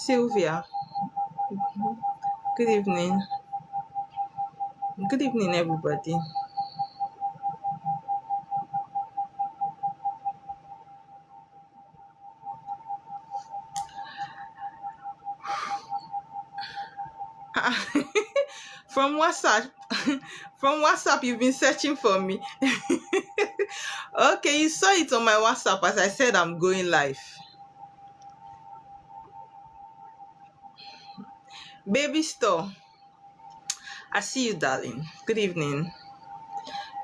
Sylvia. Good evening. Good evening, everybody. From WhatsApp, from WhatsApp, you've been searching for me. Okay, you saw it on my WhatsApp as I said I'm going live. Baby store, I see you, darling. Good evening.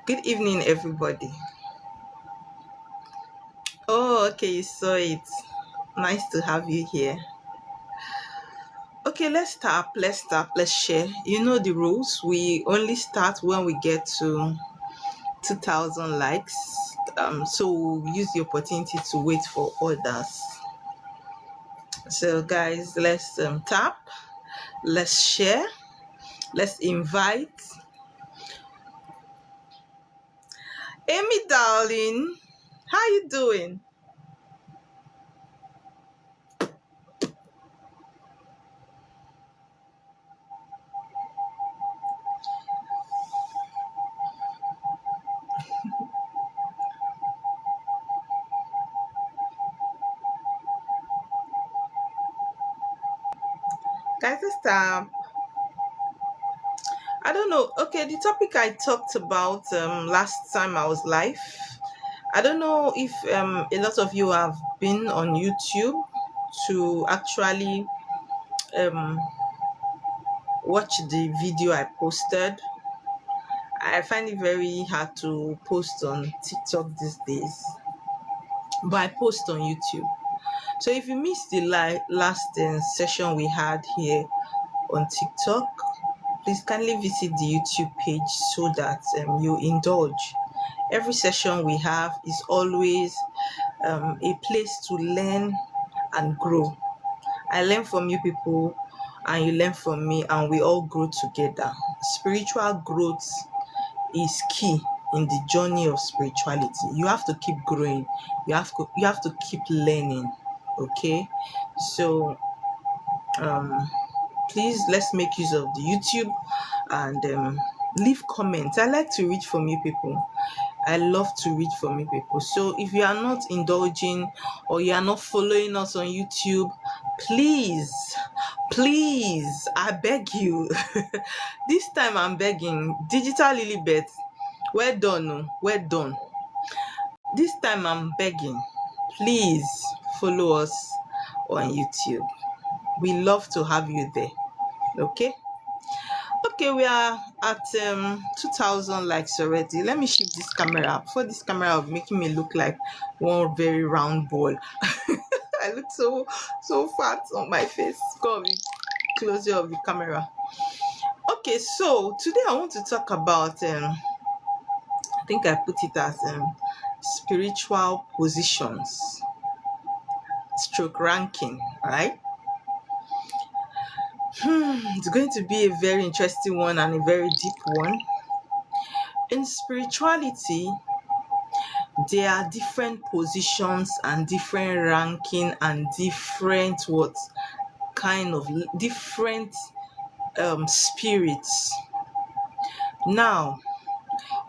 Good evening, everybody. Oh, okay, you saw it. Nice to have you here. Okay, let's share. You know the rules. We only start when we get to 2,000 likes. So we'll use the opportunity to wait for others. So guys, let's tap, let's share, let's invite. Amy, darling, how you doing? Guys, let's tap. I don't know. Okay, the topic I talked about last time I was live. I don't know if a lot of you have been on YouTube to actually um, watch the video I posted. I find it very hard to post on TikTok these days, but I post on YouTube. So if you missed the last session we had here on TikTok, please kindly visit the YouTube page so that you indulge. Every session we have is always a place to learn and grow. I learn from you people and you learn from me, and we all grow together. Spiritual growth is key in the journey of spirituality. You have to keep growing. You have to keep learning. Okay, so please let's make use of the YouTube and leave comments. I like to read from you people. I love to read from you people. So if you are not indulging or you are not following us on YouTube, please, I beg you. This time I'm begging. Digital Lilibet, well done, well done. This time I'm begging. Please follow us on YouTube. We love to have you there. Okay, we are at 2,000 likes already. Let me shift this camera. Before this camera was making me look like one very round ball. I look so fat on my face. Go be closer of the camera. Okay, so today I want to talk about I think I put it as spiritual positions stroke ranking, right? It's going to be a very interesting one and a very deep one. In spirituality, there are different positions and different ranking and different what kind of different spirits. Now,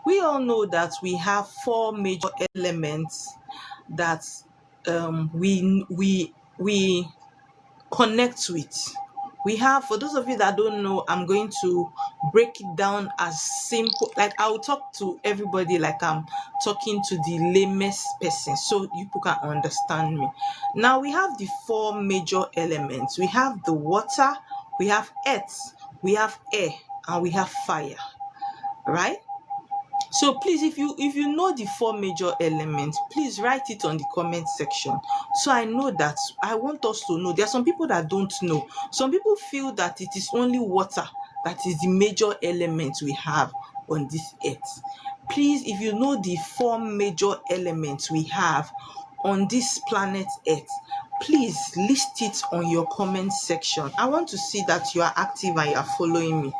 we all know that we have four major elements that we connect with. We have, for those of you that don't know, I'm going to break it down as simple, like I'll talk to everybody like I'm talking to the lamest person so you people can understand me. Now we have the four major elements. We have the water, we have earth, we have air, and we have fire, right? So please, if you know the four major elements, please write it on the comment section. So I know that, I want us to know. There are some people that don't know. Some people feel that it is only water that is the major element we have on this earth. Please, if you know the four major elements we have on this planet earth, please list it on your comment section. I want to see that you are active and you are following me.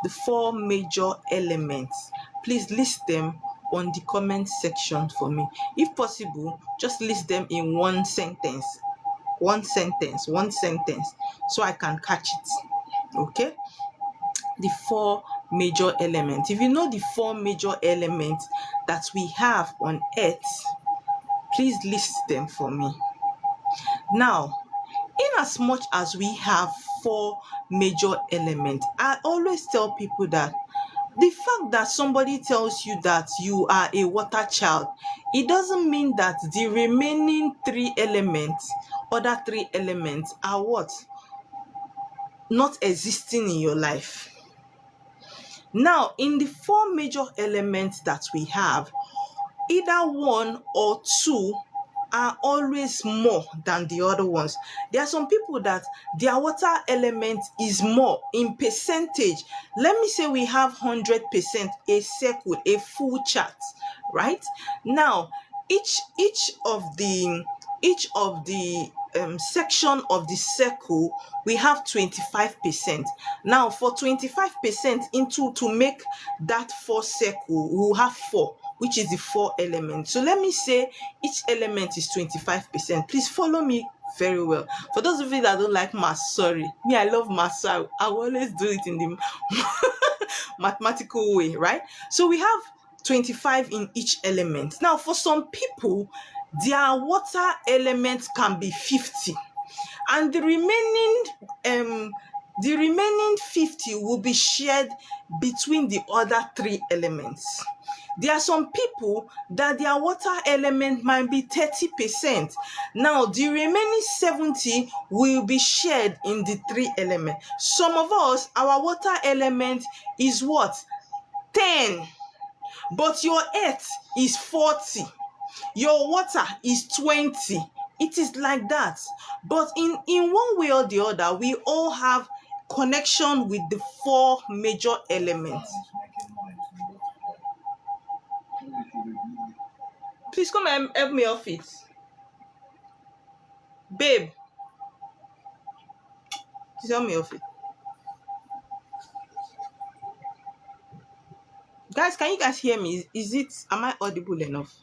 The four major elements, please list them on the comment section for me. If possible, just list them in one sentence. one sentence, so I can catch it. Okay? The four major elements. If you know the four major elements that we have on earth, please list them for me. Now, in as much as we have four major elements, I always tell people that the fact that somebody tells you that you are a water child, it doesn't mean that the remaining other three elements are what? Not existing in your life. Now, in the four major elements that we have, either one or two are always more than the other ones. There are some people that their water element is more in percentage. Let me say we have 100%, a circle, a full chart, right? Now, each of the section of the circle, we have 25%. Now, for 25% into to make that four circle, we'll have four, which is the four elements. So let me say each element is 25%. Please follow me very well. For those of you that don't like math, sorry. Me, I love math, so I will always do it in the mathematical way, right? So we have 25 in each element. Now, for some people, their water element can be 50. And the remaining 50 will be shared between the other three elements. There are some people that their water element might be 30%. Now, the remaining 70 will be shared in the three elements. Some of us, our water element is what? 10. But your earth is 40. Your water is 20. It is like that. But in one way or the other, we all have connection with the four major elements. Please come and help me off it. Babe. Please help me off it. Guys, can you guys hear me? Am I audible enough?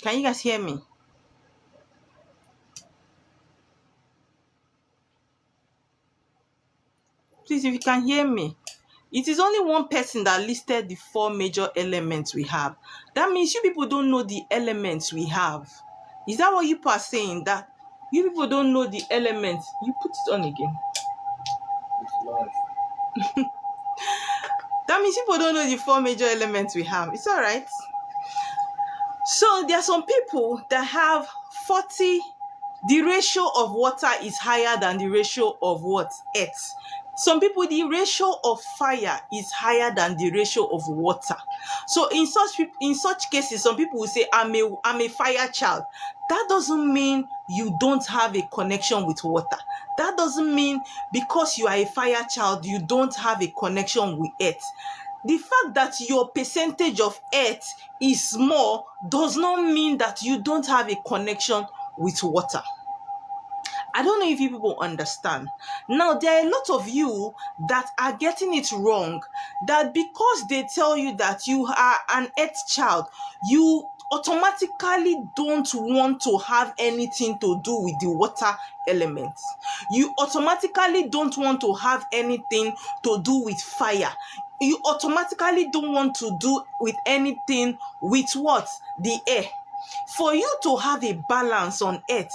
Can you guys hear me? Please, if you can hear me. It is only one person that listed the four major elements we have. That means you people don't know the elements we have. Is that what you people are saying? That you people don't know the elements? You put it on again. That means people don't know the four major elements we have. It's all right. So there are some people that have 40. The ratio of water is higher than the ratio of what? Earth. Some people, the ratio of fire is higher than the ratio of water. So in such cases, some people will say, I'm a fire child. That doesn't mean you don't have a connection with water. That doesn't mean because you are a fire child, you don't have a connection with earth. The fact that your percentage of earth is small does not mean that you don't have a connection with water. I don't know if you people understand. Now, there are a lot of you that are getting it wrong, that because they tell you that you are an earth child, you automatically don't want to have anything to do with the water elements. You automatically don't want to have anything to do with fire. You automatically don't want to do with anything with what? The air. For you to have a balance on earth,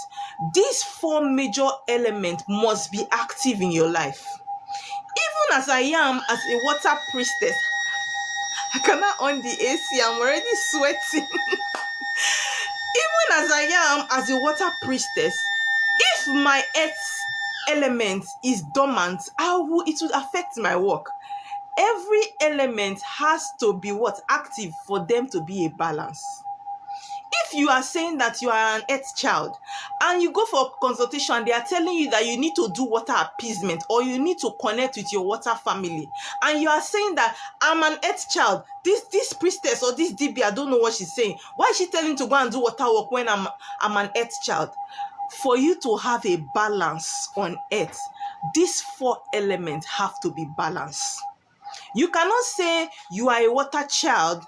these four major elements must be active in your life. Even as I am as a water priestess, I cannot on the AC, I'm already sweating. Even as I am as a water priestess, if my earth element is dormant, it will affect my work. Every element has to be what? Active for them to be a balance. If you are saying that you are an earth child and you go for consultation, they are telling you that you need to do water appeasement or you need to connect with your water family, and you are saying that I'm an earth child, this priestess or this DB, I don't know what she's saying. Why is she telling to go and do water work when I'm an earth child? For you to have a balance on earth, these four elements have to be balanced. You cannot say you are a water child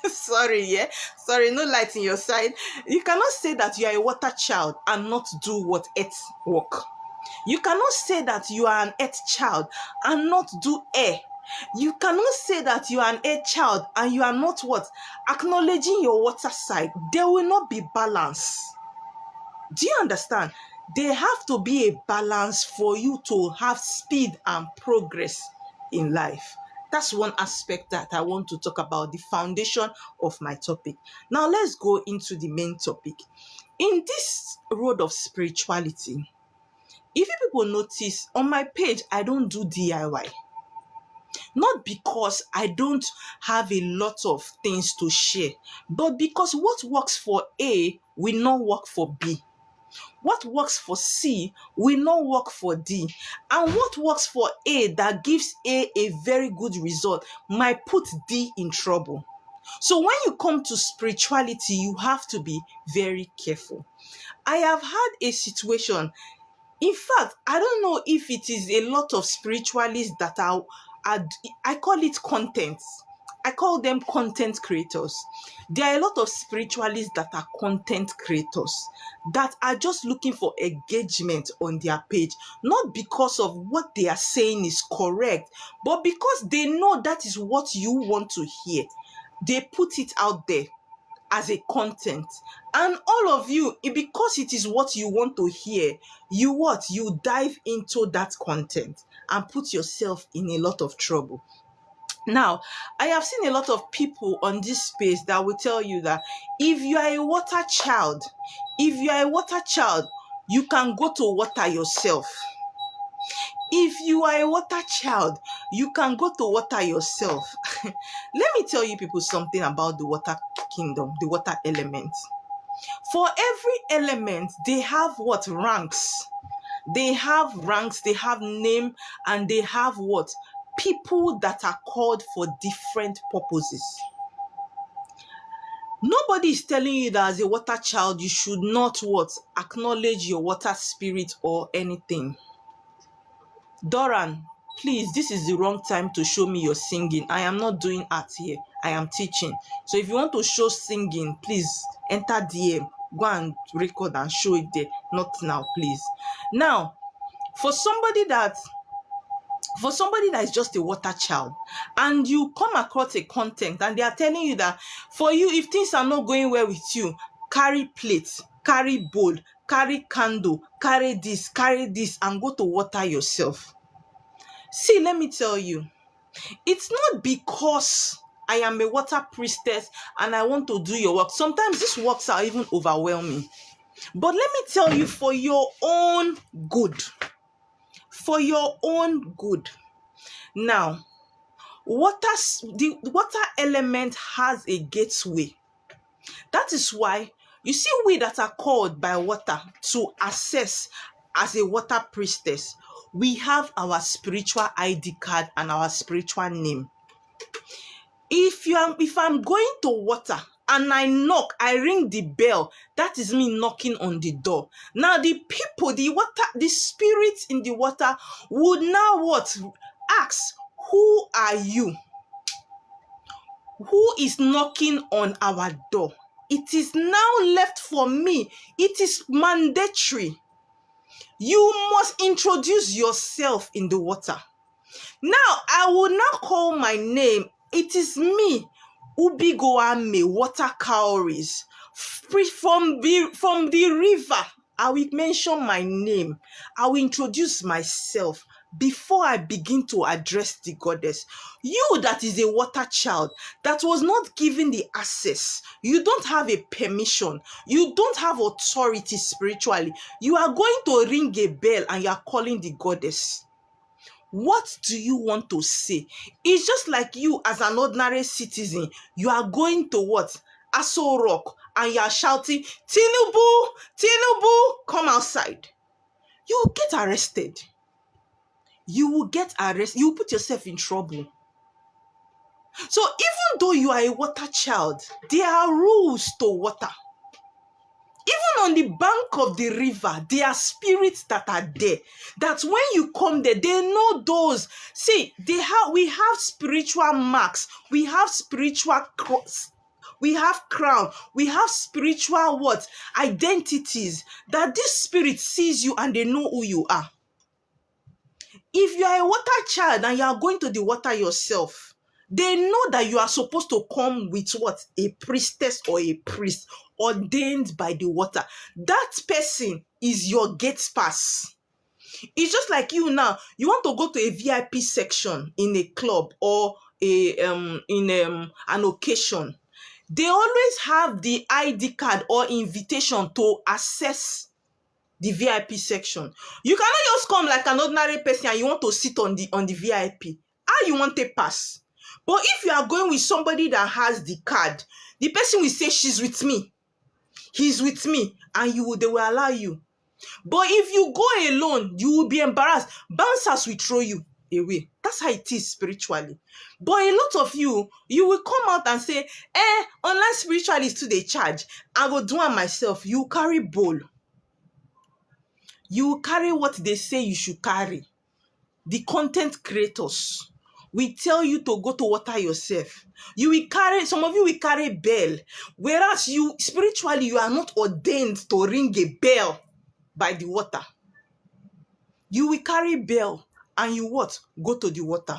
Sorry, yeah. Sorry, no light in your side. You cannot say that you are a water child and not do what earth work. You cannot say that you are an earth child and not do air. You cannot say that you are an air child and you are not what? Acknowledging your water side. There will not be balance. Do you understand? There have to be a balance for you to have speed and progress in life. That's one aspect that I want to talk about, the foundation of my topic. Now let's go into the main topic. In this road of spirituality, if you people notice, on my page, I don't do DIY. Not because I don't have a lot of things to share, but because what works for A will not work for B. What works for C will not work for D. And what works for A that gives a very good result might put D in trouble. So when you come to spirituality, you have to be very careful. I have had a situation. In fact, I don't know if it is a lot of spiritualists that are I call it content. I call them content creators. There are a lot of spiritualists that are content creators that are just looking for engagement on their page, not because of what they are saying is correct, but because they know that is what you want to hear. They put it out there as a content, and all of you, because it is what you want to hear, you dive into that content and put yourself in a lot of trouble. Now, I have seen a lot of people on this space that will tell you that if you are a water child, you can go to water yourself. If you are a water child, you can go to water yourself. Let me tell you people something about the water kingdom, the water element. For every element, they have what? Ranks. They have ranks, they have name, and they have what? People that are called for different purposes. Nobody is telling you that as a water child, you should not what? Acknowledge your water spirit or anything. Doran, please, this is the wrong time to show me your singing. I am not doing art here. I am teaching. So if you want to show singing, please enter DM. Go and record and show it there. Not now, please. Now, for somebody that is just a water child, and you come across a content and they are telling you that for you, if things are not going well with you, carry plates, carry bowl, carry candle, carry this, and go to water yourself. See, let me tell you, it's not because I am a water priestess and I want to do your work. Sometimes these works are even overwhelming. But let me tell you, for your own good. For your own good. Now, the water element has a gateway. That is why you see we that are called by water to access as a water priestess, we have our spiritual ID card and our spiritual name. If I'm going to water and I knock, I ring the bell, that is me knocking on the door. Now the people, the spirits in the water would now what? Ask, who are you? Who is knocking on our door? It is now left for me. It is mandatory. You must introduce yourself in the water. Now, I will now call my name. It is me, Ubigoame, water cowries. From the river, I will mention my name. I will introduce myself before I begin to address the goddess. You that is a water child, that was not given the access. You don't have a permission. You don't have authority spiritually. You are going to ring a bell and you are calling the goddess. What do you want to say? It's just like you as an ordinary citizen. You are going to what? Aso Rock, and you are shouting, Tinubu, Tinubu, come outside. You will get arrested. You will get arrested. You will put yourself in trouble. So even though you are a water child, there are rules to water. Even on the bank of the river, there are spirits that are there. That when you come there, they know those. See, we have spiritual marks. We have spiritual cross. We have crown. We have spiritual what? Identities. That this spirit sees you and they know who you are. If you are a water child and you are going to the water yourself, they know that you are supposed to come with what? A priestess or a priest ordained by the water. That person is your gate pass. It's just like you now. You want to go to a VIP section in a club or an occasion. They always have the ID card or invitation to access the VIP section. You cannot just come like an ordinary person and you want to sit on the VIP. How you want a pass? But if you are going with somebody that has the card, the person will say, she's with me, he's with me, and they will allow you. But if you go alone, you will be embarrassed. Bouncers will throw you away. That's how it is spiritually. But a lot of you will come out and say, online spiritualists too, they charge. I go do it myself. You carry bowl. You carry what they say you should carry. The content creators will tell you to go to water yourself. Some of you will carry bell. Whereas you, spiritually, you are not ordained to ring a bell by the water. You will carry bell and you what? Go to the water.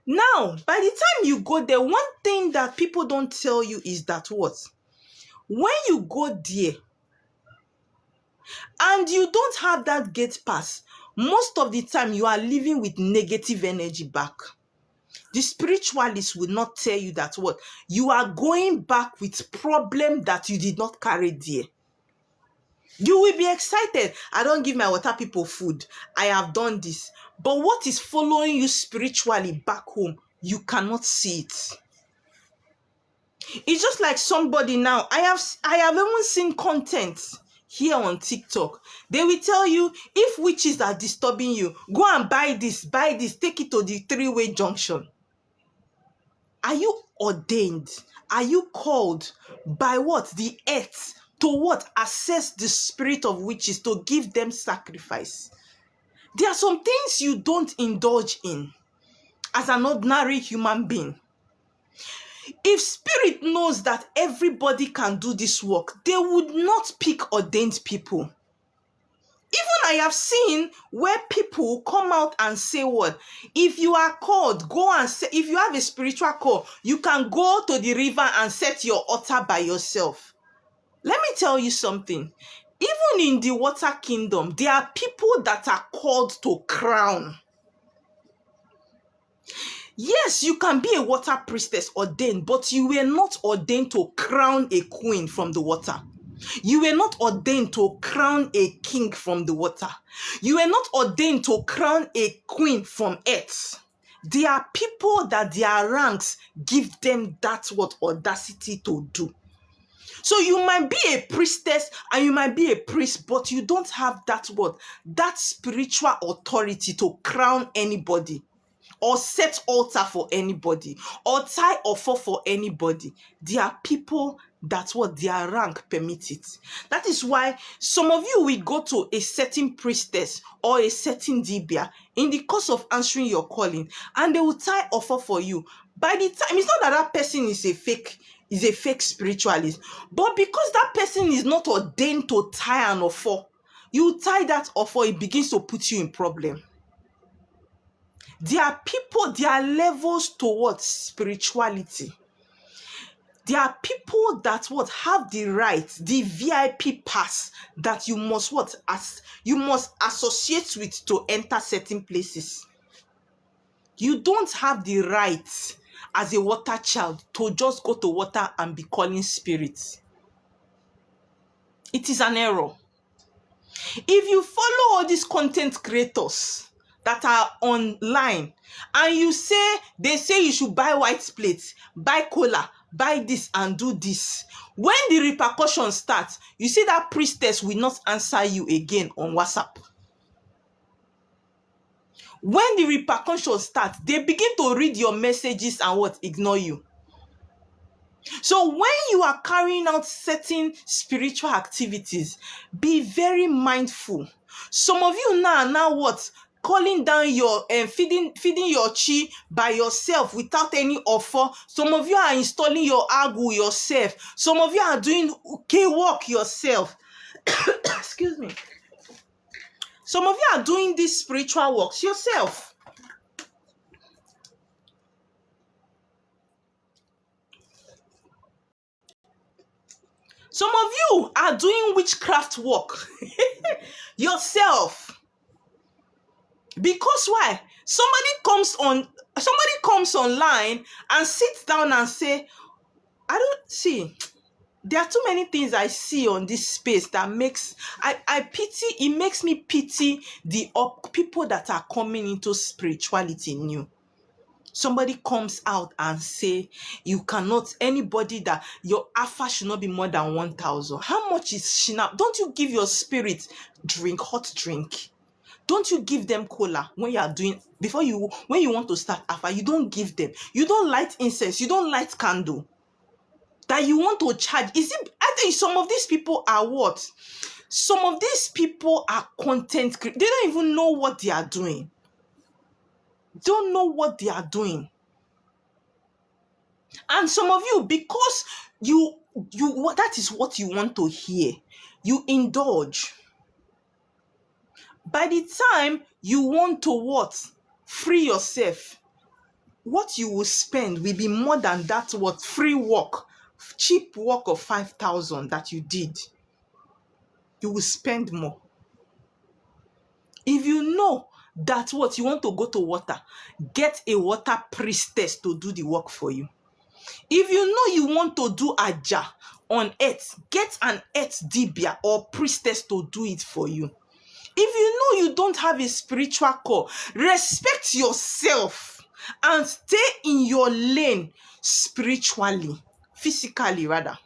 Now, by the time you go there, one thing that people don't tell you is that what? When you go there and you don't have that gate pass, most of the time you are living with negative energy back. The spiritualists will not tell you that what? You are going back with problem that you did not carry there. You will be excited. I don't give my water people food. I have done this. But what is following you spiritually back home, you cannot see it. It's just like somebody now. I have even seen content here on TikTok. They will tell you, if witches are disturbing you, go and buy this, take it to the three-way junction. Are you ordained? Are you called by what? The earth to what? Assess the spirit of witches, to give them sacrifice. There are some things you don't indulge in as an ordinary human being. If spirit knows that everybody can do this work, they would not pick ordained people. Even I have seen where people come out and say what? If you are called, go and say, if you have a spiritual call, you can go to the river and set your altar by yourself. Let me tell you something. Even in the water kingdom, there are people that are called to crown. Yes, you can be a water priestess ordained, but you were not ordained to crown a queen from the water. You were not ordained to crown a king from the water. You were not ordained to crown a queen from earth. There are people that their ranks give them that what audacity to do. So you might be a priestess and you might be a priest, but you don't have that what? That spiritual authority to crown anybody, or set altar for anybody, or tie offer for anybody. There are people that what their rank permits it. That is why some of you will go to a certain priestess or a certain dibia in the course of answering your calling, and they will tie offer for you. By the time, it's not that that person is a fake spiritualist, but because that person is not ordained to tie an offer, you tie that offer, it begins to put you in problem. There are people, there are levels towards spirituality. There are people that what have the right, the VIP pass that you must what? You must associate with to enter certain places. You don't have the right as a water child to just go to water and be calling spirits. It is an error. If you follow all these content creators that are online and they say you should buy white plates, buy cola, buy this and do this, when the repercussions start, you see that priestess will not answer you again on WhatsApp. When the repercussions start, they begin to read your messages and what? Ignore you. So when you are carrying out certain spiritual activities, be very mindful. Some of you now what? Calling down your feeding your chi by yourself without any offer. Some of you are installing your agu yourself. Some of you are doing K-walk yourself. Excuse me. Some of you are doing these spiritual works yourself. Some of you are doing witchcraft work yourself. Because why? Somebody comes online and sits down and say, I don't see. There are too many things I see on this space that makes it makes me pity the people that are coming into spirituality new. Somebody comes out and say anybody that your alpha should not be more than 1,000. How much is shinap? Don't you give your spirit hot drink? Don't you give them cola when you are doing when you want to start alpha? You don't give them. You don't light incense. You don't light candle. That you want to charge. I think some of these people are what? Some of these people are content creators. They don't even know what they are doing. Don't know what they are doing. And some of you, because that is what you want to hear, you indulge. By the time you want to what? Free yourself, what you will spend will be more than that what? Free work, cheap work of 5,000 that you did. You will spend more. If you know that what you want to go to water, get a water priestess to do the work for you. If you know you want to do aja on earth, get an earth dibia or priestess to do it for you. If you know you don't have a spiritual core, respect yourself and stay in your lane spiritually, physically rather.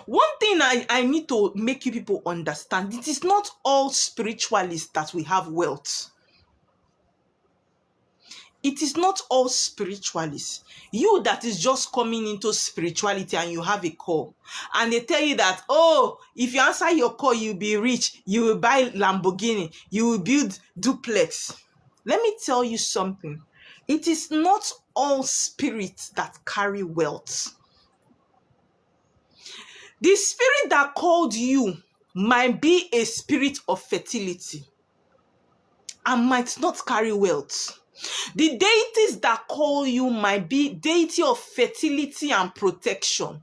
One thing I need to make you people understand, it is not all spiritualists that we have wealth. It is not all spiritualists. You that is just coming into spirituality and you have a call, and they tell you that, oh, if you answer your call, you'll be rich, you will buy Lamborghini, you will build duplex. Let me tell you something. It is not all spirits that carry wealth. The spirit that called you might be a spirit of fertility and might not carry wealth. The deities that call you might be deity of fertility and protection.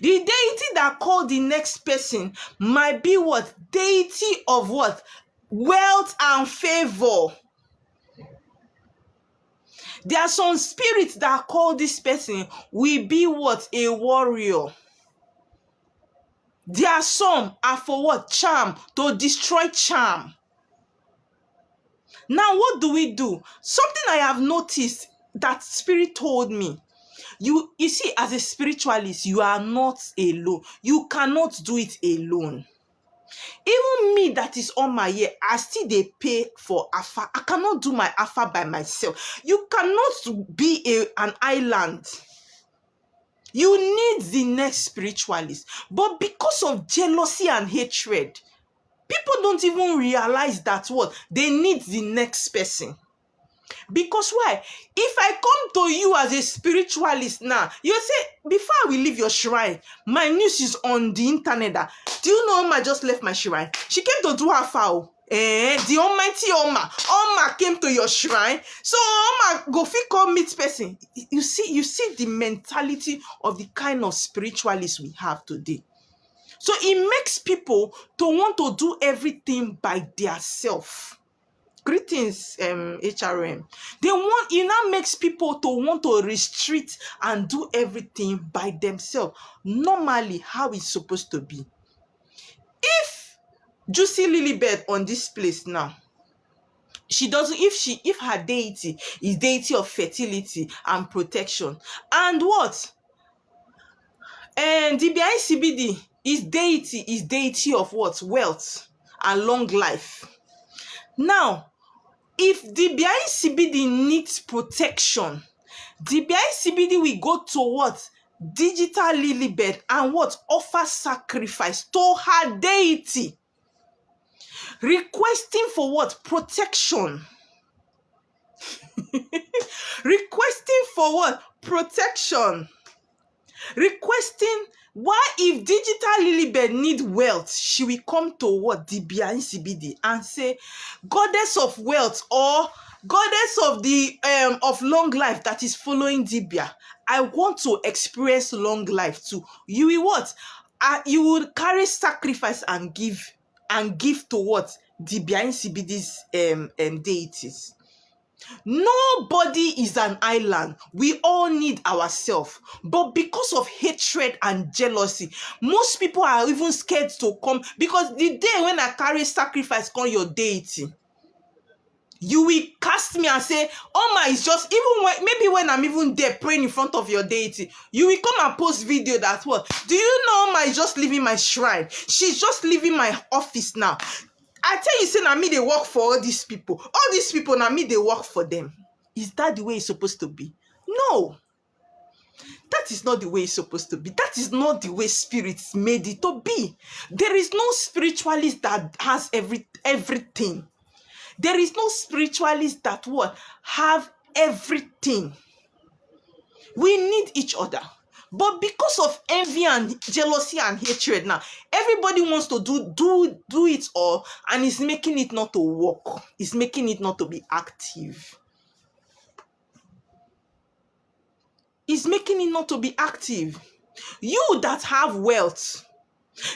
The deity that called the next person might be what? Deity of what? Wealth and favor. There are some spirits that call this person will be what? A warrior. There are some are for what? Charm, to destroy charm. Now, what do? Something I have noticed that spirit told me. You see, as a spiritualist, you are not alone. You cannot do it alone. Even me that is on my ear, I still they pay for alpha. I cannot do my alpha by myself. You cannot be an island. You need the next spiritualist. But because of jealousy and hatred, people don't even realize that what? They need the next person. Because why? If I come to you as a spiritualist now, you say, before I will leave your shrine, my news is on the internet. Do you know Oma just left my shrine? She came to do her foul. The almighty Oma came to your shrine. So Oma go fit come meet person. You see the mentality of the kind of spiritualists we have today. So it makes people to want to do everything by themselves. Greetings, HRM. It now makes people to want to restrict and do everything by themselves. Normally, how it's supposed to be. If Juicy Lilybird on this place now, she doesn't, if her deity is deity of fertility and protection, and what? And the BICBD is deity of what? Wealth and long life. Now, if the BICBD needs protection, The CBD will go to what? Digital Lilibet and what? Offer sacrifice to her deity. Requesting for what? Protection. Requesting for what? Protection. Requesting, why if digital Lilibet need wealth, she will come to what? Dibia CBD and say, goddess of wealth or goddess of the of long life that is following Dibia, I want to experience long life too. You will what? You will carry sacrifice and give to what? Dibia CBD's deities. Nobody is an island. We all need ourselves. But because of hatred and jealousy, most people are even scared to come. Because the day when I carry sacrifice on your deity, you will cast me and say, Oma is just, even when, maybe when I'm even there praying in front of your deity, you will come and post video that what? Do you know Oma is just leaving my shrine? She's just leaving my office now. I tell you, say, na me they work for all these people. All these people, na me they work for them. Is that the way it's supposed to be? No. That is not the way it's supposed to be. That is not the way spirits made it to be. There is no spiritualist that has everything. There is no spiritualist that what? Have everything. We need each other. But because of envy and jealousy and hatred now, everybody wants to do it all, and it's making it not to work. It's making it not to be active. It's making it not to be active. You that have wealth,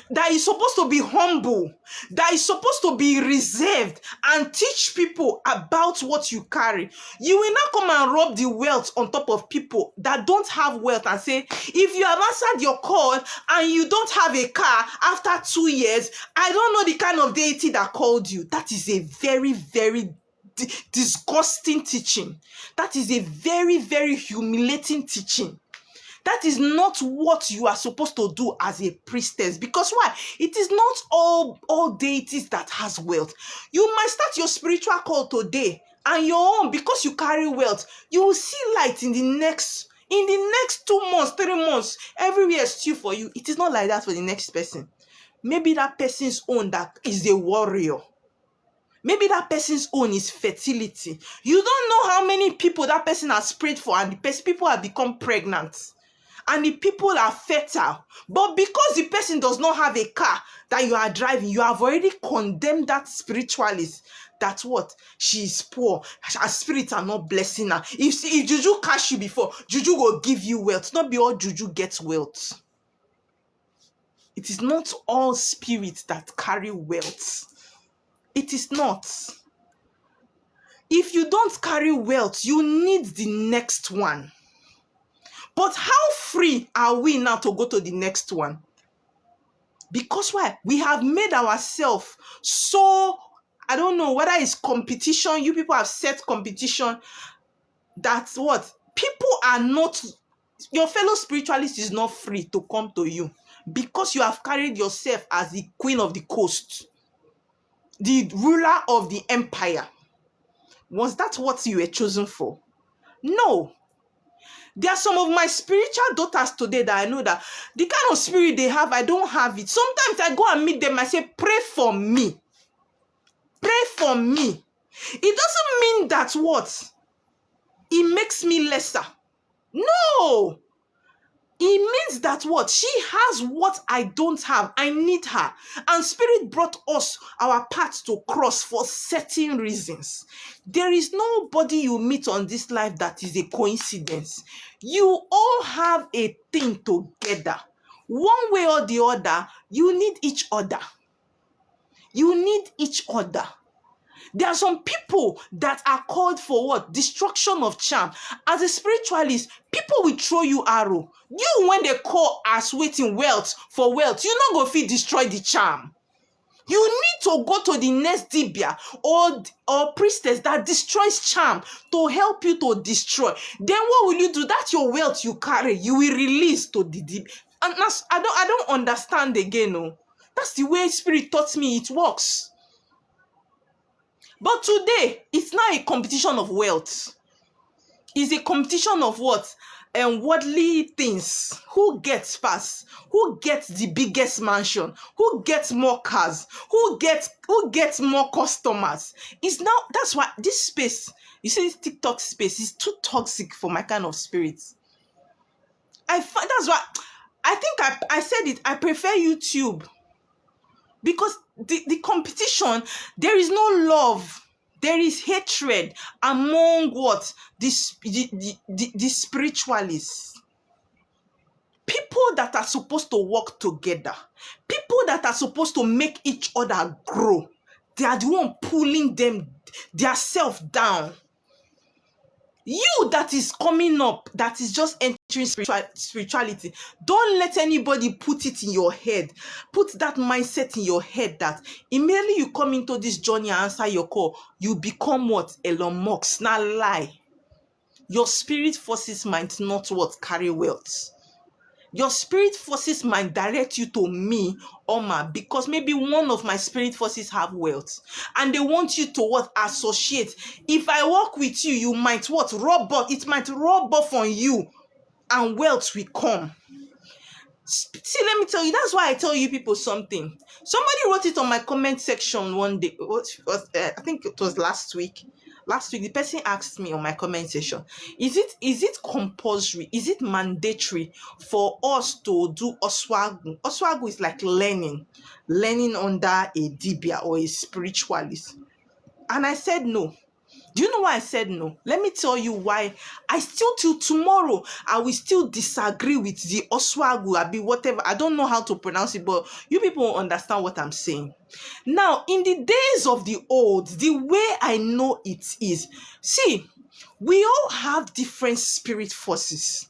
that is supposed to be humble, that is supposed to be reserved and teach people about what you carry. You will not come and rub the wealth on top of people that don't have wealth and say, if you have answered your call and you don't have a car after 2 years, I don't know the kind of deity that called you. That is a very, very disgusting teaching. That is a very, very humiliating teaching. That is not what you are supposed to do as a priestess. Because why? It is not all deities that has wealth. You might start your spiritual call today and your own, because you carry wealth, you will see light in the next 2 months, 3 months. Everywhere is still for you. It is not like that for the next person. Maybe that person's own that is a warrior. Maybe that person's own is fertility. You don't know how many people that person has prayed for and the people have become pregnant. And the people are fertile. But because the person does not have a car that you are driving, you have already condemned that spiritualist. That's what? She is poor. Her spirits are not blessing her. If Juju catch you before, Juju will give you wealth. Not be all Juju gets wealth. It is not all spirits that carry wealth. It is not. If you don't carry wealth, you need the next one. But how free are we now to go to the next one? Because why? We have made ourselves so, I don't know whether it's competition. You people have set competition. That's what? People are not, your fellow spiritualist is not free to come to you because you have carried yourself as the queen of the coast, the ruler of the empire. Was that what you were chosen for? No. There are some of my spiritual daughters today that I know that the kind of spirit they have, I don't have it. Sometimes I go and meet them, I say, pray for me. Pray for me. It doesn't mean that what? It makes me lesser. No. It means that what? She has what I don't have. I need her. And Spirit brought us our paths to cross for certain reasons. There is nobody you meet on this life that is a coincidence. You all have a thing together. One way or the other, you need each other. You need each other. There are some people that are called for what? Destruction of charm. As a spiritualist, people will throw you arrow. You, when they call as waiting wealth for wealth, you not go fit destroy the charm. You need to go to the next dibia or priestess that destroys charm to help you to destroy. Then what will you do? That's your wealth you carry. You will release to the dibia. And that's, I don't understand again. No. That's the way Spirit taught me it works. But today, it's now a competition of wealth. It's a competition of what? And worldly things. Who gets past? Who gets the biggest mansion? Who gets more cars? Who gets more customers? It's now, that's why this space, you see, this TikTok space is too toxic for my kind of spirit. I find that's why I think I said it. I prefer YouTube because the competition, there is no love. There is hatred among what? The spiritualists. People that are supposed to work together. People that are supposed to make each other grow. They are the one pulling them, their self down. You that is coming up, that is just entering spirituality, don't let anybody put it in your head. Put that mindset in your head that immediately you come into this journey and answer your call, you become what? Elon Musk. Now lie. Your spirit forces might not what? Carry wealth. Your spirit forces might direct you to me, Oma, because maybe one of my spirit forces have wealth and they want you to what? Associate. If I work with you, you might what? Rub off. It might rub off on you and wealth will come. See, let me tell you, that's why I tell you people something. Somebody wrote it on my comment section one day. I think it was last week. Last week, the person asked me on my comment section, is it compulsory? Is it mandatory for us to do Oswagu? Oswagu is like learning under a dibia or a spiritualist. And I said no. Do you know why I said no? Let me tell you why. I still, till tomorrow, I will still disagree with the Oswagu, Abi, whatever. I don't know how to pronounce it, but you people will understand what I'm saying. Now, in the days of the old, the way I know it is, see, we all have different spirit forces,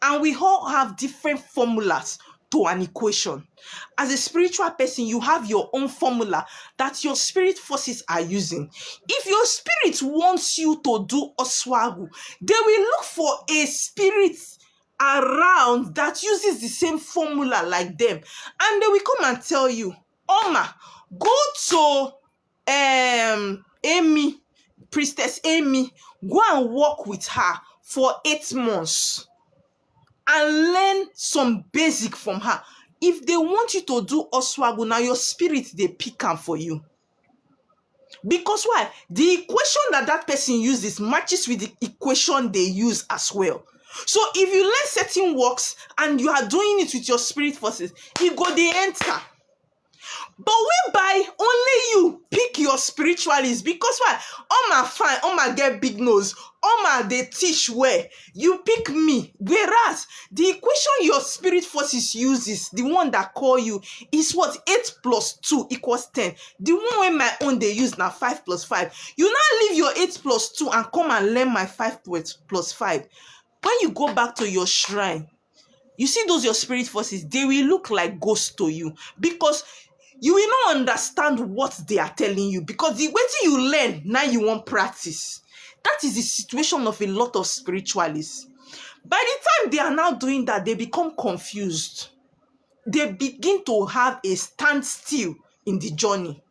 and we all have different formulas to an equation. As a spiritual person, you have your own formula that your spirit forces are using. If your spirit wants you to do Oswagu, they will look for a spirit around that uses the same formula like them, and they will come and tell you, Oma, go to Amy, Priestess Amy, go and work with her for 8 months and learn some basic from her. If they want you to do Oswagu, now your spirit, they pick am for you. Because why? The equation that person uses matches with the equation they use as well. So if you learn certain works and you are doing it with your spirit forces, it go dey enter. But whereby only you pick your spiritualists, because why? Oma fine, Oma get big nose, Oma they teach where you pick me. Whereas the equation your spirit forces uses, the one that call you, is what? 8 plus 2 equals 10. The one where my own they use now 5 plus 5. You now leave your 8 plus 2 and come and learn my 5 plus 5. When you go back to your shrine, you see those your spirit forces, they will look like ghosts to you, because you will not understand what they are telling you, because the way you learn, now you want practice. That is the situation of a lot of spiritualists. By the time they are now doing that, they become confused. They begin to have a standstill in the journey.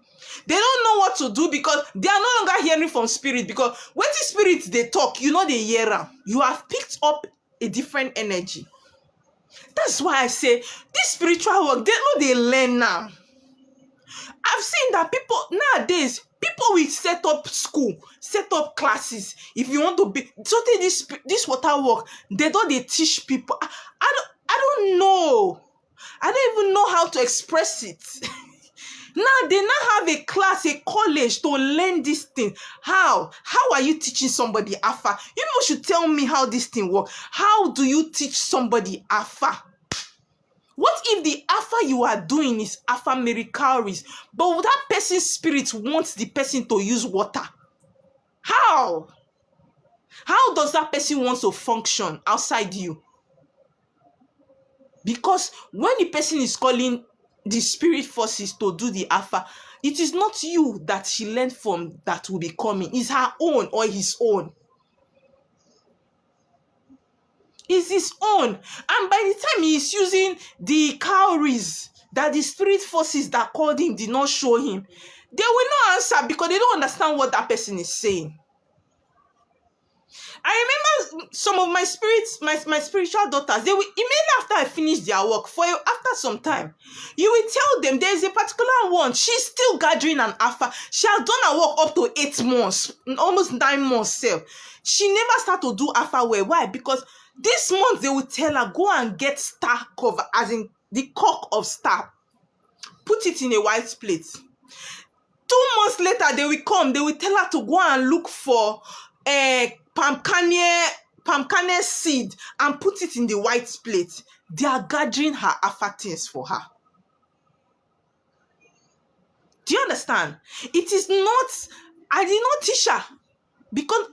They don't know what to do because they are no longer hearing from spirit, because when the spirit they talk, you know they hear them. You have picked up a different energy. That's why I say this spiritual work, they know they learn now. I've seen that people nowadays, people will set up school, set up classes. If you want to be something, this water work, they teach people. I don't know. I don't even know how to express it. Now they now have a class, a college to learn this thing. How are you teaching somebody Alpha? You people should tell me how this thing works. How do you teach somebody Alpha? What if the Alpha you are doing is Alpha Mercurius, but that person's spirit wants the person to use water? How does that person want to function outside you? Because when the person is calling the spirit forces to do the Alpha, it is not you that she learned from that will be coming. It's her own or his own. Is his own. And by the time he is using the cowries that the spirit forces that called him did not show him, they will not answer because they don't understand what that person is saying. I remember some of my spirits, my spiritual daughters, they will immediately after I finish their work, after some time, you will tell them there is a particular one, she's still gathering an alpha. She has done her work up to 8 months, almost 9 months self. She never start to do alpha well. Why? Because this month they will tell her, go and get star cover, as in the cock of star. Put it in a white plate. 2 months later, they will come. They will tell her to go and look for palm kernel seed and put it in the white plate. They are gathering her alpha things for her. Do you understand? It is not, I did not teach her. Because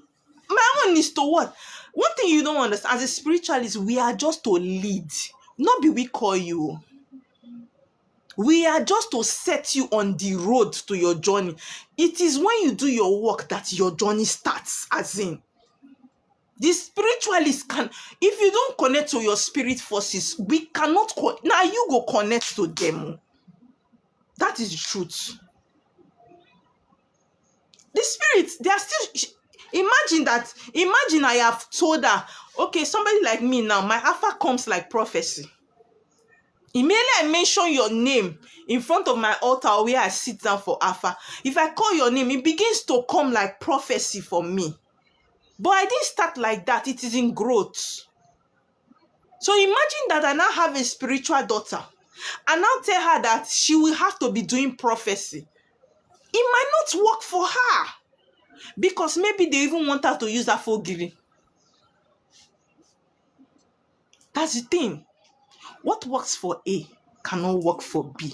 my own is to what? One thing you don't understand, as a spiritualist, we are just to lead. Not be we call you. We are just to set you on the road to your journey. It is when you do your work that your journey starts, as in. The spiritualist can, if you don't connect to your spirit forces, we cannot, now you go connect to them. That is the truth. The spirits, they are still, imagine I have told her, okay, somebody like me now, my alpha comes like prophecy. Immediately I mention your name in front of my altar where I sit down for alpha. If I call your name, it begins to come like prophecy for me. But I didn't start like that. It is in growth. So imagine that I now have a spiritual daughter. And now tell her that she will have to be doing prophecy. It might not work for her. Because maybe they even want her to use her fogiri. That's the thing. What works for A cannot work for B.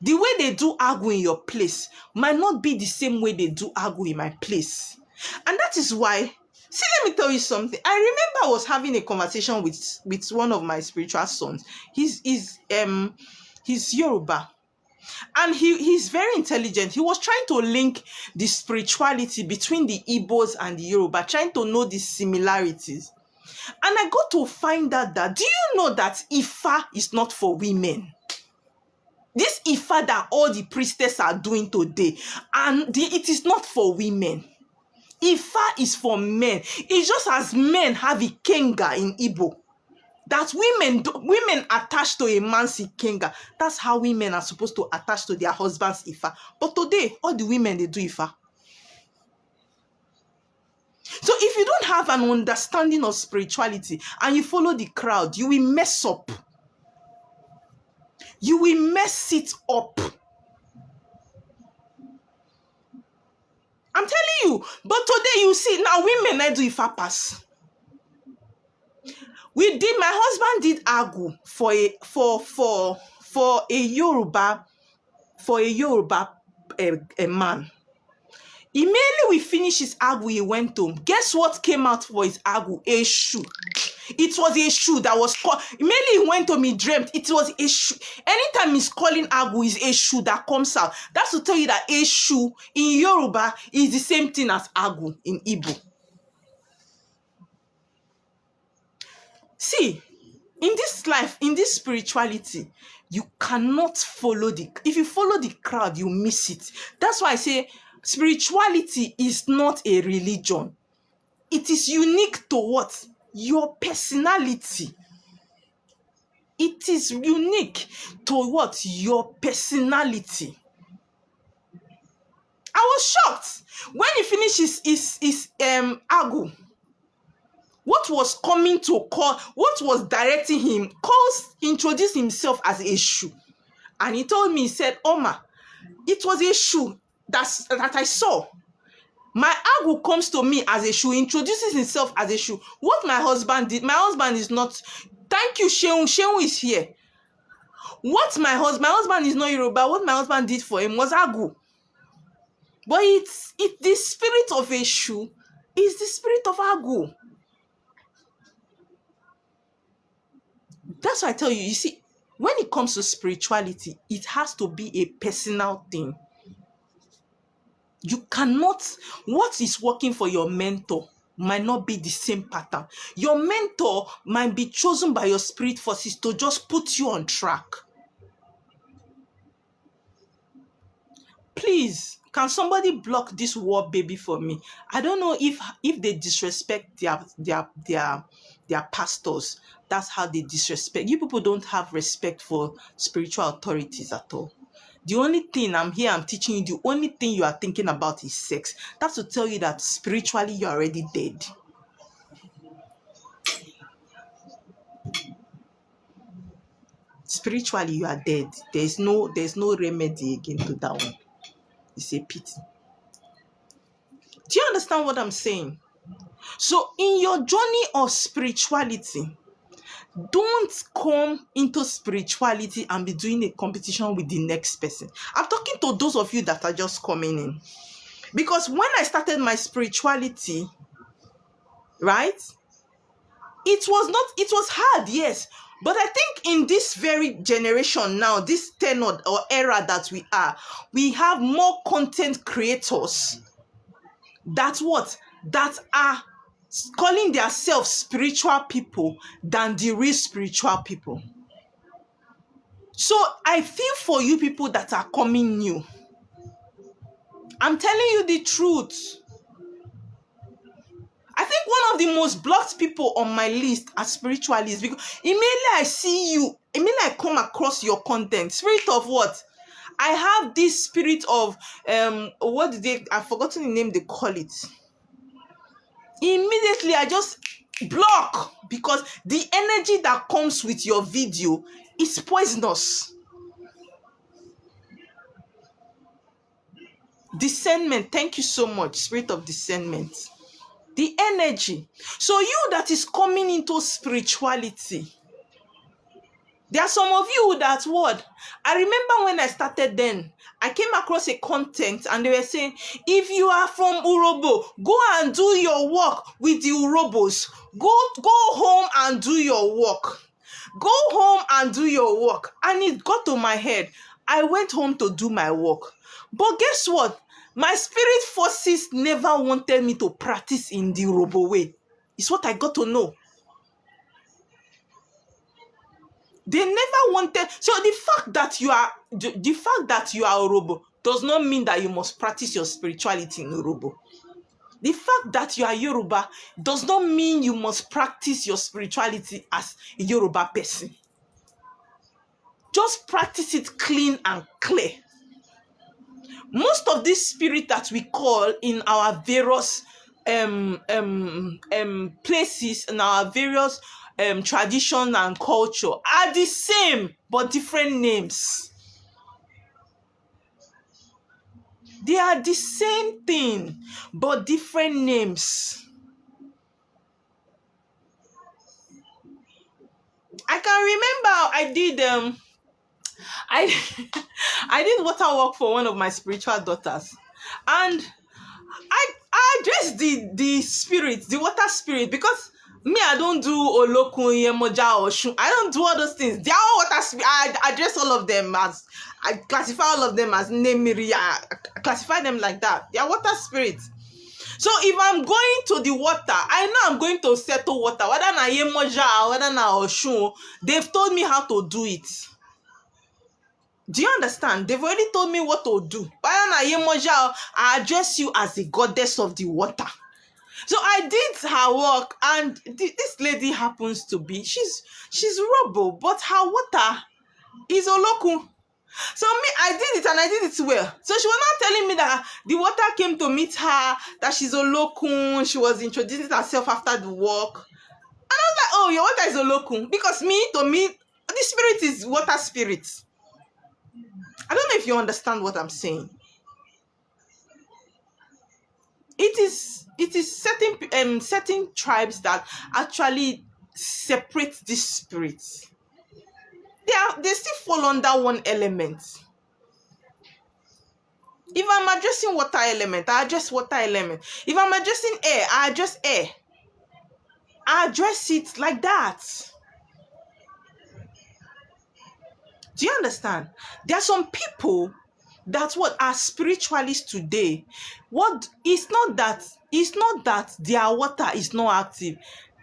The way they do agu in your place might not be the same way they do agu in my place. And that is why, see, let me tell you something. I remember I was having a conversation with one of my spiritual sons. He's Yoruba. And he's very intelligent. He was trying to link the spirituality between the Igbos and the Yoruba, trying to know the similarities. And I got to find out that, do you know that Ifa is not for women? This Ifa that all the priestess are doing today, and it is not for women. Ifa is for men. It's just as men have Ikenga in Igbo. That women attached to a man's Ikenga. That's how women are supposed to attach to their husband's Ifa. But today, all the women, they do Ifa. So if you don't have an understanding of spirituality and you follow the crowd, you will mess up. You will mess it up. I'm telling you. But today you see, now women I do Ifa pass. My husband did agu for a Yoruba a man. Immediately we finished his agu, he went home. Guess what came out for his agu? A shoe. It was a shoe that was called. Immediately he went home, he dreamt. It was a shoe. Anytime he's calling agu, is a shoe that comes out. That's to tell you that a shoe in Yoruba is the same thing as agu in Igbo. See, in this life, in this spirituality, you cannot follow if you follow the crowd, you miss it. That's why I say spirituality is not a religion. It is unique to what? Your personality. It is unique to what? Your personality. I was shocked when he finished his agu. What was coming to call, what was directing him, introduced himself as a shoe. And he told me, he said, Oma, it was a shoe that I saw. My agu comes to me as a shoe, introduces himself as a shoe. What my husband did, my husband is not, thank you, Sheung. Sheung is here. What my husband is not Yoruba, what my husband did for him was agu. But the spirit of a shoe is the spirit of agu. That's why I tell you, you see, when it comes to spirituality, it has to be a personal thing. You cannot, what is working for your mentor might not be the same pattern. Your mentor might be chosen by your spirit forces to just put you on track. Please, can somebody block this war baby for me? I don't know if they disrespect their pastors. That's how they disrespect. You people don't have respect for spiritual authorities at all. The only thing I'm teaching you, the only thing you are thinking about is sex. That's to tell you that spiritually you're already dead. Spiritually you are dead. There's no remedy again to that one. It's a pity. Do you understand what I'm saying? So in your journey of spirituality, don't come into spirituality and be doing a competition with the next person. I'm talking to those of you that are just coming in. Because when I started my spirituality, right, it was hard, yes. But I think in this very generation now, this tenor or era that we have more content creators that are calling themselves spiritual people than the real spiritual people. So I feel for you people that are coming new. I'm telling you the truth. I think one of the most blocked people on my list are spiritualists, because immediately I see you, immediately I come across your content. Spirit of what? I have this spirit of I've forgotten the name they call it. Immediately I just block, because the energy that comes with your video is poisonous. Discernment, thank you so much, spirit of discernment. The energy. So you that is coming into spirituality, there are some of you that I remember when I started then, I came across a content and they were saying, if you are from Urobo, go and do your work with the Urobos. Go home and do your work. Go home and do your work. And it got to my head. I went home to do my work. But guess what? My spirit forces never wanted me to practice in the Urobo way. It's what I got to know. They never wanted. So the fact that you are Urobo does not mean that you must practice your spirituality in Urobo. The fact that you are Yoruba does not mean you must practice your spirituality as a Yoruba person. Just practice it clean and clear. Most of this spirit that we call in our various places, in our various tradition and culture are the same but different names. They are the same thing but different names. I can remember I did I did water work for one of my spiritual daughters, and I addressed the spirit, the water spirit, because me, I don't do Olokun, Yemoja, or Shun. I don't do all those things. They are all water spirit. I address all of them as, I classify all of them as Nemiri. I classify them like that. They are water spirits. So if I'm going to the water, I know I'm going to settle water. Whether na Yemoja, whether na Oshun, they've told me how to do it. Do you understand? They've already told me what to do. Whether na Yemoja, I address you as the goddess of the water. So I did her work, and this lady happens to be, she's Urobo, but her water is Olokun. So me, I did it and I did it well. So she was not telling me that the water came to meet her, that she's Olokun, she was introducing herself after the work. And I was like, oh, your water is Olokun. Because to me, the spirit is water spirit. I don't know if you understand what I'm saying. It is certain tribes that actually separate these spirits. They still fall under one element. If I'm addressing water element, I address water element. If I'm addressing air, I address air. I address it like that. Do you understand? There are some people that are spiritualists today. It's not that their water is not active.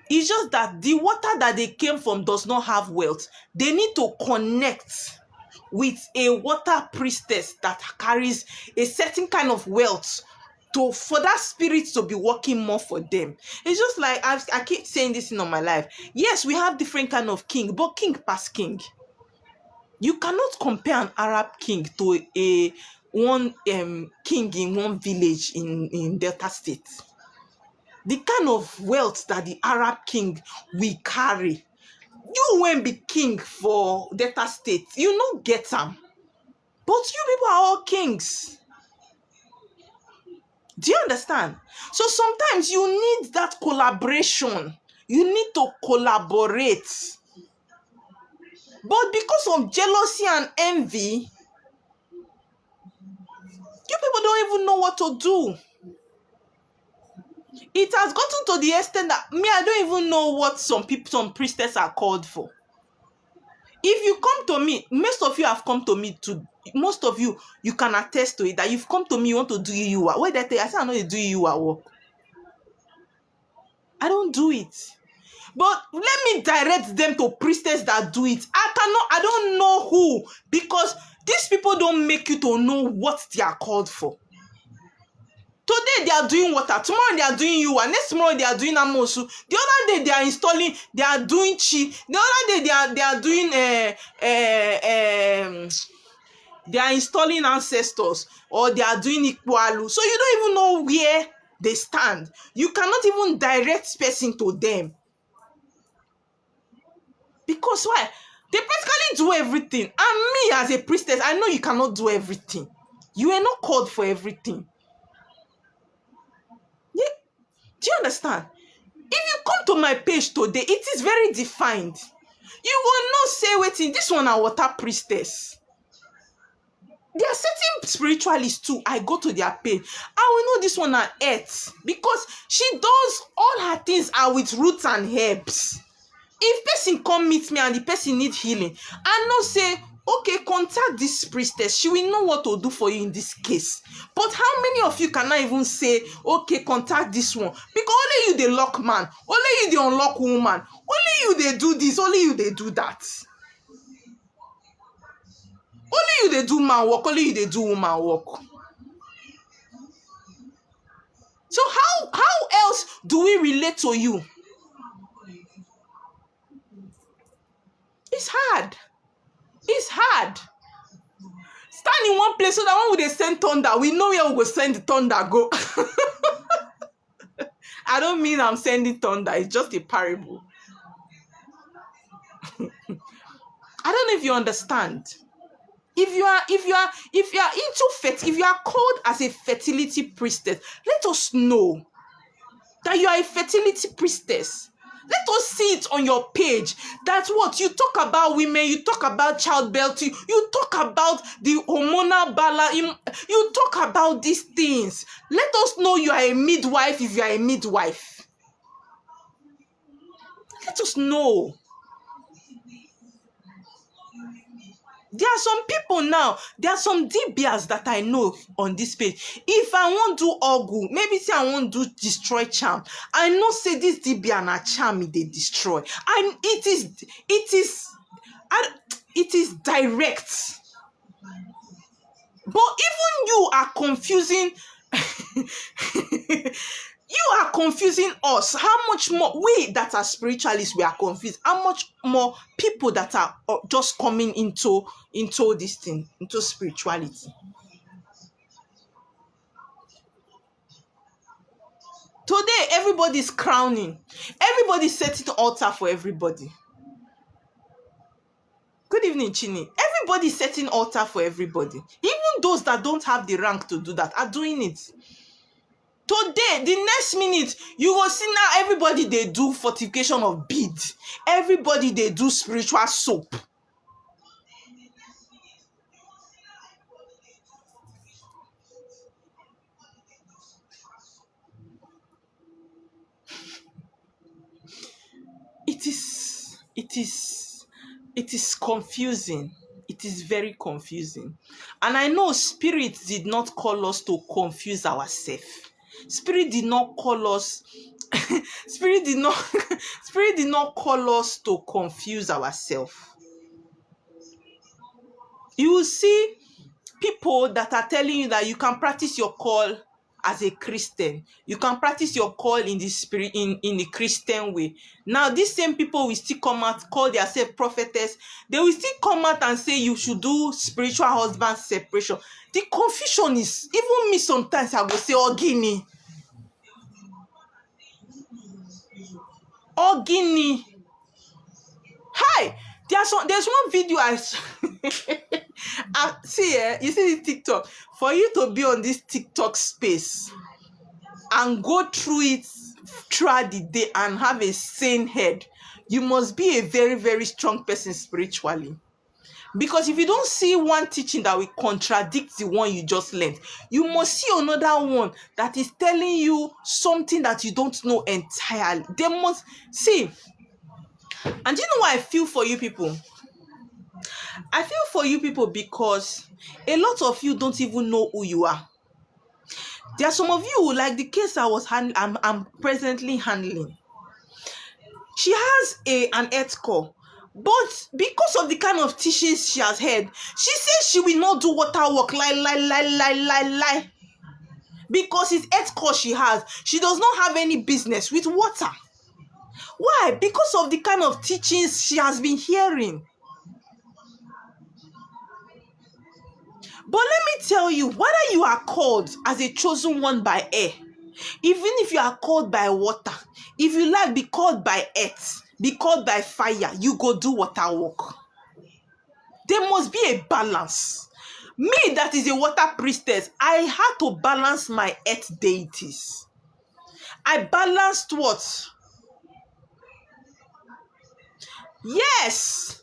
It's just that the water that they came from does not have wealth. They need to connect with a water priestess that carries a certain kind of wealth for that spirit to be working more for them. It's just like I keep saying this in all my life. Yes, we have different kind of king, but king past king. You cannot compare an Arab king to a one king in one village in Delta State. The kind of wealth that the Arab king will carry, you won't be king for Delta State. You no get them. But you people are all kings. Do you understand? So sometimes you need that collaboration. You need to collaborate. But because of jealousy and envy, you people don't even know what to do. It has gotten to the extent that I don't even know what some priestess are called for. If you come to me, most of you have come to me most of you can attest to it, that you've come to me, you want to do you. Wait, I say I know you do you work. I don't do it. But let me direct them to priestess that do it. I don't know who, because these people don't make you to know what they are called for. Today they are doing water, tomorrow they are doing you, and next tomorrow they are doing amosu. The other day they are installing, they are doing chi. The other day they are doing they are installing ancestors, or they are doing ikwalu. So you don't even know where they stand. You cannot even direct person to them. Because why? They practically do everything. And me as a priestess, I know you cannot do everything. You are not called for everything. Yeah. Do you understand? If you come to my page today, it is very defined. You will not say, waiting, this one a water priestess. There are certain spiritualists too. I go to their page. I will know this one are earth, because she does all her things are with roots and herbs. If person come meet me and the person need healing, I know say, okay, contact this priestess. She will know what to do for you in this case. But how many of you cannot even say, okay, contact this one? Because only you the lock man, only you the unlock woman, only you they do this, only you they do that. Only you they do man work, only you they do woman work. So how else do we relate to you? It's hard. It's hard. Stand in one place so that when we send thunder, we know where we will send the thunder go. I don't mean I'm sending thunder. It's just a parable. I don't know if you understand. If you are into if you are called as a fertility priestess, let us know that you are a fertility priestess. Let us see it on your page. That's what you talk about women, you talk about childbirth, you talk about the hormonal balance, you talk about these things. Let us know you are a midwife if you are a midwife. Let us know. There are some people now, there are some DBs that I know on this page. If I want to do Ogu, maybe say I want to do destroy charm, I know say this DB and a charm they destroy. And it is direct. But even you are confusing you are confusing us. How much more we that are spiritualists, we are confused. How much more people that are just coming into this thing, into spirituality. Today, everybody's crowning. Everybody's setting altar for everybody. Good evening, Chini. Everybody's setting altar for everybody. Even those that don't have the rank to do that are doing it. Today, the next minute, you will see now everybody they do fortification of beads. Everybody they do spiritual soap. It is confusing. It is very confusing. And I know Spirit did not call us to confuse ourselves. Spirit did not call us Spirit did not call us to confuse ourselves. You will see people that are telling you that you can practice your call as a Christian. You can practice your call in the spirit, in the Christian way. Now, these same people will still come out, call themselves prophetess. They will still come out and say you should do spiritual husband separation. The confusion is, even me sometimes, I go say, Ogini. Ogini. Hi! There's one video I saw. See, you see this TikTok. For you to be on this TikTok space and go through it throughout the day and have a sane head, you must be a very, very strong person spiritually. Because if you don't see one teaching that will contradict the one you just learned, you must see another one that is telling you something that you don't know entirely. They must see. And you know why I feel for you people? I feel for you people because a lot of you don't even know who you are. There are some of you, like the case I'm presently handling. She has an earth core, but because of the kind of teachings she has heard, she says she will not do water work. Lie. Because it's earth core she has, she does not have any business with water. Why? Because of the kind of teachings she has been hearing. But let me tell you, whether you are called as a chosen one by air, even if you are called by water, if you like be called by earth, be called by fire, you go do water work. There must be a balance. Me that is a water priestess, I had to balance my earth deities. I balanced what? Yes.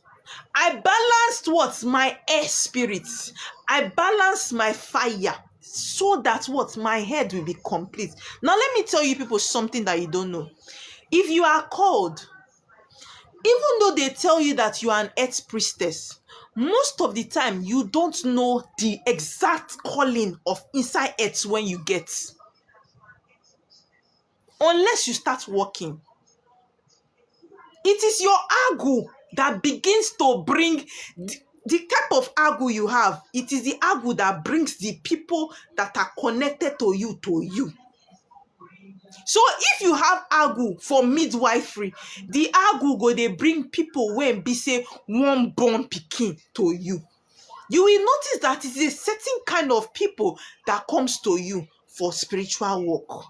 I balanced what? My air spirits. I balanced my fire so that what? My head will be complete. Now let me tell you people something that you don't know. If you are called, even though they tell you that you are an earth priestess, most of the time you don't know the exact calling of inside earth when you get. Unless you start working. It is your agu that begins to bring the type of agu you have. It is the agu that brings the people that are connected to you to you. So if you have agu for midwifery, the agu go they bring people when be say one born pikin to you. You will notice that it is a certain kind of people that comes to you for spiritual work.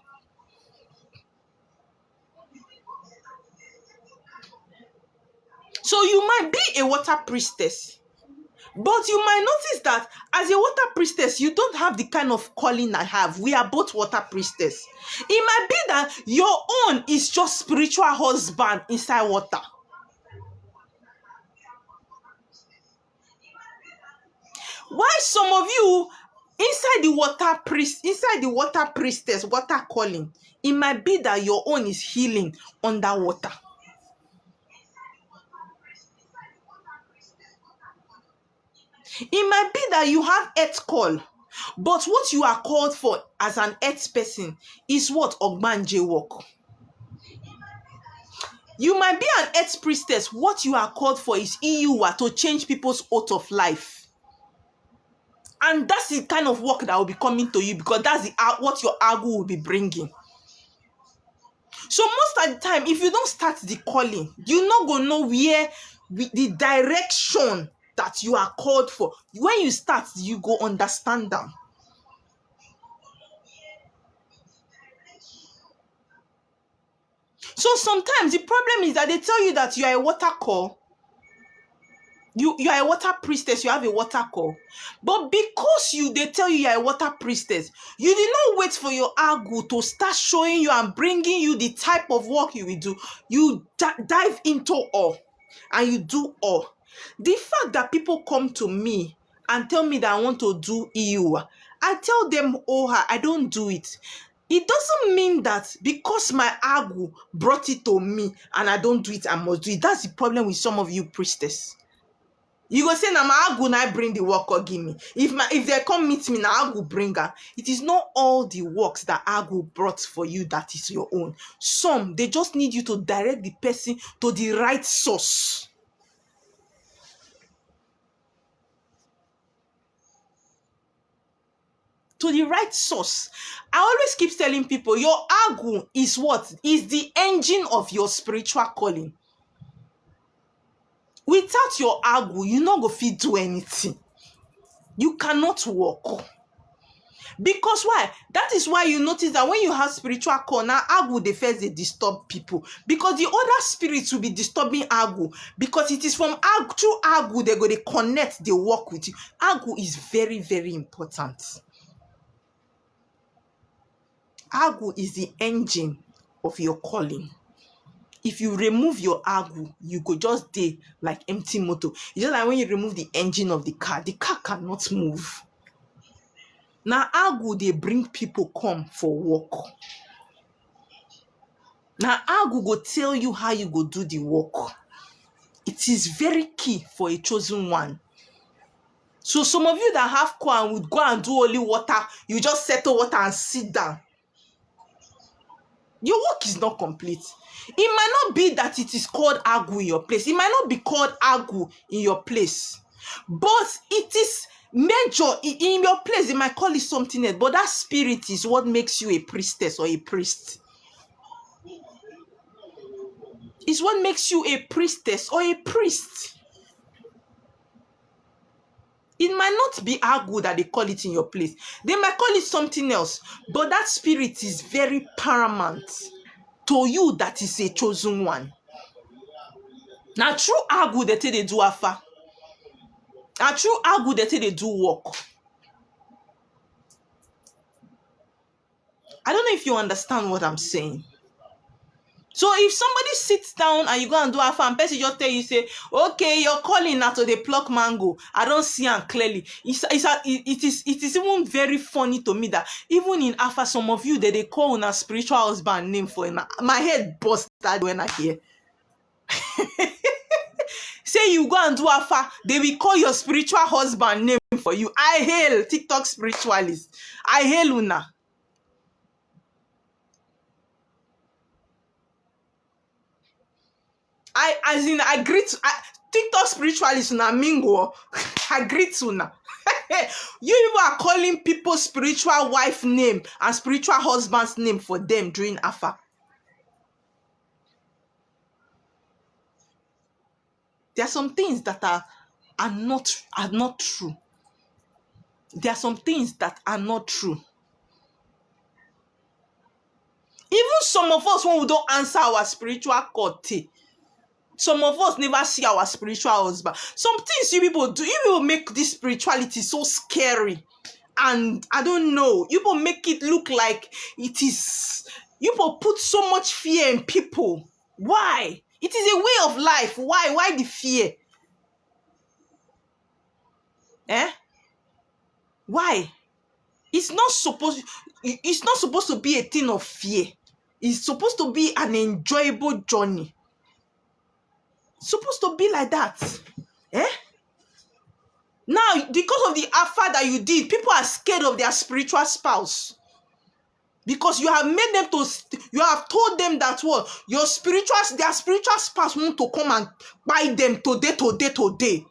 So you might be a water priestess, but you might notice that as a water priestess, you don't have the kind of calling I have. We are both water priestess. It might be that your own is just spiritual husband inside water. Why some of you inside the water priestess, water calling, it might be that your own is healing underwater. It might be that you have earth call, but what you are called for as an earth person is what? Ogbanje work. You might be an earth priestess. What you are called for is EUA, to change people's oath of life. And that's the kind of work that will be coming to you, because that's what your agu will be bringing. So most of the time, if you don't start the calling, you're not going to know where the direction that you are called for. When you start, you go understand them. So sometimes the problem is that they tell you that you are a water call. You are a water priestess, you have a water call. But because they tell you are a water priestess, you did not wait for your agu to start showing you and bringing you the type of work you will do. You dive into all and you do all. The fact that people come to me and tell me that I want to do EU, I tell them, I don't do it. It doesn't mean that because my agu brought it to me and I don't do it, I must do it. That's the problem with some of you priestess. You go say, na my agu na bring the work or give me. If they come meet me, na agu bring her. It is not all the works that agu brought for you that is your own. Some, they just need you to direct the person to the right source. to the right source. I always keep telling people, your agu is what? Is the engine of your spiritual calling. Without your agu, you not go fit do anything. You cannot walk. Because why? That is why you notice that when you have spiritual call, now agu they first they disturb people. Because the other spirits will be disturbing agu. Because it is from agu, through agu, they're going to connect, they work with you. Agu is very, very important. Agu is the engine of your calling. If you remove your agu, you go just dey like empty motor. It's just like when you remove the engine of the car cannot move. Now agu they bring people come for work. Now agu go tell you how you go do the work. It is very key for a chosen one. So some of you that have core and would go and do only water, you just settle water and sit down. Your work is not complete. It might not be that it is called agu in your place. It might not be called agu in your place. But it is major in your place. They might call it something else. But that spirit is what makes you a priestess or a priest. It's what makes you a priestess or a priest. It might not be agu that they call it in your place. They might call it something else. But that spirit is very paramount to you that is a chosen one. Now, true agu, they tell they do afa. Now, true agu, they tell they do work. I don't know if you understand what I'm saying. So if somebody sits down and you go and do afa and person just tell you, say, okay, you're calling now to the pluck mango. I don't see them clearly. It is even very funny to me that even in afa, some of you that they call on a spiritual husband name for him. My head busted when I hear. Say you go and do afa, they will call your spiritual husband name for you. I hail TikTok spiritualist. I hail Una. I greet TikTok spiritualist Una mingo. I greet Una. You are calling people spiritual wife name and spiritual husband's name for them during afa. There are some things that are not true. There are some things that are not true. Even some of us, when we don't answer our spiritual call, some of us never see our spiritual husband. Some things you people do, you will make this spirituality so scary. And I don't know, you will make it look like it is, you will put so much fear in people. Why? It is a way of life. Why? Why the fear? Why? It's not supposed to be a thing of fear. It's supposed to be an enjoyable journey. It's supposed to be like that. Now, because of the afa that you did, people are scared of their spiritual spouse. Because you have made them you have told them that what their spiritual spouse want to come and buy them today.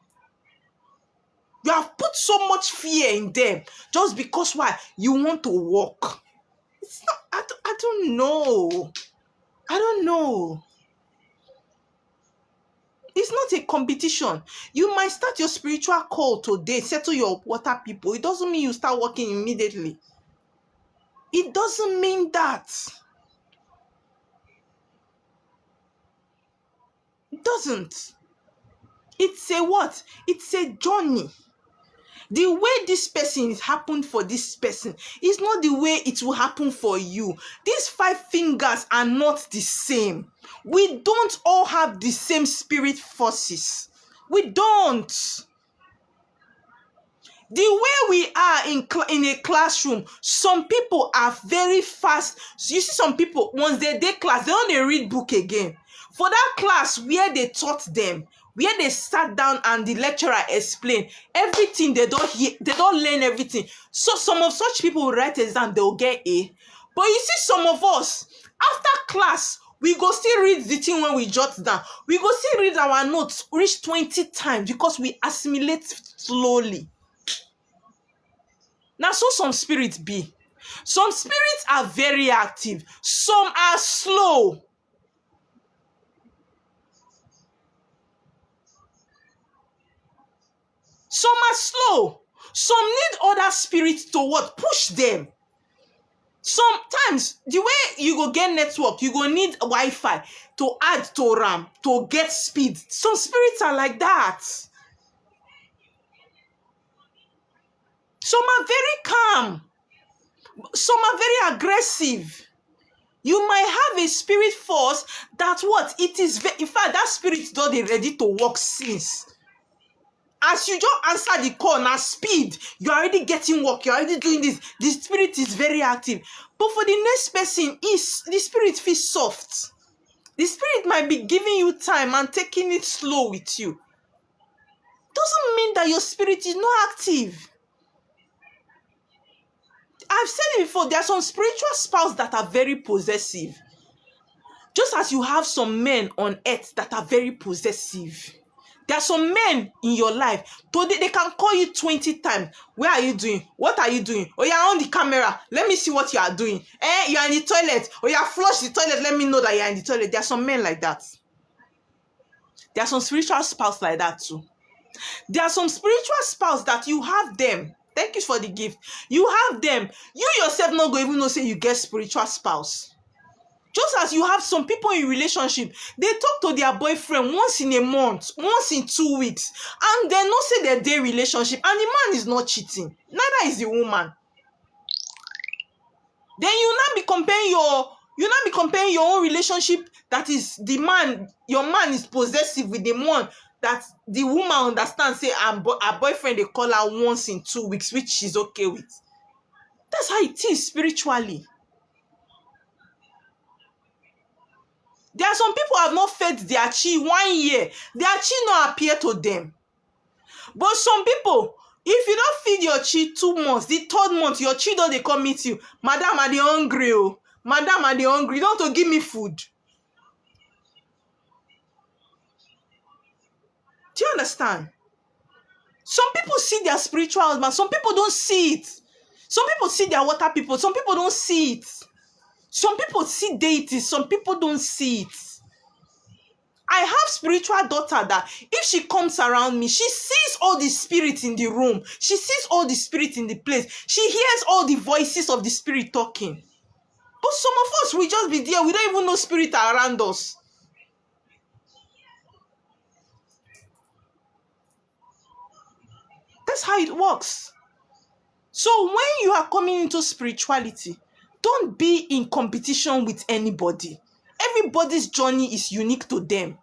You have put so much fear in them just because why? You want to walk. It's not, I don't know. I don't know. It's not a competition. You might start your spiritual call today, settle your water people. It doesn't mean you start working immediately. It doesn't mean that. It doesn't. It's a what? It's a journey. The way this person is happened for this person is not the way it will happen for you. These 5 fingers are not the same. We don't all have the same spirit forces. We don't. The way we are in a classroom, some people are very fast. So you see some people, once they class, they don't read book again. For that class where they taught them, where they sat down and the lecturer explained everything, they don't learn everything. So some of such people will write exam, they'll get A. But you see some of us, after class, we go still read the thing when we jot down. We go still read our notes, reach 20 times because we assimilate slowly. Now, so some spirits be. Some spirits are very active. Some are slow. Some are slow. Some need other spirits to what? Push them. Sometimes the way you go get network, you go need Wi-Fi to add to RAM to get speed. Some spirits are like that. Some are very calm. Some are very aggressive. You might have a spirit force that what? It is, in fact, that spirit don dey ready to work since. As you just answer the call, now speed, you're already getting work, you're already doing this. The spirit is very active. But for the next person, the spirit feels soft. The spirit might be giving you time and taking it slow with you. Doesn't mean that your spirit is not active. I've said it before, there are some spiritual spouses that are very possessive. Just as you have some men on earth that are very possessive. There are some men in your life, today they can call you 20 times. Where are you doing? What are you doing? Oh, you're on the camera. Let me see what you are doing. You're in the toilet. Oh, you flush the toilet. Let me know that you're in the toilet. There are some men like that. There are some spiritual spouses like that too. There are some spiritual spouses that you have them. Thank you for the gift. You have them. You yourself not going to even know say you get spiritual spouse. Just as you have some people in relationship, they talk to their boyfriend once in a month, once in 2 weeks, and they not say their day relationship, and the man is not cheating. Neither is the woman. Then you now be comparing your own relationship, that is the man, your man is possessive with the one that the woman understands, say her boyfriend they call her once in 2 weeks, which she's okay with. That's how it is spiritually. There are some people who have not fed their chi 1 year. Their chi not appear to them. But some people, if you don't feed your chi 2 months, the 3rd month, your chi don't they come meet you. Madam, are they hungry? Oh? Madam, are they hungry? You don't want to give me food. Do you understand? Some people see their spiritual husband. Some people don't see it. Some people see their water people. Some people don't see it. Some people see deities. Some people don't see it. I have spiritual daughter that if she comes around me, she sees all the spirits in the room. She sees all the spirits in the place. She hears all the voices of the spirit talking. But some of us, we just be there. We don't even know spirit around us. That's how it works. So when you are coming into spirituality, don't be in competition with anybody. Everybody's journey is unique to them.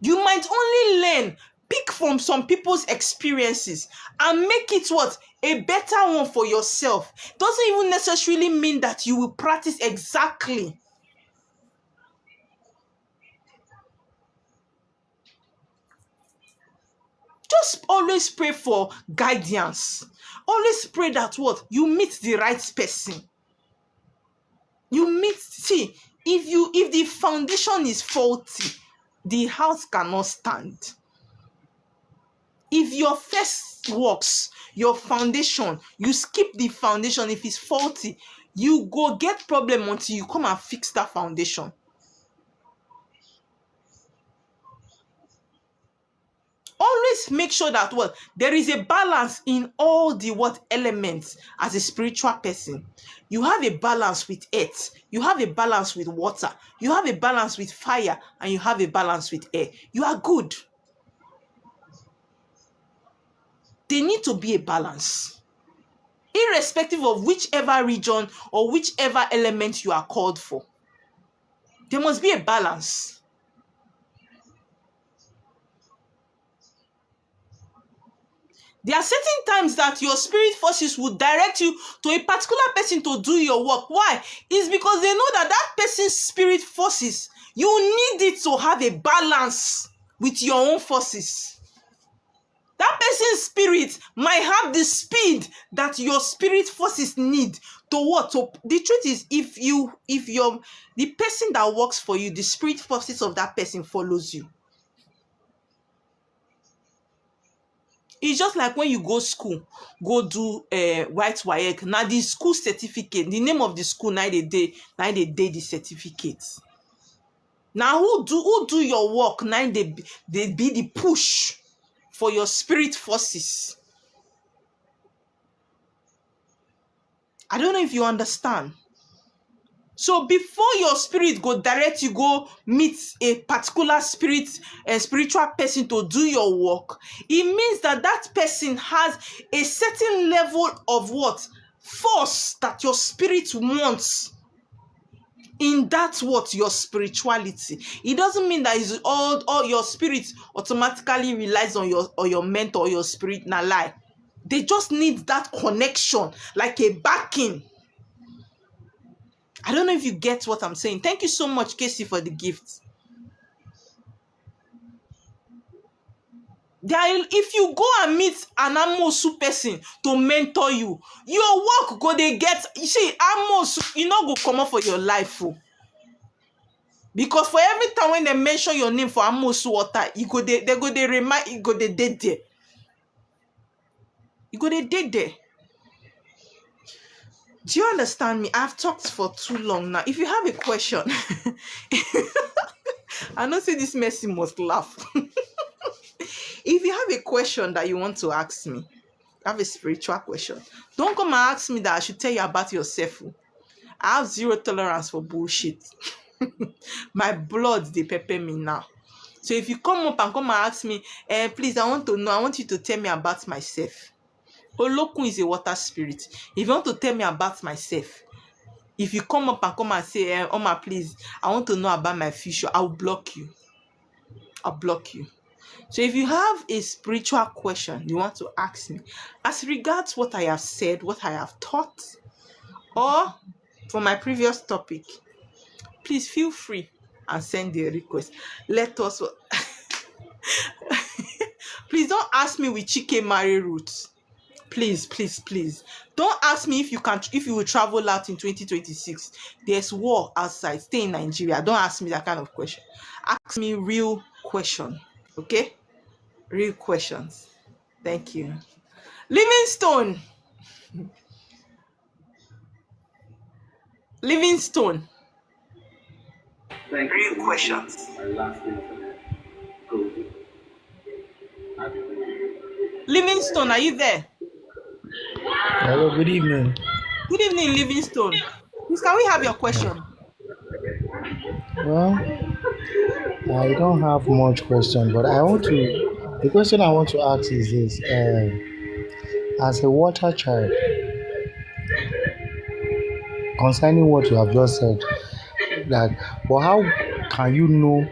You might only learn, pick from some people's experiences and make it what? A better one for yourself. Doesn't even necessarily mean that you will practice exactly. Just always pray for guidance. Always pray that what? You meet the right person. See, if the foundation is faulty, the house cannot stand. If your first works, your foundation, you skip the foundation, if it's faulty, you go get problem until you come and fix that foundation. Always make sure that what? There is a balance in all the what elements as a spiritual person. You have a balance with earth. You have a balance with water. You have a balance with fire. And you have a balance with air. You are good. There need to be a balance. Irrespective of whichever region or whichever element you are called for. There must be a balance. There are certain times that your spirit forces will direct you to a particular person to do your work. Why? It's because they know that that person's spirit forces, you need it to have a balance with your own forces. That person's spirit might have the speed that your spirit forces need to what? The truth is, if the person that works for you, the spirit forces of that person follows you. It's just like when you go school, go do white WAEC. Now the school certificate, the name of the school, now they day the certificate. Now who do your work, now they be the push for your spirit forces. I don't know if you understand. So before your spirit go direct you go meet a particular spiritual person to do your work, it means that that person has a certain level of what? Force that your spirit wants in that what? Your spirituality. It doesn't mean that it's all your spirit automatically relies on your mentor or your spirit. Na lie. They just need that connection, like a backing. I don't know if you get what I'm saying. Thank you so much, Casey, for the gift. If you go and meet an Amosu person to mentor you, your work go they get. You see, Amosu, you not go come up for your life. Oh. Because for every time when they mention your name for Amosu water, they go they remind you go they dead there. You go they dead there. Do you understand me? I've talked for too long now. If you have a question, I know say this Mercy must laugh. If you have a question that you want to ask me, have a spiritual question, don't come and ask me that I should tell you about yourself. I have zero tolerance for bullshit. My blood, they pepper me now. So if you come up and ask me, please, I want to know, I want you to tell me about myself. Olokun is a water spirit. If you want to tell me about myself, if you come up and say, Oma, please, I want to know about my future, I'll block you. I'll block you. So if you have a spiritual question you want to ask me, as regards what I have said, what I have taught, or for my previous topic, please feel free and send the request. Let us... Please don't ask me with Chike marry roots. Please, please, please. Don't ask me if you will travel out in 2026. There's war outside. Stay in Nigeria. Don't ask me that kind of question. Ask me real question. Okay? Real questions. Thank you. Livingstone. Livingstone. Real questions. Livingstone, are you there? Hello, good evening. Good evening, Livingstone. Please, can we have your question? Well, I don't have much question, but the question I want to ask is this. As a water child, concerning what you have just said, but how can you know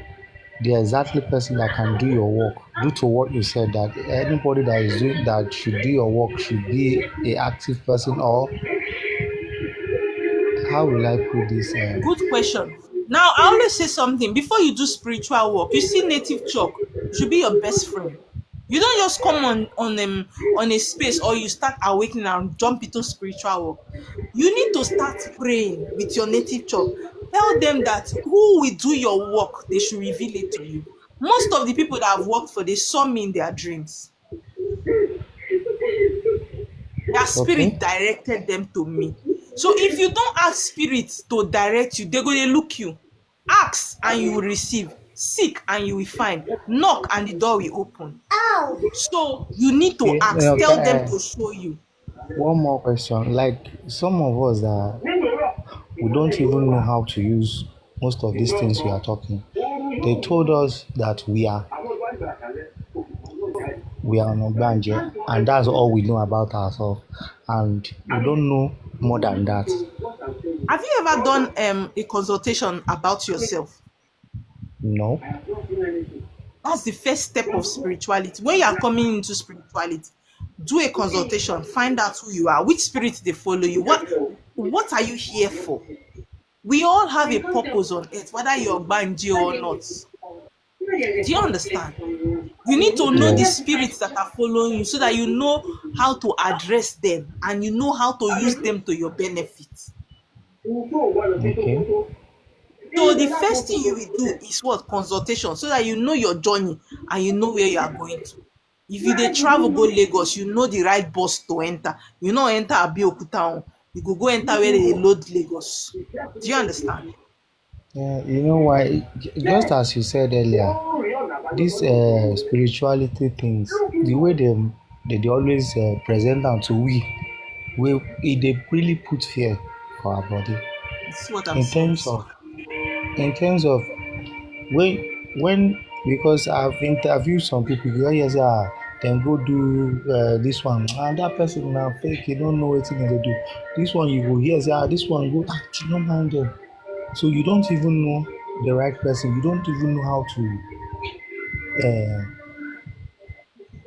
the exactly person that can do your work due to what you said, that anybody that should do your work should be an active person, or how will I put this? Good question. Now, I always say something. Before you do spiritual work, you see native chalk should be your best friend. You don't just come on a space or you start awakening and jump into spiritual work. You need to start praying with your native chalk. Tell them that who will do your work, they should reveal it to you. Most of the people that I've worked for, they saw me in their dreams. Their spirit directed them to me. So if you don't ask spirits to direct you, they're going to look you. Ask and you will receive. Seek and you will find. Knock and the door will open. So you need to ask. Tell them to show you. One more question. Like some of us that we don't even know how to use most of these things we are talking. They told us that we are on Ogbanje, and that's all we know about ourselves, and we don't know more than that. Have you ever done a consultation about yourself? No. That's the first step of spirituality. When you are coming into spirituality, do a consultation, find out who you are, which spirit they follow you, what are you here for? We all have a purpose on earth, whether you're Banji or not. Do you understand? You need to know the spirits that are following you so that you know how to address them and you know how to use them to your benefit. Okay. So the first thing you will do is what? Consultation, so that you know your journey and you know where you are going to. If you dey travel go Lagos, you know the right bus to enter. You no enter Abeokuta, you go enter where they load Lagos. Do you understand? Yeah, you know why? Just as you said earlier, these spirituality things, the way they always present them to they really put fear for our body. This is what I'm In saying. terms of in terms of when because I've interviewed some people, you hear say then go do this one, and that person now fake, you don't know what they do. This one you go hear say this one go you don't mind them. So you don't even know the right person. You don't even know how to uh,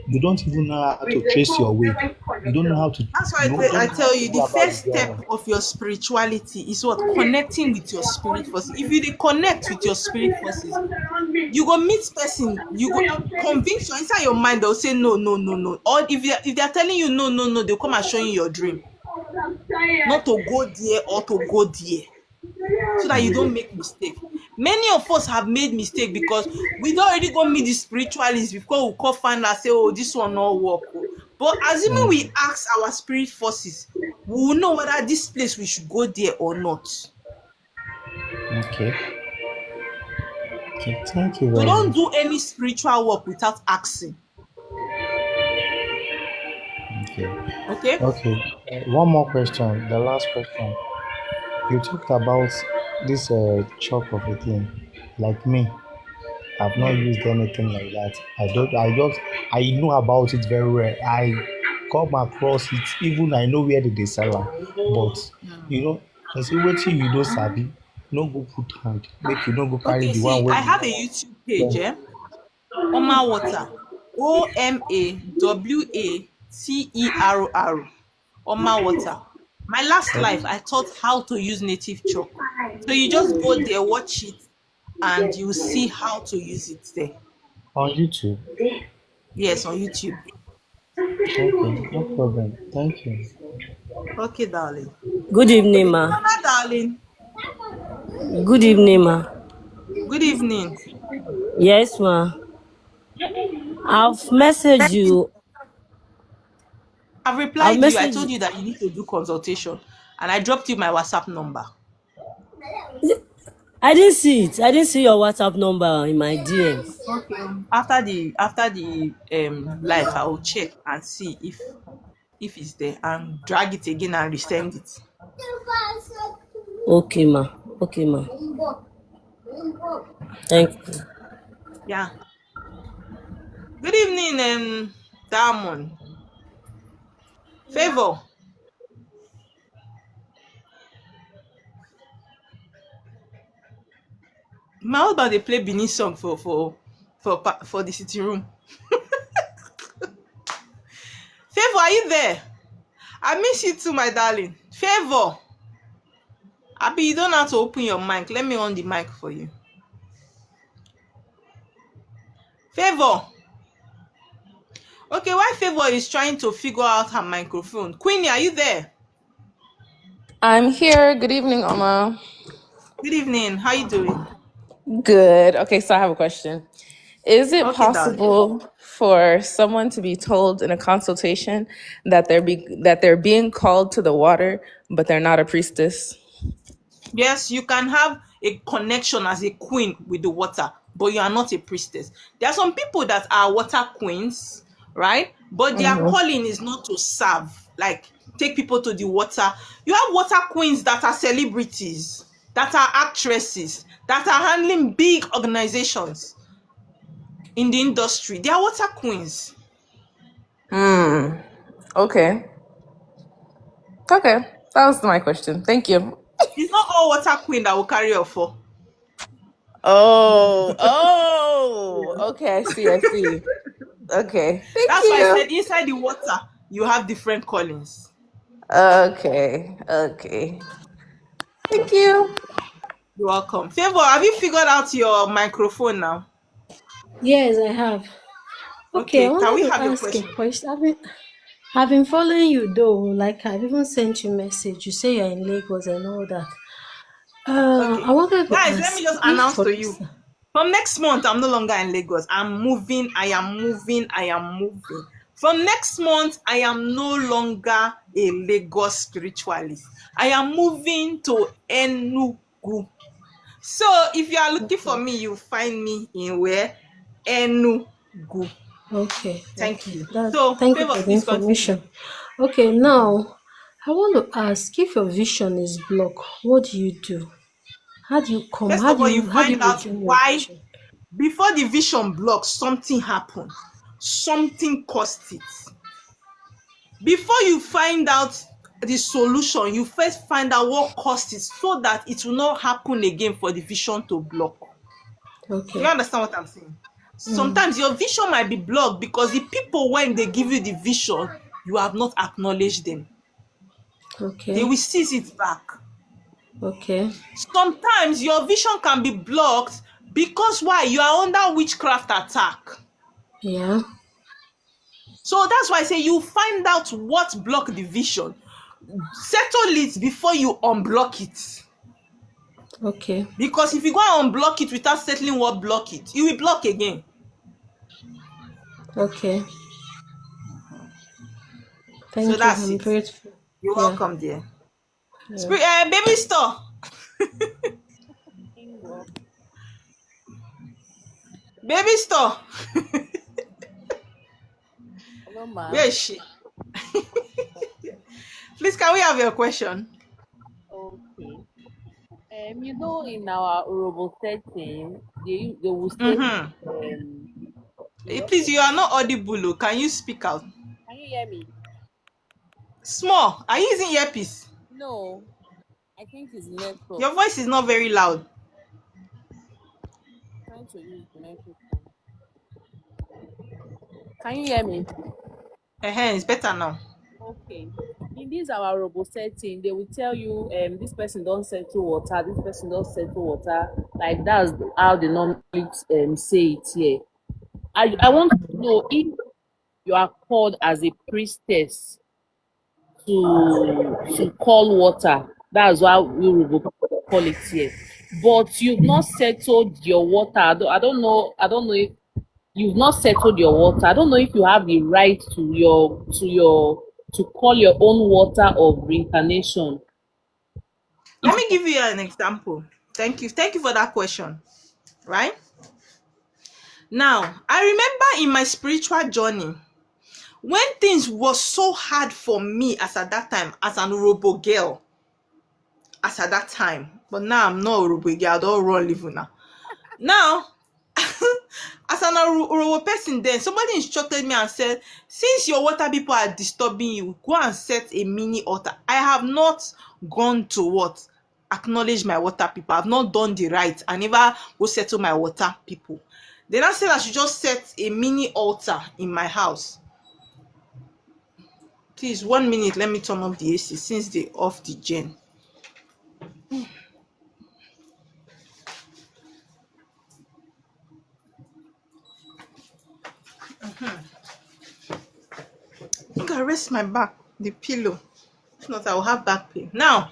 you don't even know how to trace your way. You don't know how to That's why don't I know how tell to you go the about first the step journey. of your spirituality is what? Connecting with your spirit forces. If you dey connect with your spirit forces, you go meet person, you go conviction inside your mind, they'll say no, no, no, no. Or if they're telling you no, no, no, they'll come and show you your dream. Not to go there or to go there. So that you don't make mistake. Many of us have made mistake because we don't already go meet the spiritualists before we call find out say, oh, this one not work. Oh. But assuming we Mm, ask our spirit forces, we will know whether this place we should go there or not. okay. Okay. Thank you So very don't much. do any spiritual work without asking. Okay. Okay? Okay. One more question. The last question. You talked about this chalk of a thing. Like me, I've not Mm. used anything like that. I know about it very well. I come across it, even I know where they sell am. But Mm. you know, I say wetin you don't sabi, no go put hand. Make you no go carry Okay, the one see, where I you have a know. YouTube page, Oma Water. OMAWATER. Oma Water. My last life, I taught how to use native chalk. So you just go there, watch it, and you see how to use it there. On YouTube. Yes, on YouTube. Okay, no problem. Thank you. Okay, darling. Good evening, Okay, ma. Mama, darling. Good evening, ma. Good evening. Yes, ma. I've messaged you. I've I've replied you. I messaged told you. you that you need to do consultation, and I dropped you my WhatsApp number. I didn't see it. I didn't see your WhatsApp number in my DMs. Okay. After the live, I will check and see if it's there and drag it again and resend it. Okay, ma. Okay, ma. Thank you. Yeah. Good evening, Diamond. Favor. My husband they play Benin song for the sitting room. Favor, are you there? I miss you too, my darling. Favor. Abi, you don't have to open your mic. Let me on the mic for you. Favor. Okay, while Favor is trying to figure out her microphone. Queenie, are you there? I'm here. Good evening, Oma. Good evening. How you doing? Good. Okay, so I have a question. Is it Okay, darling. possible for someone to be told in a consultation that they're being called to the water, but they're not a priestess? Yes, you can have a connection as a queen with the water, but you are not a priestess. There are some people that are water queens, right? But their Hmm. calling is not to serve, like take people to the water. You have water queens that are celebrities, that are actresses, that are handling big organizations in the industry. They are water queens. Hmm. Okay. Okay. That was my question. Thank you. It's not all water queen that will carry your for. Oh. Oh. Okay. I see. I see. Okay. Thank That's why I you. said inside the water, you have different callings. Okay. Okay. Thank you. You're welcome. Favor, have you figured out your microphone now? Yes, I have. Okay, I Okay, can wanted we to have your ask a question? question. I've been following you though. Like I've even sent you message. You say you're in Lagos and all that. I Okay. wanted to Guys, let me ask just if, announce for to you. instance. From next month, I'm no longer in Lagos. I'm moving. I am moving. From next month, I am no longer a Lagos spiritualist. I am moving to Enugu. So if you are looking for me, you find me in where? Enugu. Okay. Thank Okay. you. That, So, thank you favor, for the please continue. information. Okay, now I want to ask, if your vision is blocked, what do you do? How do you come? First of all, you How do you find out resume your why. vision? Before the vision blocks, something happened. Something caused it. Before you find out the solution, you first find out what caused it so that it will not happen again for the vision to block. Do you Okay. understand what I'm saying? Sometimes your vision might be blocked because the people, when they give you the vision, you have not acknowledged them. They Okay. will seize it back. Okay. Sometimes your vision can be blocked because why? You are under witchcraft attack. Yeah. So that's why I say you find out what blocked the vision. Settle it before you unblock it. Okay. Because if you go and unblock it without settling what block it, you will block again. Okay. So Thank you. that's I'm it. grateful. You're Yeah. welcome, dear. Yeah. Baby store. Baby store. Hello, ma. Where is she? Please, can we have your question? Okay. You know, in our Urobo setting, they will say, Please, you are not audible. Oh. Can you speak out? can you hear me? Small. Are you using earpiece? No, I think it's network. Your voice is not very loud. Trying to use the microphone. Can you hear me? It's better now. Okay. In this our robo setting, they will tell you this person don't settle water, this person don't settle water. Like that's how they normally say it here. I want to know if you are called as a priestess to call water. That's why we will call it here. But you've not settled your water. I don't know if you've not settled your water. I don't know if you have the right to call your own water of reincarnation. Let me give you an example. Thank you. Thank you for that question. Right? Now, I remember in my spiritual journey, when things were so hard for me as at that time, as an Urobo girl, as at that time, but now I'm not Urobo girl, I don't run living now. Now, as an Urobo person then, somebody instructed me and said, since your water people are disturbing you, go and set a mini altar. I have not gone to what? Acknowledge my water people. I've not done the right. I never go settle my water people. Then I said I should just set a mini altar in my house. Please, 1 minute, let me turn off the AC since they off the gen. I'm gonna rest my back, the pillow. If not, I will have back pain. Now,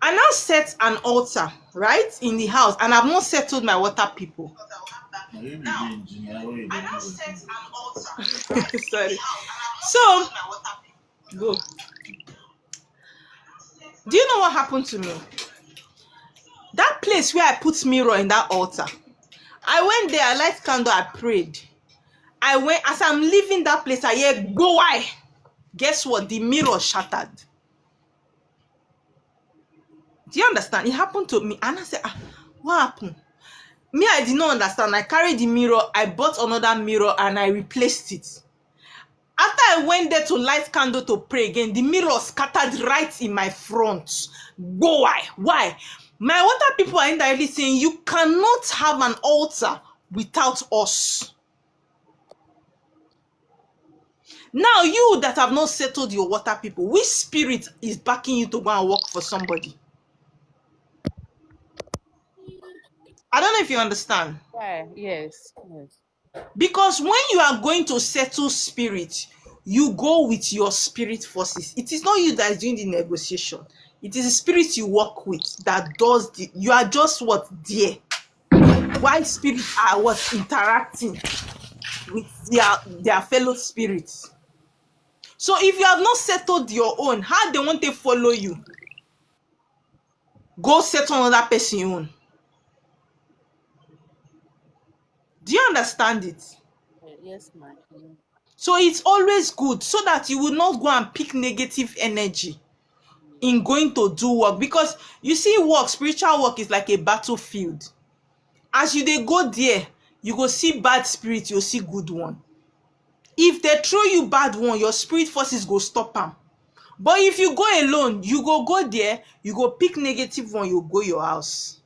I now set an altar, right, in the house, and I've not settled my water people. Now, I now set an altar. Sorry. So, go. Do you know what happened to me? That place where I put mirror in that altar, I went there, I light candle, I prayed. I went, as I'm leaving that place, I hear, go why? Guess what? The mirror shattered. Do you understand? It happened to me. And I said, what happened? Me, I did not understand. I carried the mirror, I bought another mirror, and I replaced it. After I went there to light candle to pray again, the mirror scattered right in my front. Go why? Why? My water people are indirectly saying, you cannot have an altar without us. Now, you that have not settled your water people, which spirit is backing you to go and work for somebody? I don't know if you understand. Yeah, yes. Because when you are going to settle spirit, you go with your spirit forces. It is not you that is doing the negotiation. It is the spirit you work with that does the, you are just what? There. why spirits are what interacting with their fellow spirits. So if you have not settled your own, how they want to follow you? Go settle another person own. Do you understand it? Yes, ma'am. So it's always good so that you will not go and pick negative energy in going to do work, because you see work, spiritual work is like a battlefield. As you dey go there, you go see bad spirit, you see good one. If they throw you bad one, your spirit forces go stop am. But if you go alone, you go there, you go pick negative one, you go your house.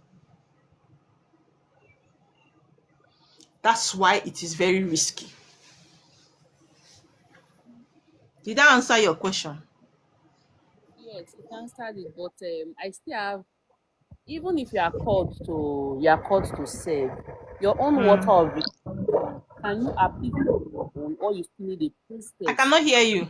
That's why it is very risky. Did I answer your question? Yes, it answered it, but I still have, even if you are called to serve, your own water of reincarnation, can you appease your own, or you still need a I priestess? cannot hear you.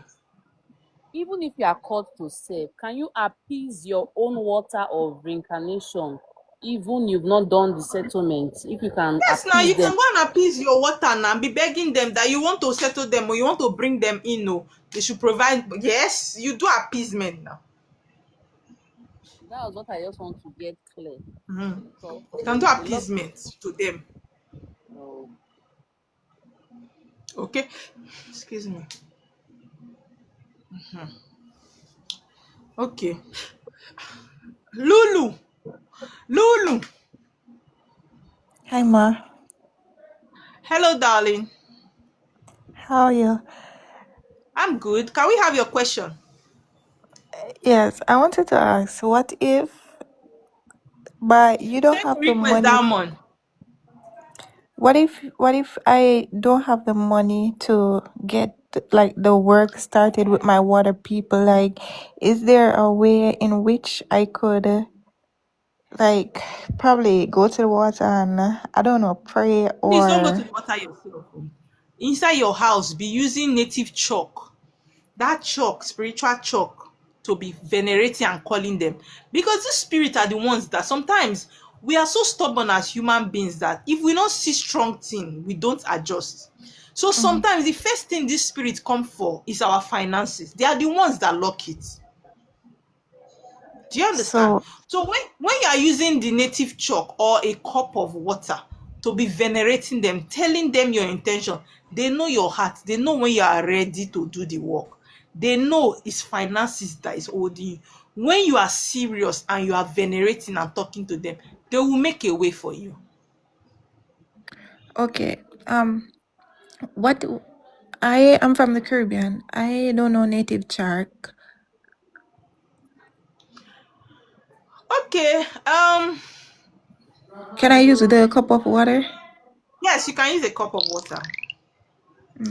Even if you are called to serve, can you appease your own water of reincarnation, even you've not done the settlement? If you can Yes, now you appease them, can go and appease your water now and be begging them that you want to settle them or you want to bring them in. No, they should provide. Yes, you do appeasement now. that was what I just want to get clear. So You can do a lot. appeasement to them. Oh, Okay, excuse me. Okay, Lulu, Lulu. Hi, Ma. Hello, darling. How are you? I'm good. Can we have your question? Yes, I wanted to ask, what if, but you don't Send have the the request, money? Diamond. What if I don't have the money to get like the work started with my water people? Like, is there a way in which I could like probably go to the water and I don't know, pray Please don't go to or the water yourself. Inside your house, be using native chalk. That chalk, spiritual chalk, to be venerating and calling them. Because these spirits are the ones that sometimes we are so stubborn as human beings that if we don't see strong thing, we don't adjust. So Mhm. sometimes the first thing this spirit come for is our finances. They are the ones that lock it. Do you understand? So So when you are using the native chalk or a cup of water to be venerating them, telling them your intention, they know your heart. They know when you are ready to do the work. They know it's finances that is holding you. When you are serious and you are venerating and talking to them, they will make a way for you. okay, what I am from the Caribbean. I don't know native shark. Okay. Can I use the cup of water? Yes, you can use a cup of water.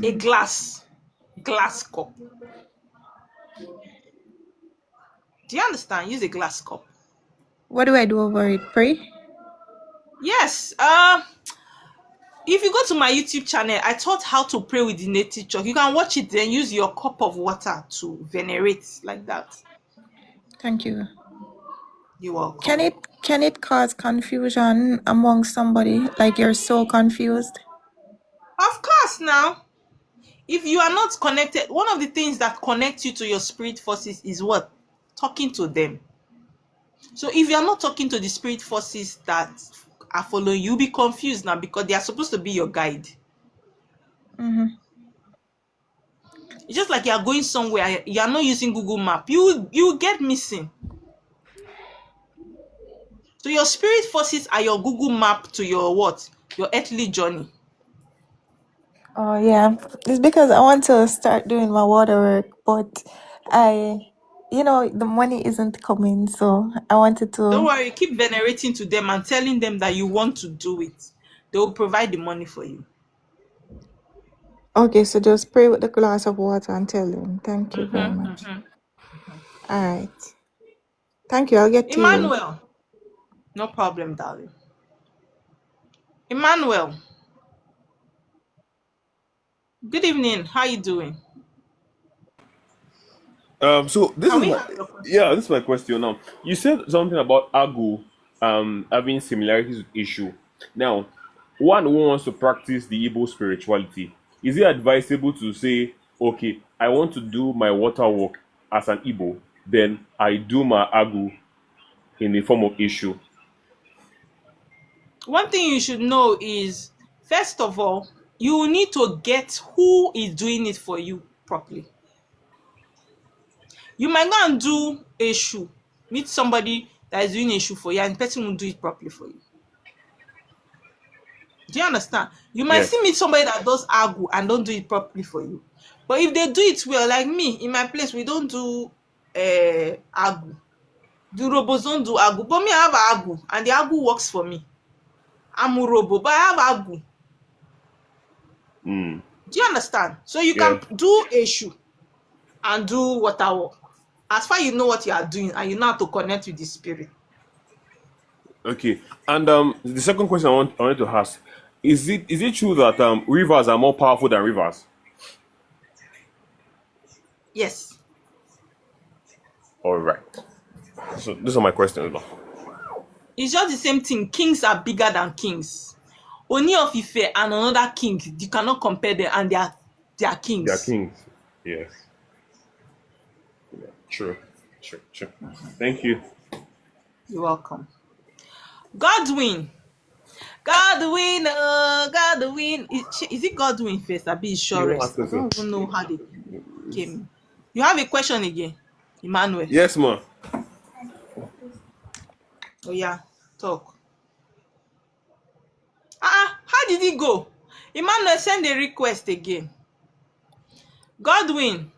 A glass cup. Do you understand? Use a glass cup. What do I do over it? Pray? Yes. If you go to my YouTube channel, I taught how to pray with the native chalk. You can watch it, then use your cup of water to venerate like that. Thank you. You're Can welcome. it cause confusion among somebody? Like you're so confused? Of course, now, if you are not connected, one of the things that connects you to your spirit forces is what? Talking to them. So if you are not talking to the spirit forces that are following you, you'll be confused now because they are supposed to be your guide. Mm-hmm. It's just like you are going somewhere, you are not using Google Map. You will get missing. So your spirit forces are your Google Map to your what? Your earthly journey. Oh yeah. It's because I want to start doing my water work, but the money isn't coming, so I wanted Don't to. worry, keep venerating to them and telling them that you want to do it. They will provide the money for you. Okay, so just pray with the glass of water and tell them. Thank you very much. All right. Thank you. I'll get to you. Emmanuel, no problem, darling. Emmanuel, good evening. How you doing? So this Can is we my have your question? yeah, this is my question now. You said something about Agu having similarities with issue. Now, one who wants to practice the Igbo spirituality, is it advisable to say, okay, I want to do my water work as an Igbo, then I do my Agu in the form of issue? One thing you should know is, first of all, you need to get who is doing it for you properly. You might go and do a shoe, meet somebody that is doing a shoe for you, and the person will do it properly for you. Do you understand? You might Yes. still meet somebody that does agu and don't do it properly for you. But if they do it well, like me, in my place, we don't do agu. The robos don't do agu. But me, I have agu, and the agu works for me. I'm a robo, but I have agu. Mm. Do you understand? So you Yeah. can do a shoe and do water work. As far as you know what you are doing and you know how to connect with the spirit. Okay. And the second question I wanted to ask, is it true that rivers are more powerful than rivers? Yes. All right. So those are my questions now. It's just the same thing. Kings are bigger than kings. Oni of Ife and another king, you cannot compare them, and they are kings. They are kings. Yes. Yeah, true. Thank you. You're welcome. Godwin. Godwin. Is it Godwin first? I be You sure. don't I ask us don't so. even know how they came. You have a question again, Emmanuel? Yes, ma. Oh yeah, talk. How did it go? Emmanuel, send a request again. Godwin,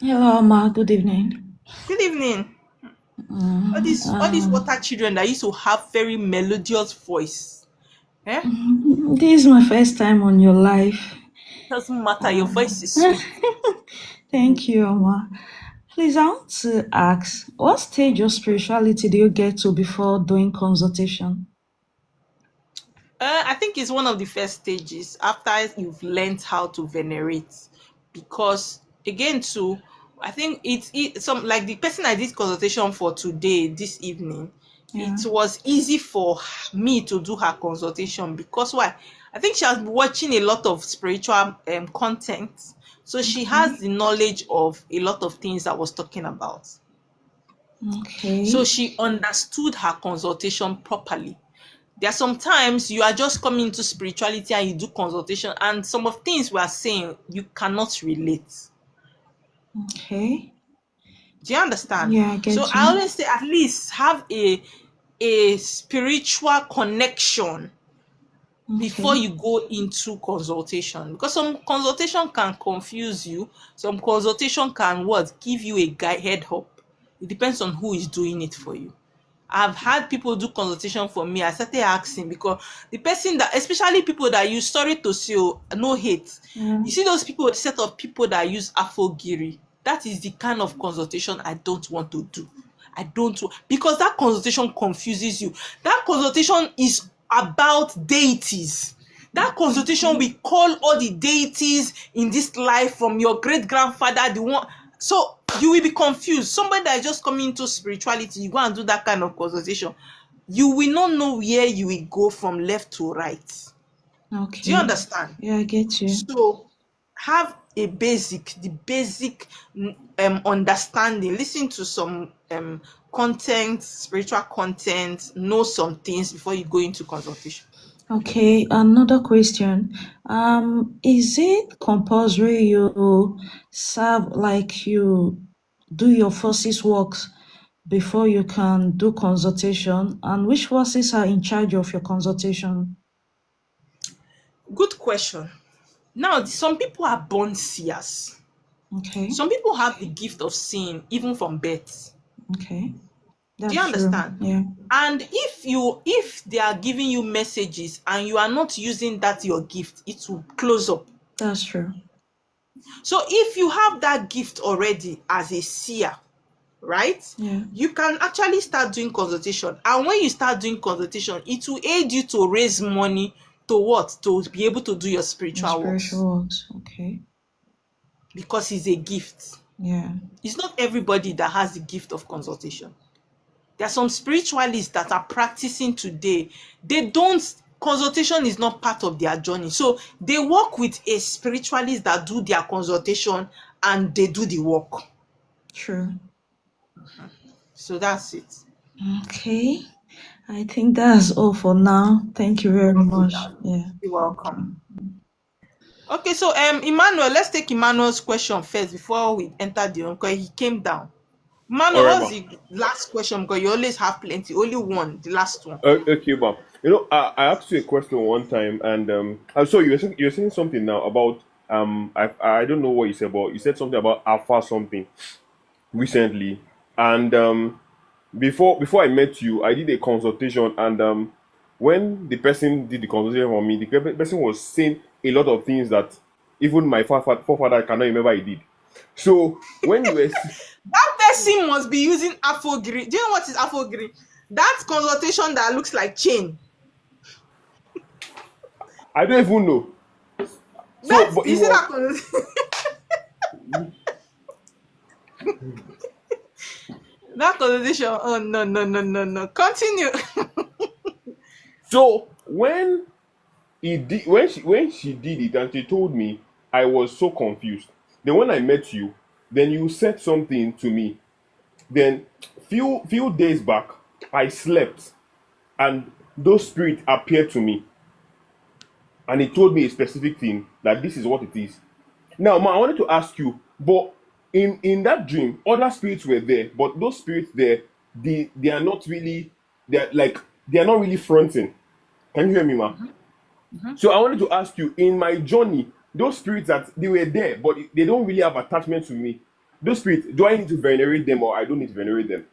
Hello, Ma. Good evening. good evening. All these water children that used to have very melodious voice. This is my first time on your live. Doesn't matter, your voice is sweet. Thank you, Ma. Please, I want to ask, what stage of spirituality do you get to before doing consultation? I think it's one of the first stages after you've learned how to venerate, because again too, I think it's some, like the person I did consultation for today, this evening, Yeah. it was easy for me to do her consultation because why? I think she has been watching a lot of spiritual content, so she has the knowledge of a lot of things I was talking about. Okay. So she understood her consultation properly. There are sometimes you are just coming into spirituality and you do consultation, and some of things we are saying you cannot relate. Okay. Do you understand? Yeah, I get So you. I always say at least have a spiritual connection before Okay. you go into consultation, because some consultation can confuse you, some consultation can give you a head up. It depends on who is doing it for you. I've had people do consultation for me. I started asking because the person that, especially people that use, sorry to say, no hate. Yeah. You see those people, the set of people that use Afogiri, that is the kind of consultation I don't want to do. Because that consultation confuses you. That consultation is about deities. That consultation will call all the deities in this life from your great grandfather, the one. So you will be confused. Somebody that is just coming into spirituality, you go and do that kind of consultation, you will not know where you will go from left to right. Okay. Do you understand? Yeah, I get you. So have the basic understanding. Listen to some content, spiritual content, know some things before you go into consultation. Okay, another question. Is it compulsory you serve, like you do your forces works before you can do consultation? And which forces are in charge of your consultation? Good question. Now, some people are born seers. Okay, Some people have the gift of seeing even from birth. okay. Do That's you true. understand? Yeah. And if they are giving you messages and you are not using that your gift, it will close up. That's true. So if you have that gift already as a seer, right? Yeah. You can actually start doing consultation. And when you start doing consultation, it will aid you to raise money to what? To be able to do your spiritual works. Spiritual works. Okay. Because it's a gift. Yeah. It's not everybody that has the gift of consultation. There are some spiritualists that are practicing today. They don't consultation is not part of their journey. So they work with a spiritualist that do their consultation and they do the work. True. So that's it. Okay. I think that's all for now. Thank you very much. Yeah. You're welcome. Okay, so Emmanuel, let's take Emmanuel's question first before we enter the room because he came down. Emmanuel, All right, what's the last question? Because you always have plenty. Only one, the last one. Okay, ma'am. You know, I asked you a question one time, and I'm sorry, you're saying something now about I don't know what you said, but you said something about alpha something recently, and before I met you, I did a consultation, and when the person did the consultation for me, the person was saying a lot of things that even my forefather cannot remember he did. So when you were That person must be using Afogiri. Do you know what is Afogiri? That consultation that looks like chain. I don't even know. So, but You it see that was consultation? That consultation. Oh no. Continue. so when she did it and she told me, I was so confused. Then when I met you, then you said something to me. Then few days back, I slept, and those spirits appeared to me, and he told me a specific thing that this is what it is. Now, ma, I wanted to ask you, but in that dream, other spirits were there, but those spirits there, they are not really, they are not really fronting. Can you hear me, ma? So I wanted to ask you, in my journey, those spirits that they were there, but they don't really have attachment to me. Those spirits, do I need to venerate them or I don't need to venerate them?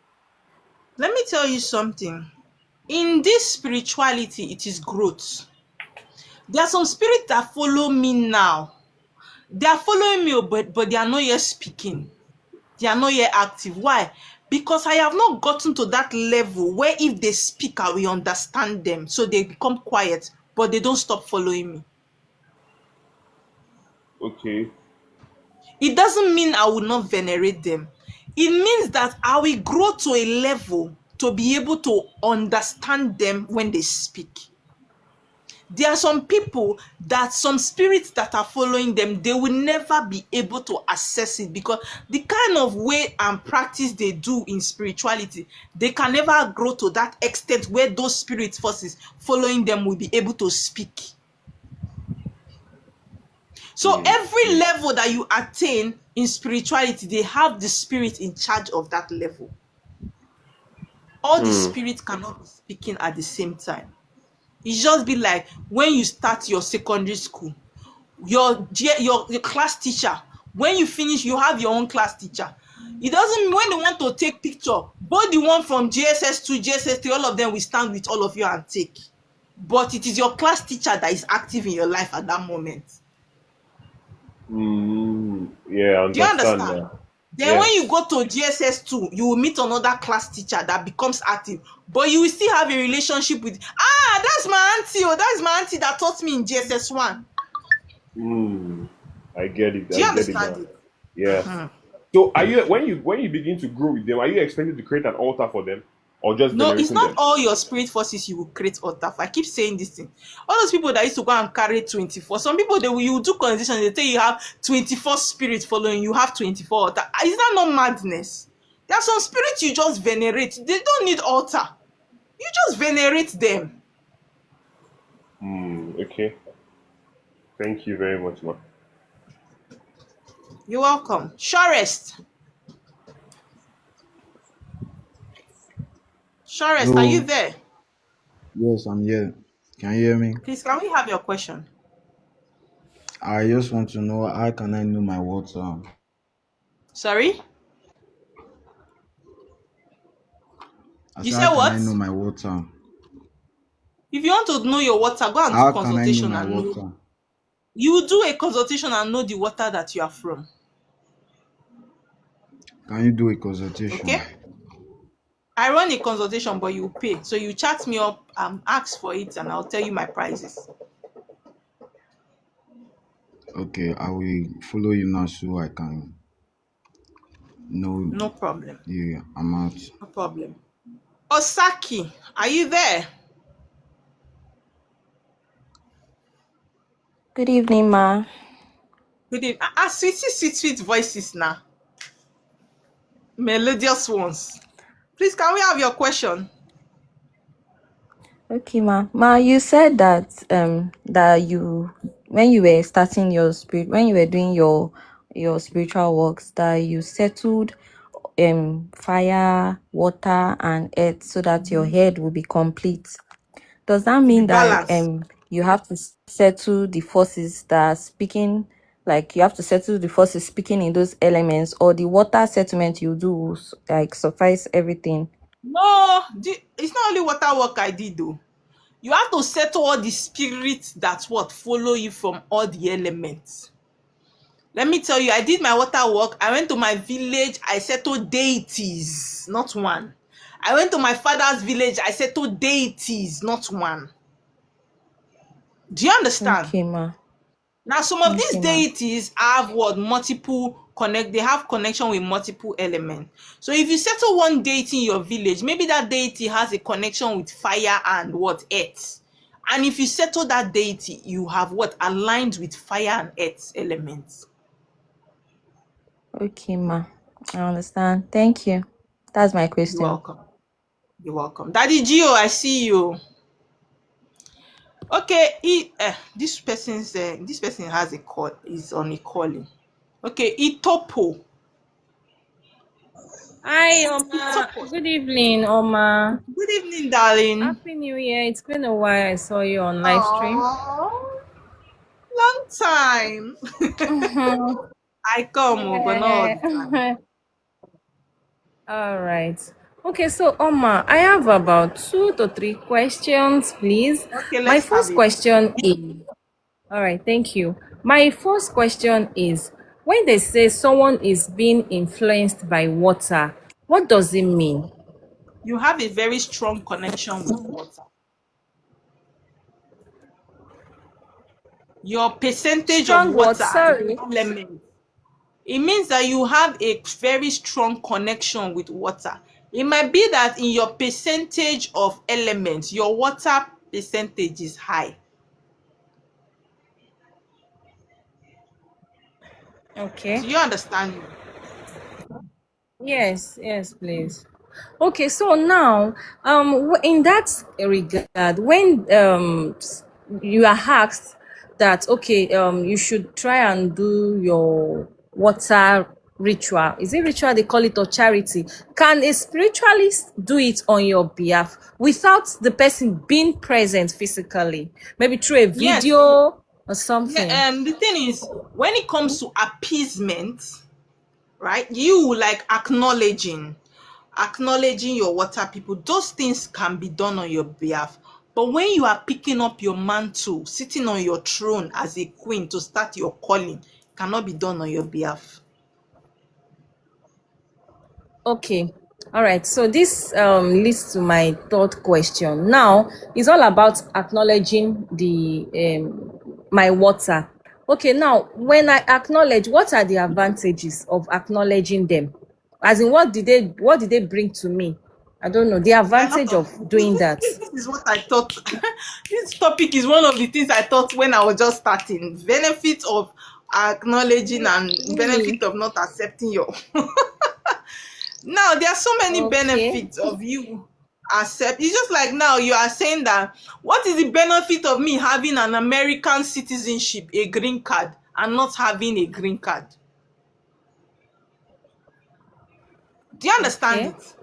Let me tell you something. In this spirituality, it is growth. There are some spirits that follow me now. They are following me, but they are not yet speaking. They are not yet active. Why? Because I have not gotten to that level where if they speak, I will understand them. So they become quiet, but they don't stop following me. Okay. It doesn't mean I will not venerate them. It means that I will grow to a level to be able to understand them when they speak. There are some people that some spirits that are following them, they will never be able to access it because the kind of way and practice they do in spirituality, they can never grow to that extent where those spirit forces following them will be able to speak. So every level that you attain in spirituality, they have the spirit in charge of that level. All the spirits cannot be speaking at the same time. It just be like when you start your secondary school, your class teacher, when you finish, you have your own class teacher. It doesn't mean when they want to take picture, both the one from JSS 2, JSS 3, all of them will stand with all of you and take. But it is your class teacher that is active in your life at that moment. Yeah, I understand. Do you understand? Now. Then when you go to GSS 2, you will meet another class teacher that becomes active, but you will still have a relationship with, that's my auntie, or that's my auntie that taught me in GSS 1. I get it. Do you I get understand it? it? Yeah. So are you when you begin to grow with them, are you expected to create an altar for them? Or just No, it's venerating not them? all your spirit forces you will create altar. I keep saying this thing. All those people that used to go and carry 24, some people you do conversation, they tell you have 24 spirits following you, have 24 altar. Is that not madness? There are some spirits you just venerate. They don't need altar. You just venerate them. Okay. Thank you very much, ma. You're welcome. Surest. Surest, are you there? Yes, I'm here. Can you hear me? Please, can we have your question? I just want to know how can I know my water? Sorry? I You said, said how what? can I know my water? If you want to know your water, go and do How can I know consultation my and know. water? You will do a consultation and know the water that you are from. Can you do a consultation? Okay? I run a consultation, but you pay. So you chat me up, ask for it, and I'll tell you my prices. Okay, I will follow you now so I can know. No problem. Yeah, I'm out. No problem. Osaki, are you there? Good evening, ma. Good evening. Sweet voices now. Melodious ones. Please, can we have your question? Okay, ma. Ma, you said that that you when you were starting your spirit when you were doing your spiritual works that you settled fire, water, and earth so that your head will be complete. Does that To be mean that balanced. you have to settle the forces that are speaking, like you have to settle the forces speaking in those elements, or the water settlement you do will like suffice everything? No, it's not only water work I did though. You have to settle all the spirits that what follow you from all the elements. Let me tell you, I did my water work. I went to my village, I settled deities, not one. I went to my father's village, I settled deities, not one. Do you understand? Okay, ma. Now, some of these Okay, ma. deities have what they have connection with multiple elements. So if you settle one deity in your village, maybe that deity has a connection with fire and what earth. And if you settle that deity, you have what aligned with fire and earth elements. Okay, ma. I understand. Thank you. That's my You're question. welcome. You're welcome. Daddy Gio, I see you. Okay, this person has a call, is on a calling. Okay, Itopo. Hi, Oma. Itopo. Good evening, Oma. Good evening, darling. Happy New Year. It's been a while I saw you on live stream. Aww, long time. Mhm. I come, but not all the time. All right. Okay, so Oma, I have about 2 to 3 questions, please. Okay, My let's have first it. question is, all right, thank you. My first question is, when they say someone is being influenced by water, what does it mean? You have a very strong connection with water. Your percentage of Strong what? water as an Sorry. element. It means that you have a very strong connection with water. It might be that in your percentage of elements, your water percentage is high. Okay. Do you understand me? Yes, please. Okay, so now, in that regard, when you are asked that, okay, you should try and do your water ritual. Is it ritual they call it, or charity? Can a spiritualist do it on your behalf without the person being present physically? Maybe through a Yes. video or something. The thing is, when it comes to appeasement, right, you like acknowledging your water people, those things can be done on your behalf. But when you are picking up your mantle, sitting on your throne as a queen to start your calling, cannot be done on your behalf. Okay. All right. So this leads to my third question. Now, it's all about acknowledging the my water. Okay. Now, when I acknowledge, what are the advantages of acknowledging them? As in, what did they bring to me? I don't know. The advantage of doing that. This is what I thought. This topic is one of the things I thought when I was just starting. Benefit of acknowledging and benefit of not accepting your. Now, there are so many benefits of you accept. It's just like now you are saying that, what is the benefit of me having an American citizenship, a green card, and not having a green card? Do you understand it?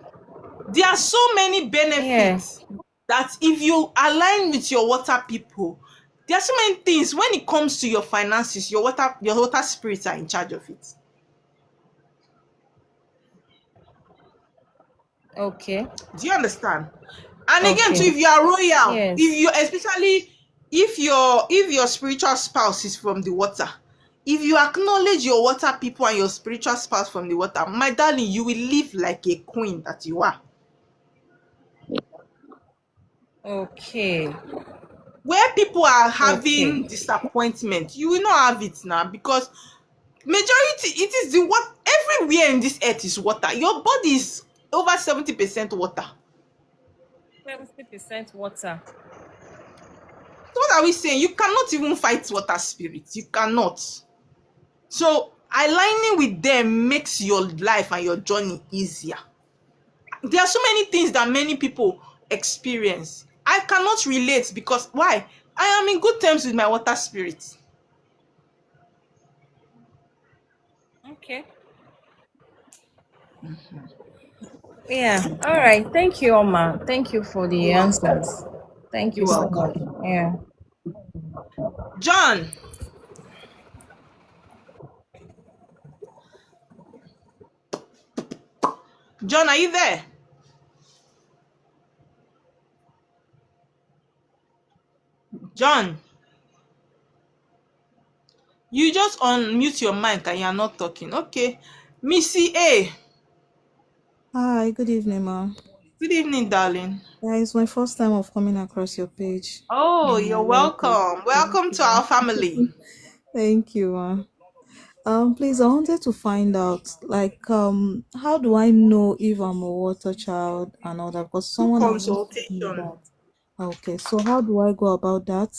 There are so many benefits that if you align with your water people, there are so many things. When it comes to your finances, your water spirits are in charge of it. Okay. Do you understand? And again, too, if you are royal, if your spiritual spouse is from the water, if you acknowledge your water people and your spiritual spouse from the water, my darling, you will live like a queen that you are. Okay. Where people are having disappointment, you will not have it now, because majority, it is what everywhere in this earth is water. Your body is over 70% water. 70% water. What are we saying? You cannot even fight water spirits. You cannot. So aligning with them makes your life and your journey easier. There are so many things that many people experience. I cannot relate because why? I am in good terms with my water spirit. Okay. Yeah. All right. Thank you, Oma. Thank you for the answers. Thank you You're so welcome. much. Yeah. John. John, are you there? John. You just unmute your mic and you're not talking. Okay. Missy A. Hi, good evening, ma. Good evening, darling. Yeah, it's my first time of coming across your page. Oh, And I you're like it. welcome. Welcome to our family. Thank you, ma. Please, I wanted to find out, like, how do I know if I'm a water child and all that? Because someone has just told me Consultation. that. Okay, so how do I go about that?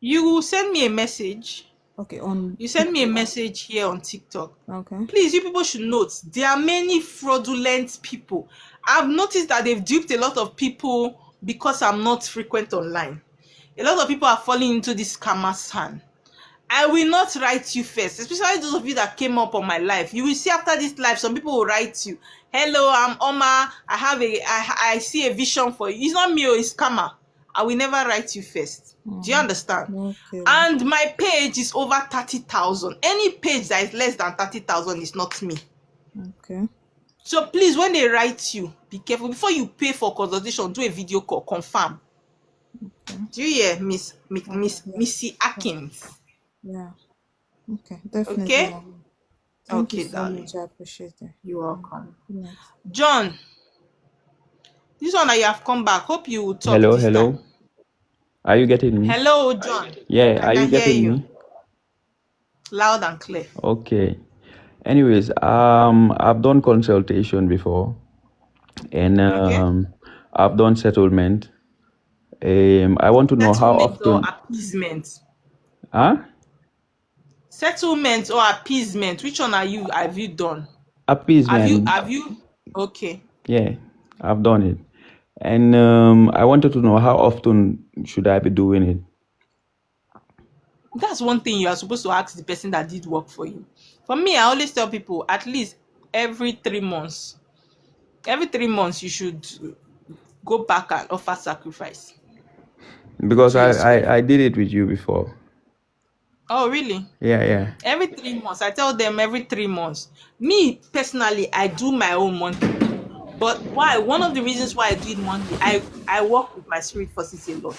You send me a message. Okay, on You send me a message here on TikTok. okay. Please, you people should note, there are many fraudulent people. I've noticed that they've duped a lot of people because I'm not frequent online. A lot of people are falling into this scammer's hand. I will not write you first, especially those of you that came up on my life. You will see after this live, some people will write you, hello, I'm Oma, I see a vision for you. It's not me, it's scammer. I will never write you first. Do you understand? Okay. And my page is over 30,000. Any page that is less than 30,000 is not me. Okay. So please, when they write you, be careful. Before you pay for consultation, do a video call, confirm. Okay. Do you hear, Missy Atkins? Yeah. Okay, definitely. Okay? ma. Thank you Okay, so darling. much. I appreciate it. You're welcome. Good night. John, this one that you have come back, hope you will talk Hello, this hello. time. Are you getting me? Hello, John. Yeah, I are you can hear getting you me? loud and clear. Okay. Anyways, I've done consultation before, and Okay? I've done settlement. I want to know how Settlement or often. appeasement? Huh? Settlement or appeasement? Which one have you done? Appeasement. Have you? Okay. Yeah, I've done it, and I wanted to know how often should I be doing it? That's one thing you are supposed to ask the person that did work for you. For me, I always tell people at least every 3 months. Every 3 months, you should go back and offer sacrifice Because to your spirit. I did it with you before. Oh, really? Yeah. Every 3 months. I tell them every 3 months. Me, personally, I do my own monthly. But why? One of the reasons why I do it monthly, I work with my spirit forces a lot.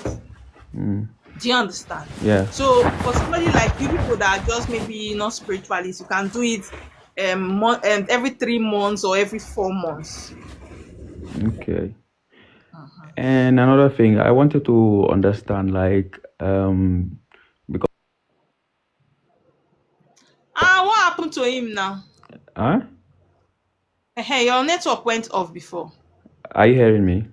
Mm. Do you understand? Yeah. So for somebody like you people that are just maybe not spiritualists, you can do it every 3 months or every 4 months. Okay. And another thing, I wanted to understand, like, because What happened to him now? huh? Hey, your network went off before. Are you hearing me?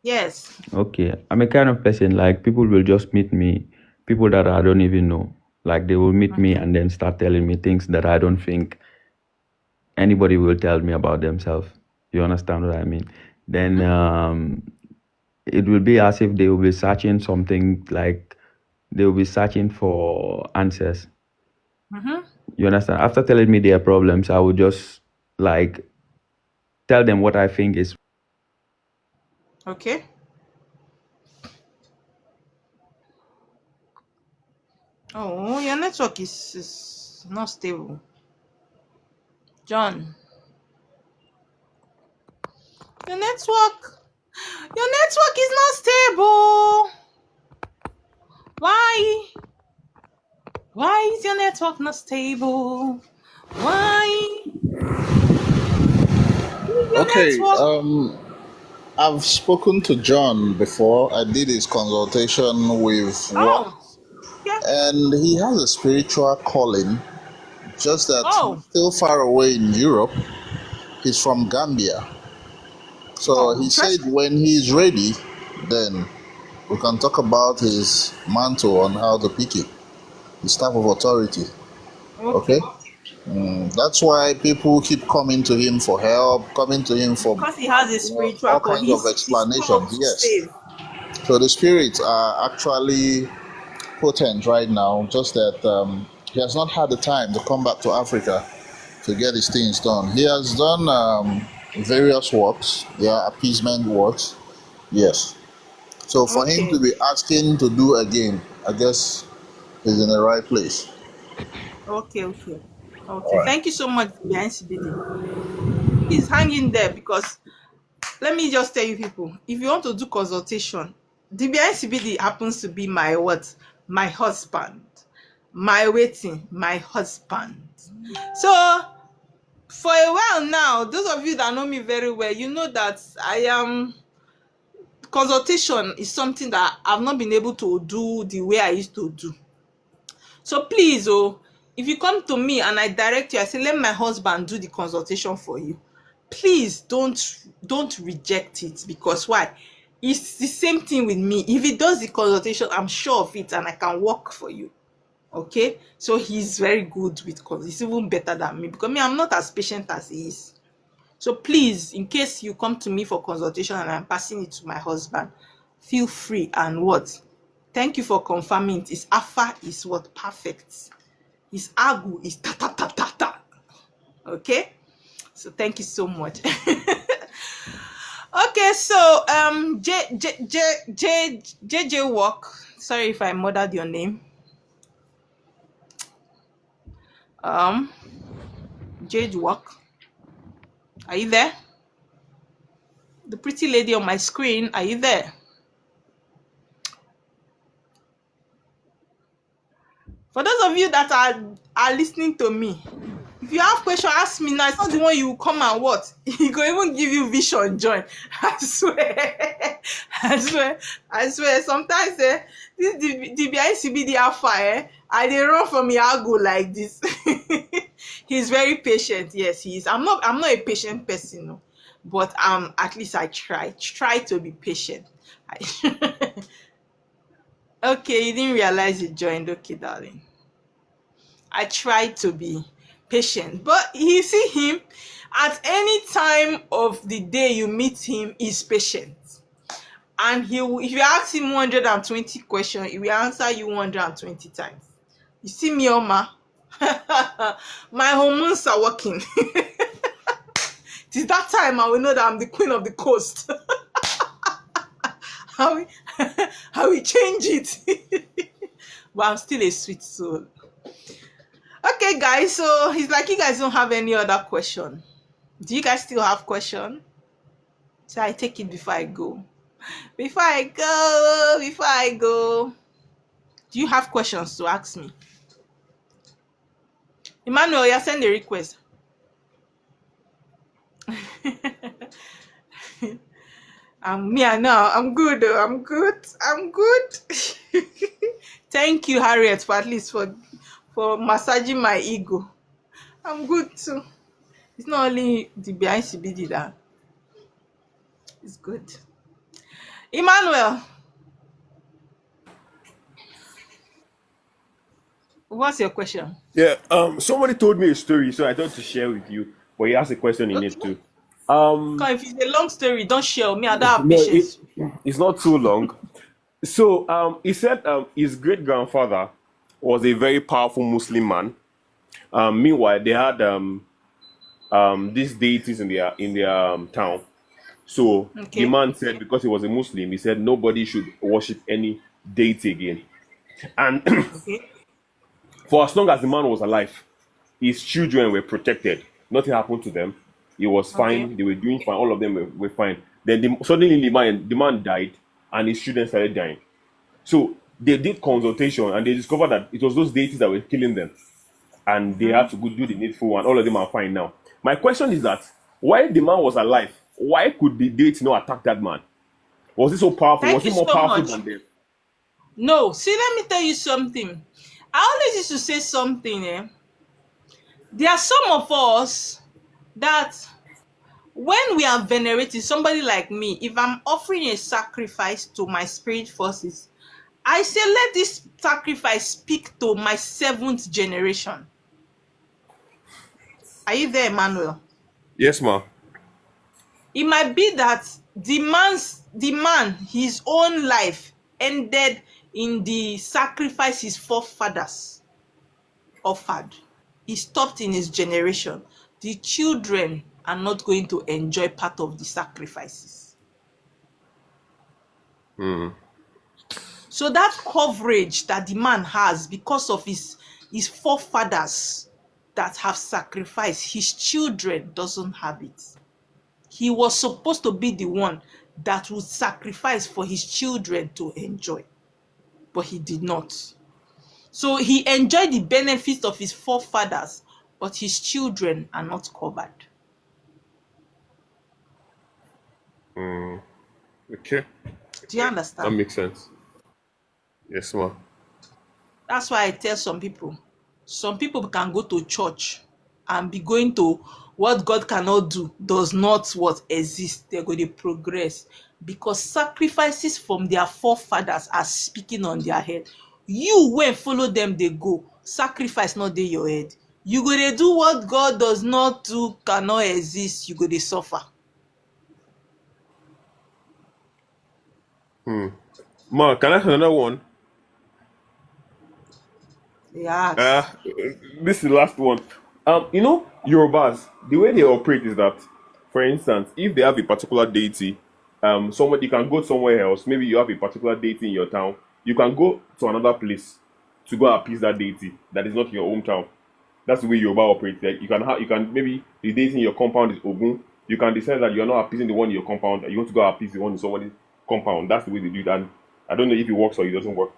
Yes. Okay. I'm a kind of person, like, people will just meet me, people that I don't even know. Like, they will meet me and then start telling me things that I don't think anybody will tell me about themselves. You understand what I mean? Then it will be as if they will be searching something, like they will be searching for answers. You understand? After telling me their problems, I will just like tell them what I think is. Okay. Oh, your network is not stable. John. Your network is not stable. Why? Why is your network not stable? Why? Your Okay, network. I've spoken to John before. I did his consultation with work, Yeah. and he has a spiritual calling, just that he's still far away in Europe. He's from Gambia. So he said when he's ready, then We can talk about his mantle on how to pick it, his type of authority. Okay? That's why people keep coming to him for help, coming to him for Because he has a spiritual all call. kinds of He's called explanations. to Yes. save. So the spirits are actually potent right now, just that he has not had the time to come back to Africa to get his things done. He has done various works, appeasement works. Yes. So for him to be asking to do again, I guess he's in the right place. Okay. All right. Thank you so much, BNCBD. He's hanging there because let me just tell you people, if you want to do consultation, the BNCBD happens to be my what? My husband. My waiting, my husband. So for a while now, those of you that know me very well, you know that consultation is something that I've not been able to do the way I used to do. So please, if you come to me and I direct you, I say, let my husband do the consultation for you. Please don't reject it, because why? It's the same thing with me. If he does the consultation, I'm sure of it and I can work for you. Okay? So he's very good with he's even better than me, because me, I'm not as patient as he is. So please, in case you come to me for consultation and I'm passing it to my husband, feel free and what? Thank you for confirming it. His Alpha is what? Perfect. His Agu is ta ta ta ta ta. Okay? So thank you so much. Okay, so JJ Walk. Sorry if I murdered your name. JJ Walk. Are you there? The pretty lady on my screen, are you there? For those of you that are listening to me, if you have question, ask me now. It's not the one you come and what? He go even give you vision join. I swear. I swear. Sometimes this DBICBD Alpha, I they run from Iago like this. He's very patient. Yes, he is. I'm not a patient person, no. But at least I try to be patient. Okay, you didn't realize you joined. Okay, darling. I try to be patient, but you see him at any time of the day you meet him, he's patient, and if you ask him 120 questions, he will answer you 120 times. You see me, Oma. My hormones are working. It is that time I will know that I'm the queen of the coast. I will change it. But I'm still a sweet soul. Okay, guys, so it's like you guys don't have any other question. Do you guys still have question? So I take it before I go. Before I go. Do you have questions to ask me? Emmanuel, you send a request. I know. I'm good. I'm good. Thank you, Harriet, for at least for massaging my ego. I'm good too. It's not only the BICBD that it's good. Emmanuel, what's your question? Yeah, somebody told me a story, so I thought to share with you. But he asked a question in it too. If it's a long story, don't share me. I don't have patience. It's not too long. So he said his great grandfather was a very powerful Muslim man. Meanwhile, they had these deities in their town. So the man said, because he was a Muslim, he said nobody should worship any deity again. And for as long as the man was alive, his children were protected. Nothing happened to them. He was fine. They were doing fine. All of them were fine. Then suddenly the man died, and his children started dying. So they did consultation, and they discovered that it was those deities that were killing them. And they had to go do the needful, and all of them are fine now. My question is that, while the man was alive, why could the deity not attack that man? Was he so powerful? Was he more powerful than them? No. See, let me tell you something. I always used to say something. There are some of us that when we are venerating somebody like me, if I'm offering a sacrifice to my spirit forces, I say let this sacrifice speak to my 7th generation. Are you there, Emmanuel? Yes, ma. It might be that the man, his own life ended in the sacrifice his forefathers offered. He stopped in his generation. The children are not going to enjoy part of the sacrifices. So that coverage that the man has because of his forefathers that have sacrificed, his children doesn't have it. He was supposed to be the one that would sacrifice for his children to enjoy, but he did not. So he enjoyed the benefits of his forefathers, but his children are not covered. Okay. Do you understand? That makes sense. Yes, ma. That's why I tell some people can go to church and be going to what God cannot do, does not what exist. They're going to progress because sacrifices from their forefathers are speaking on their head. You, when follow them, they go. Sacrifice not in your head. You go to do what God does not do, cannot exist. You go to suffer. Ma, can I ask another one? Yeah. This is the last one. Yorubas, the way they operate is that, for instance, if they have a particular deity, somebody can go somewhere else. Maybe you have a particular deity in your town. You can go to another place to go appease that deity that is not in your hometown. That's the way Yoruba operates. Like you can maybe the deity in your compound is Ogun. You can decide that you are not appeasing the one in your compound. You want to go appease the one in somebody's compound. That's the way they do it. And I don't know if it works or it doesn't work.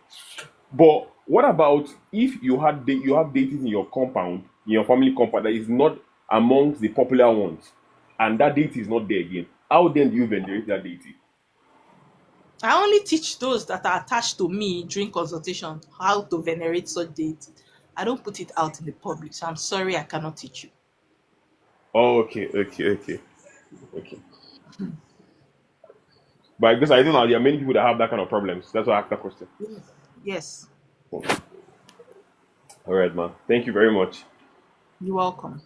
But what about if you have deities in your compound, in your family compound, that is not amongst the popular ones, and that deity is not there again? How then do you venerate that deity? I only teach those that are attached to me during consultation how to venerate such deity. I don't put it out in the public, so I'm sorry I cannot teach you. Oh, okay. But because I don't know, there are many people that have that kind of problems. That's why I asked that question. Yes. All right, man. Thank you very much. You're welcome.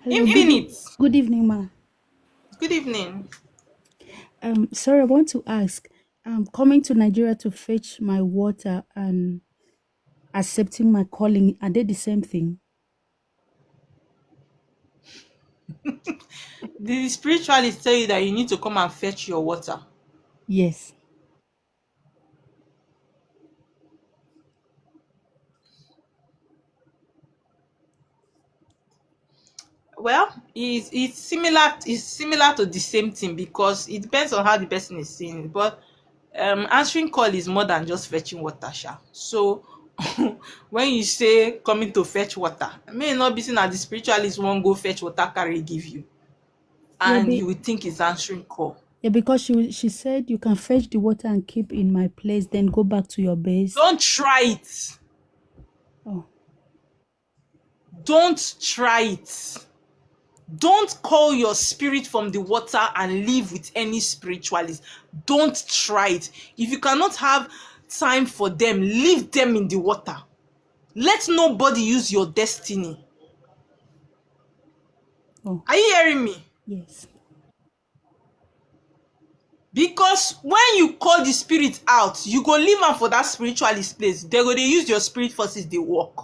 Hello, Infinite. Good evening, ma. Good evening. Sorry, I want to ask. I'm coming to Nigeria to fetch my water and accepting my calling. Are they the same thing? The spiritualists tell you that you need to come and fetch your water. Yes. Well, it's similar. It's similar to the same thing because it depends on how the person is seeing it. But answering call is more than just fetching water, sha. So when you say coming to fetch water, it may not be seen that the spiritualist won't go fetch water, carry give you, and you would think it's answering call. Yeah, because she said you can fetch the water and keep in my place, then go back to your base. Don't try it. Oh. Don't try it. Don't call your spirit from the water and live with any spiritualist. Don't try it. If you cannot have time for them, leave them in the water. Let nobody use your destiny. Oh. Are you hearing me? Yes. Because when you call the spirit out, you go leave them for that spiritualist place. They use your spirit forces, they work.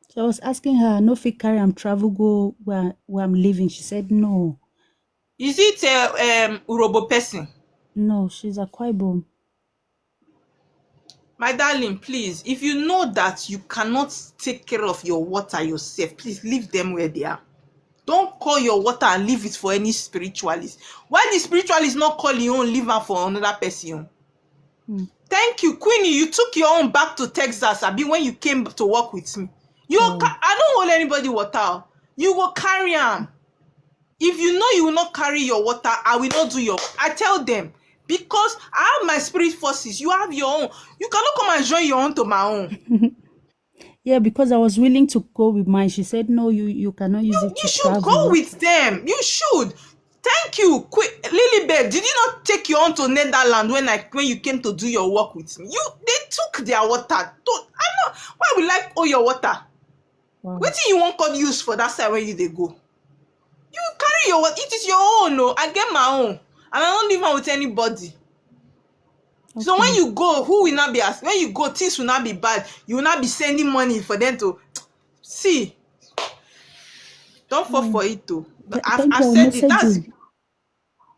So I was asking her, no fit carry am travel go where I'm living. She said no. Is it a Urobo person? No, she's a Kwaibom. My darling, please, if you know that you cannot take care of your water yourself, please leave them where they are. Don't call your water and leave it for any spiritualist. Why the spiritualist not call your own, leave her for another person? Thank you, Queenie. You took your own back to Texas, Abi, when you came to work with me. I don't hold anybody water. You will carry them. If you know you will not carry your water, I will not do your. I tell them, because I have my spirit forces. You have your own. You cannot come and join your own to my own. Yeah, because I was willing to go with mine. She said, no, you cannot use it You to should go travel. with them. You should. Thank you. Quick, Lilibet, did you not take your own to Netherlands when you came to do your work with me? They took their water. I know. Why we like all your water? Wow. What do you want God use for that side where they go? You carry your water. It is your own. No, I get my own, and I don't live on with anybody. Okay. So when you go, who will not be asked? When you go, things will not be bad. You will not be sending money for them to see. Don't fall for it too. But I've said it. That's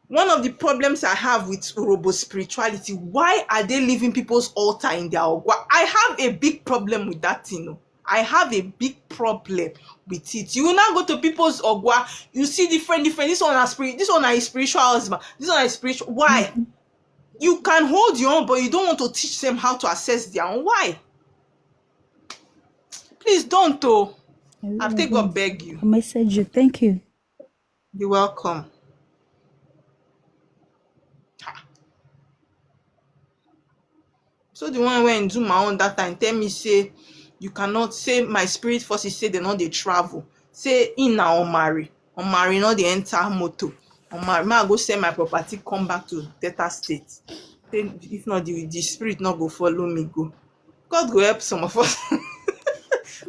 one of the problems I have with Urobo spirituality. Why are they leaving people's altar in their ogwa? I have a big problem with that thing. No? I have a big problem with it. You will now go to people's ogwa. You see different. This one is spirit. This one is spiritual husband. This one is spiritual. Why? You can hold your own, but you don't want to teach them how to assess their own. Why? Please don't. Oh, I'll take God beg you. I message you. Thank you. You're welcome. So the one when do my own that time tell me say you cannot say my spirit forces say they not they travel. Say in now marry not they enter motor. I go sell my property, come back to Delta State. Say, if not the spirit not go follow me go. God go help some of us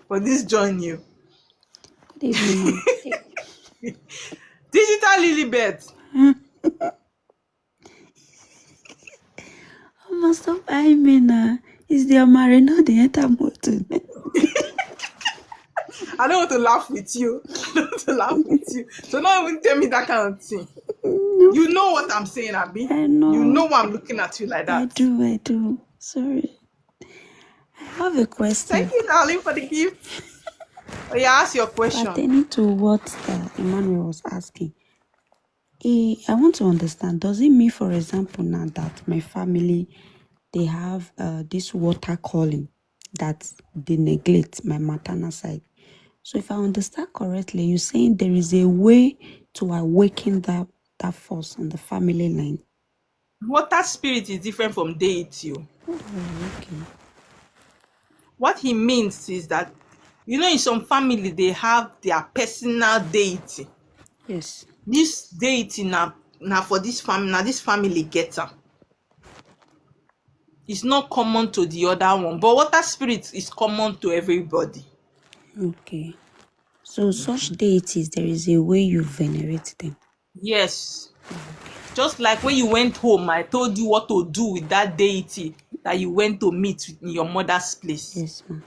for this journey. Good evening. Digital Lilibet. Must stop eyeing me now. Is the married not the enter motor? I don't want to laugh with you. So don't even tell me that kind of thing. No. You know what I'm saying, Abby? I know. You know why I'm looking at you like that. I do. Sorry. I have a question. Thank you, darling, for the gift. Oh, yeah, ask your question. Pertaining to what Emmanuel was asking. I want to understand, does it mean, for example, now that my family, they have this water calling that they neglect my maternal side? So if I understand correctly, you're saying there is a way to awaken that force on the family line. Water spirit is different from deity. Oh, okay. What he means is that, in some family, they have their personal deity. Yes. This deity now for this family gets her. It's not common to the other one, but water spirit is common to everybody. Okay. So such deities, there is a way you venerate them. Yes. Just like when you went home, I told you what to do with that deity that you went to meet in your mother's place. Yes, ma'am.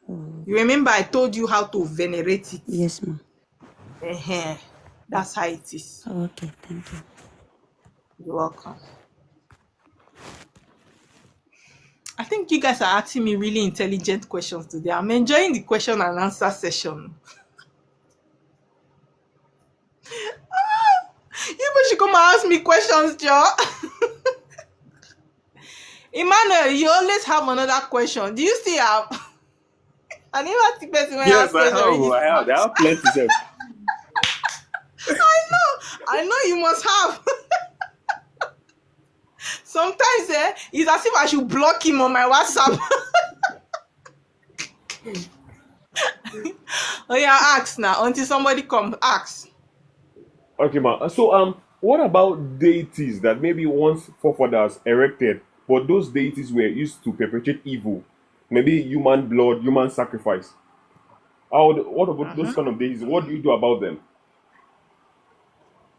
Oh. You remember I told you how to venerate it? Yes, ma'am. That's how it is. Okay, thank you. You're welcome. I think you guys are asking me really intelligent questions today. I'm enjoying the question and answer session. You should come and ask me questions, Joe. Emmanuel, you always have another question. Do you still have? I never ask the person when yes, I have. I have plenty of. I know you must have. Sometimes it's as if I should block him on my WhatsApp. Oh yeah, ask now until somebody come ask. Okay, ma. So what about deities that maybe once forefathers erected, but those deities were used to perpetrate evil, maybe human blood, human sacrifice? What about those kind of deities? What do you do about them?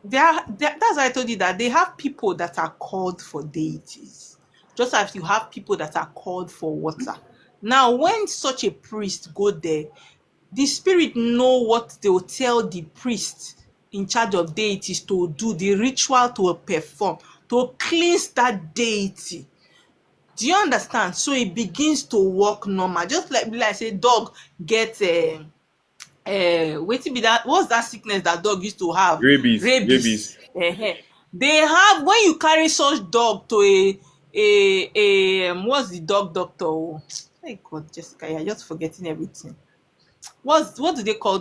That's why I told you that they have people that are called for deities, just as you have people that are called for water. Now, when such a priest go there, the spirit know what they will tell the priest in charge of deities to do, the ritual to perform, to cleanse that deity. Do you understand? So it begins to work normal. Just like I say, dog get wait to be that. What's that sickness that dog used to have? Rabies. They have, when you carry such dog to a what's the dog doctor? Oh God, Jessica, you're just forgetting everything. What do they call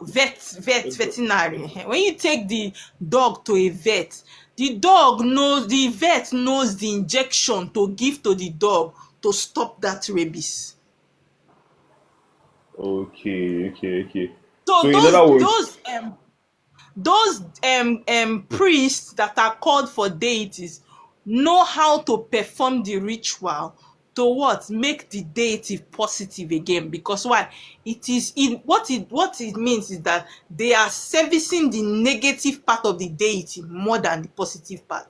veterinary? When you take the dog to a vet, the vet knows the injection to give to the dog to stop that rabies. Okay, okay, okay. So So in other words, those priests that are called for deities know how to perform the ritual to what make the deity positive again, because why, it is in what it means is that they are servicing the negative part of the deity more than the positive part.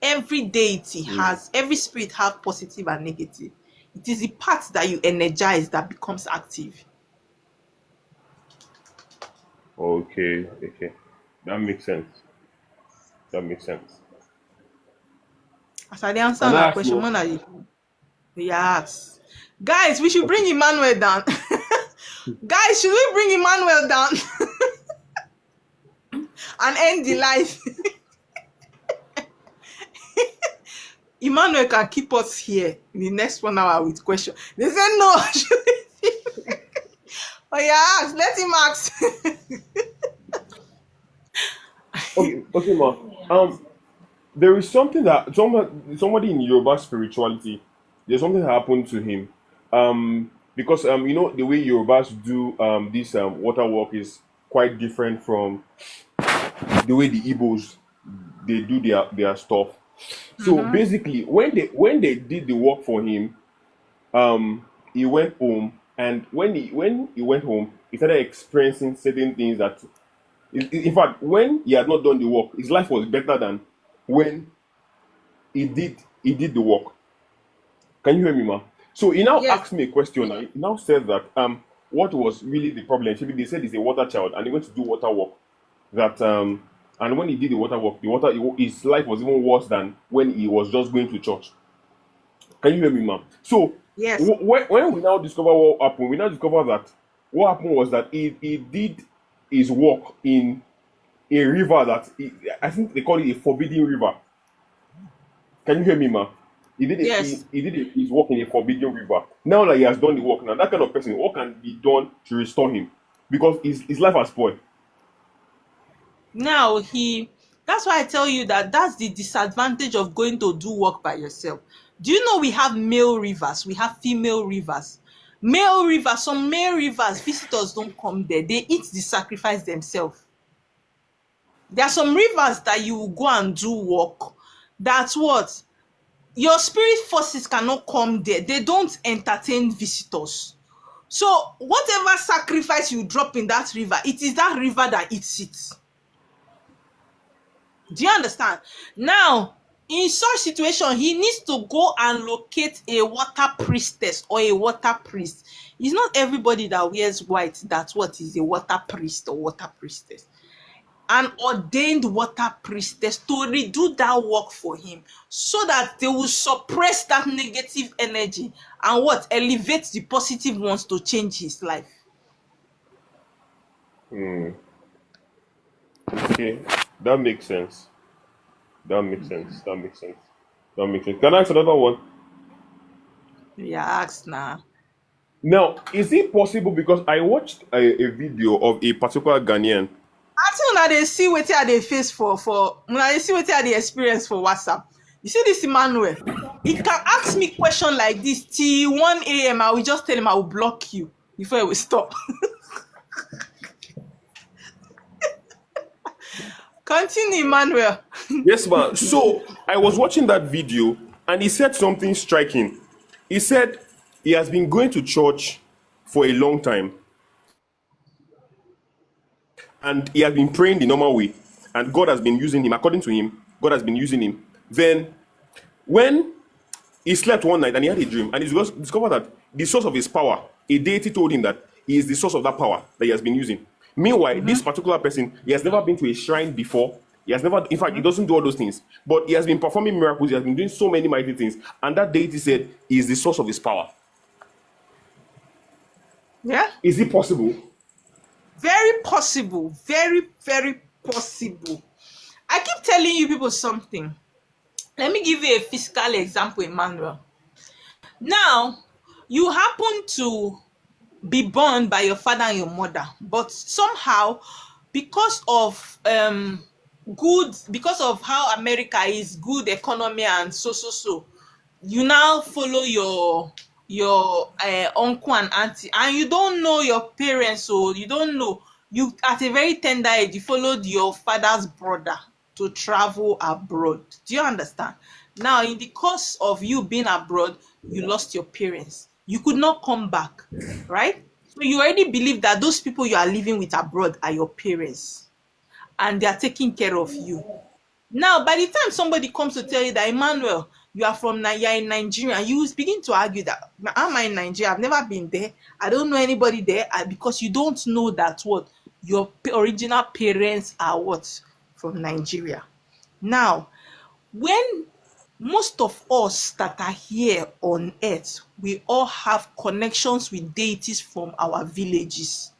Every deity has, every spirit has positive and negative. It is the part that you energize that becomes active. okay, okay. That makes sense. That makes sense. As I dey answer Can I una ask question, you? more na dey ask. Guys, we should bring Emmanuel down. Guys, should we bring Emmanuel down and end the life? Emmanuel can keep us here in the next 1 hour with questions. They say no. Oh yeah, ask. Let him ask. Okay, okay, ma. There is something that somebody in Yoruba spirituality, there's something that happened to him. Because you know the way Yorubas do this water work is quite different from the way the Igbos they do their stuff. So basically, when they did the work for him, he went home, and when he went home, he started experiencing certain things that, in fact, when he had not done the work, his life was better than when he did the work. Can you hear me, ma? So he now Yes. asked me a question. He now said that what was really the problem? Maybe they said he's a water child and he went to do water work. That and when he did the water work, his life was even worse than when he was just going to church. Can you hear me, ma'am? So Yes. when we now discover what happened, we now discover that what happened was that he did his work in a river that I think they call it a forbidden river. Can you hear me, ma? He did it. Yes. He did his work in a forbidden river. Now that he has done the work, now that kind of person, what can be done to restore him? Because his life has spoiled. Now that's why I tell you that that's the disadvantage of going to do work by yourself. Do you know we have male rivers, we have female rivers? Some male rivers, visitors don't come there. They eat the sacrifice themselves. There are some rivers that you will go and do work. That's what your spirit forces cannot come there. They don't entertain visitors. So whatever sacrifice you drop in that river, it is that river that eats it. Do you understand? Now, in such situation, he needs to go and locate a water priestess or a water priest. It's not everybody that wears white that's what is a water priest or water priestess. An ordained water priestess to redo that work for him so that they will suppress that negative energy and what elevate the positive ones to change his life. Okay, that makes sense. That makes sense. That makes sense. That makes sense. Can I ask another one? Yeah, ask now. Now, is it possible, because I watched a video of a particular Ghanaian. Until now they see wetin I dey face for una dey see wetin I dey experience for WhatsApp. You see this Emmanuel, he can ask me question like this till 1 a.m. I will just tell him I will block you before he will stop. Continue, Emmanuel. Yes, ma'am. So I was watching that video and he said something striking. He said he has been going to church for a long time and he has been praying the normal way, and God has been using him. According to him, God has been using him. Then when he slept one night and he had a dream, and he discovered that the source of his power, a deity told him that he is the source of that power that he has been using. Meanwhile, this particular person, he has never been to a shrine before. He has never, in fact, he doesn't do all those things. But he has been performing miracles. He has been doing so many mighty things. And that deity said he is the source of his power. Yeah? Is it possible? Very possible. Very, very possible. I keep telling you people something. Let me give you a physical example, Emmanuel. Now, you happen to be born by your father and your mother, but somehow, because of how America is good economy and so, you now follow your your uncle and auntie, and you don't know your parents, so you don't know. You at a very tender age, you followed your father's brother to travel abroad. Do you understand? Now, in the course of you being abroad, you lost your parents. You could not come back, right? So you already believe that those people you are living with abroad are your parents, and they are taking care of you. Now, by the time somebody comes to tell you that, Emmanuel, you are you're in Nigeria, you will begin to argue that, am I in Nigeria? I've never been there. I don't know anybody there, because you don't know that what your original parents are what from Nigeria. Now, when most of us that are here on earth, we all have connections with deities from our villages.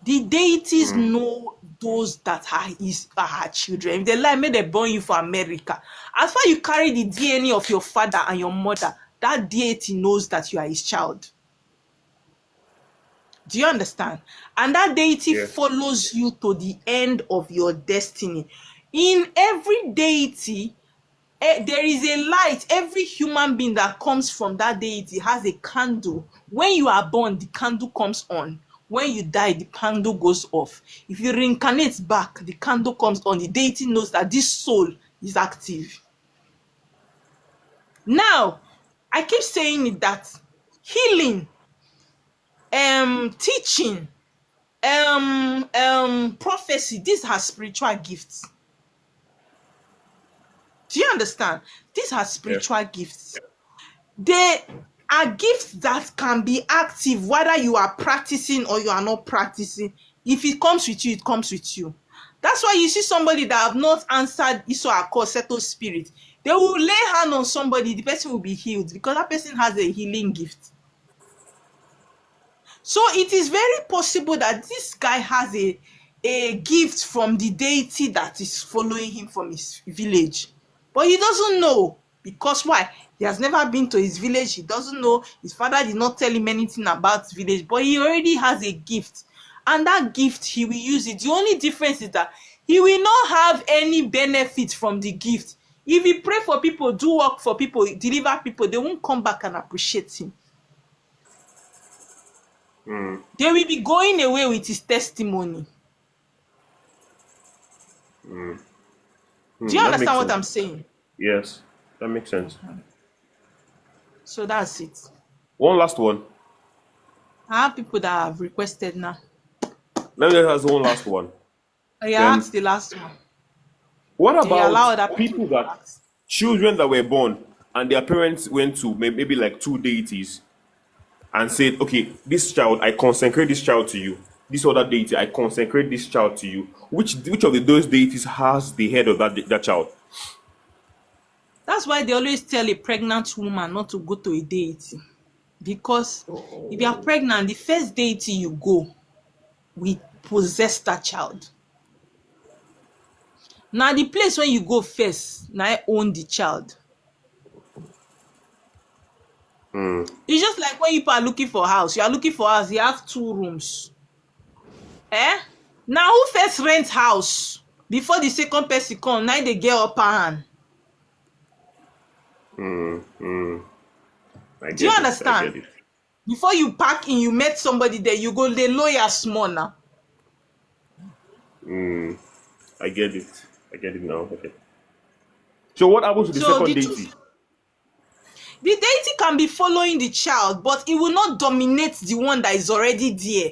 The deities know those that are her children. If they like, may they born you for America. As far you carry the DNA of your father and your mother, that deity knows that you are his child. Do you understand? And that deity follows you to the end of your destiny. In every deity, there is a light. Every human being that comes from that deity has a candle. When you are born, the candle comes on. When you die, the candle goes off. If you reincarnate back, the candle comes on. The deity knows that this soul is active. Now, I keep saying it that healing, teaching, prophecy, these are spiritual gifts. Do you understand? These are spiritual gifts. They are gifts that can be active whether you are practicing or you are not practicing. If it comes with you, it comes with you. That's why you see somebody that have not answered Iso Akko Seto spirit. They will lay hand on somebody, the person will be healed because that person has a healing gift. So it is very possible that this guy has a gift from the deity that is following him from his village. But he doesn't know. Because why? He has never been to his village. He doesn't know. His father did not tell him anything about his village. But he already has a gift. And that gift, he will use it. The only difference is that he will not have any benefit from the gift. If he pray for people, do work for people, deliver people, they won't come back and appreciate him. They will be going away with his testimony. Do you understand what I'm saying? Yes, that makes sense. So that's it. One last one. I have people that have requested now. Let me ask one last one. Yeah, that's the last one. What about people that children that were born and their parents went to maybe like two deities and said, okay, this child, I consecrate this child to you. This other deity, I consecrate this child to you. Which of those deities has the head of that child? That's why they always tell a pregnant woman not to go to a deity. Because if you are pregnant, the first deity you go will possess that child. Now, the place when you go first, now I own the child. It's just like when people are looking for a house. You are looking for a house, you have 2 rooms. Now, who first rent house? Before the second person come, now they get upper hand. Do you understand? Before you pack in, you met somebody there, you go the lawyer small now. I get it. I get it now. Okay. So what happens to the second deity? The deity can be following the child, but it will not dominate the one that is already there.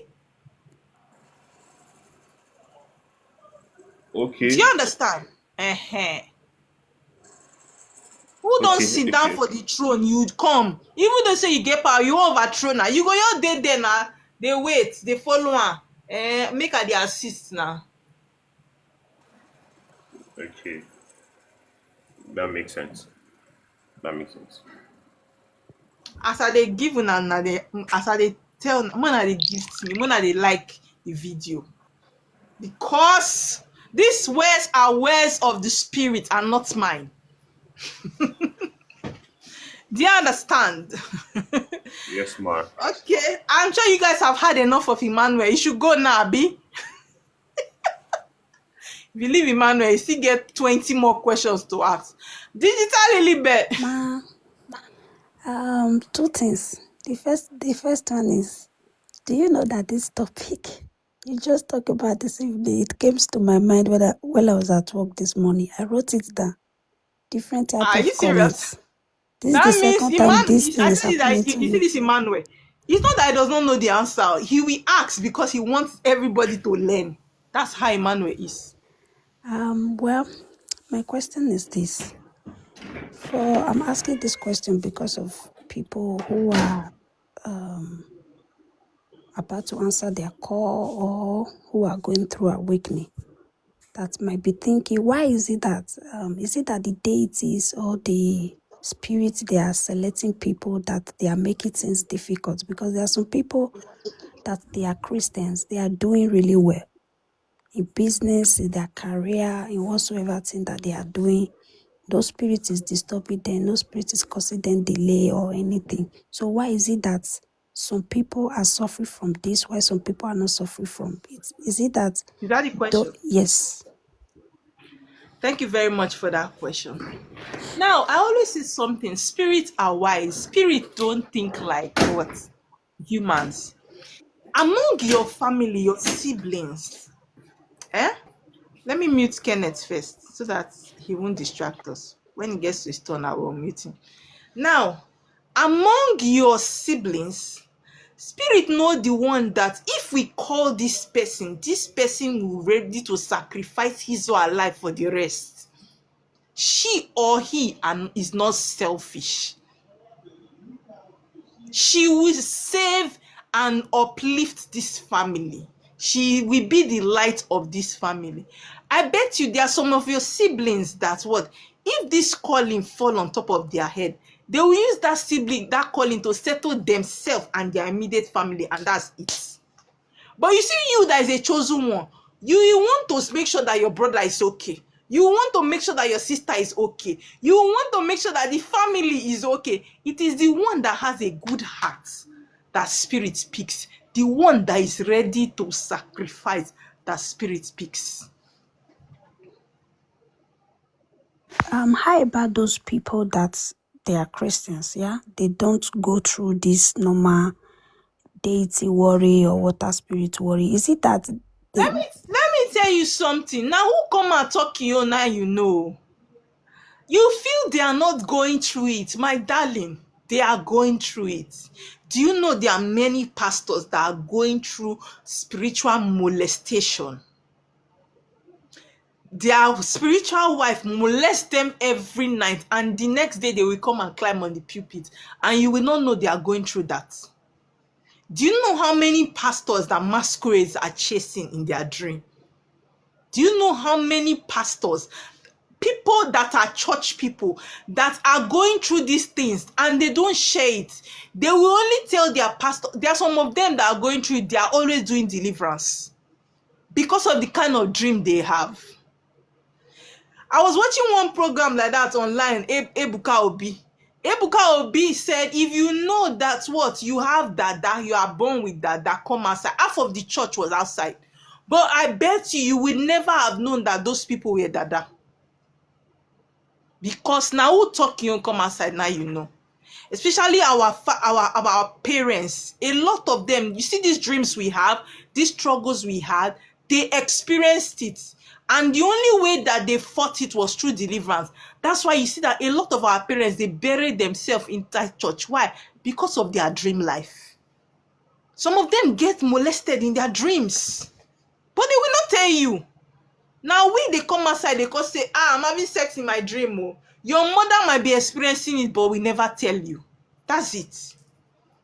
Okay. Do you understand? Who don't sit down for the throne, you'd come. Even though say you get power, you overthrow now. You go your day there now. They wait, they follow her. Make her the assist now. Okay. That makes sense. That makes sense. As I they give una, as I they tell, when they gift me, when they like the video. Because these words are words of the spirit and not mine. Do you understand? Yes, ma'am. Okay. I'm sure you guys have had enough of Emmanuel. You should go now, Abi. If you leave Emmanuel, you still get 20 more questions to ask. Digital Lilibet. Two things. The first one is, do you know that this topic you just talk about this evening? It came to my mind while I was at work this morning. I wrote it down. Different type Are you of serious? callings. This is the That means second time this thing I is see that happening to you see me. this Emmanuel. It's not that he does not know the answer. He will ask because he wants everybody to learn. That's how Emmanuel is. Well, my question is this. I'm asking this question because of people who are about to answer their call or who are going through awakening, that might be thinking, why is it that the deities or the spirits, they are selecting people that they are making things difficult? Because there are some people that they are Christians, they are doing really well in business, in their career, in whatsoever thing that they are doing. No spirit is disturbing them, no spirit is causing them delay or anything. So why is it that some people are suffering from this, while some people are not suffering from it? Is it that? Is that the question? Yes. Thank you very much for that question. Now, I always say something. Spirits are wise. Spirits don't think like what? Humans. Among your family, your siblings, let me mute Kenneth first so that he won't distract us. When he gets to his turn, I will mute him. Now, among your siblings, spirit know the one that if we call this person will ready to sacrifice his or her life for the rest. She or he is not selfish. She will save and uplift this family. She will be the light of this family. I bet you there are some of your siblings that if this calling fall on top of their head, they will use that calling to settle themselves and their immediate family, and that's it. But you see, you that is a chosen one, you want to make sure that your brother is okay. You want to make sure that your sister is okay. You want to make sure that the family is okay. It is the one that has a good heart that spirit speaks. The one that is ready to sacrifice that spirit speaks. How about those people that they are Christians, yeah? They don't go through this normal deity worry or water spirit worry. Is it that let me tell you something. Now, who come and talk to you now, you know? You feel they are not going through it, my darling. They are going through it. Do you know there are many pastors that are going through spiritual molestation? Their spiritual wife molests them every night, and the next day they will come and climb on the pulpit, and you will not know they are going through that. Do you know how many pastors that masquerades are chasing in their dream? Do you know how many pastors, people that are church people, that are going through these things and they don't share it? They will only tell their pastor. There are some of them that are going through it, they are always doing deliverance because of the kind of dream they have. I was watching one program like that online, Ebuka Obi. Ebuka Obi said, if you know that you have Dada, you are born with Dada, come outside. Half of the church was outside. But I bet you would never have known that those people were Dada. Because now who talk you come outside, now you know. Especially our parents. A lot of them, you see these dreams we have, these struggles we had, they experienced it. And the only way that they fought it was through deliverance. That's why you see that a lot of our parents, they bury themselves in that church. Why? Because of their dream life. Some of them get molested in their dreams. But they will not tell you. Now when they come outside, they can say, I'm having sex in my dream. Oh. Your mother might be experiencing it, but we never tell you. That's it.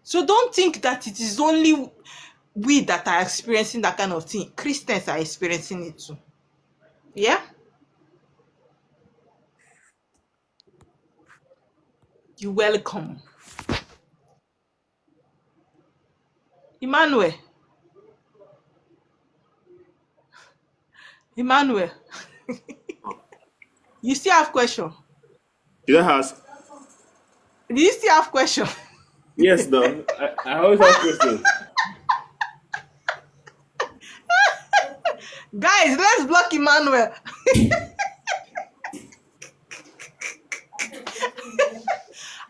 So don't think that it is only we that are experiencing that kind of thing. Christians are experiencing it too. Yeah? You're welcome. Emmanuel. You still have question? Did I ask? Do you still have question? Yes, no. I always have questions. Guys, let's block Emmanuel.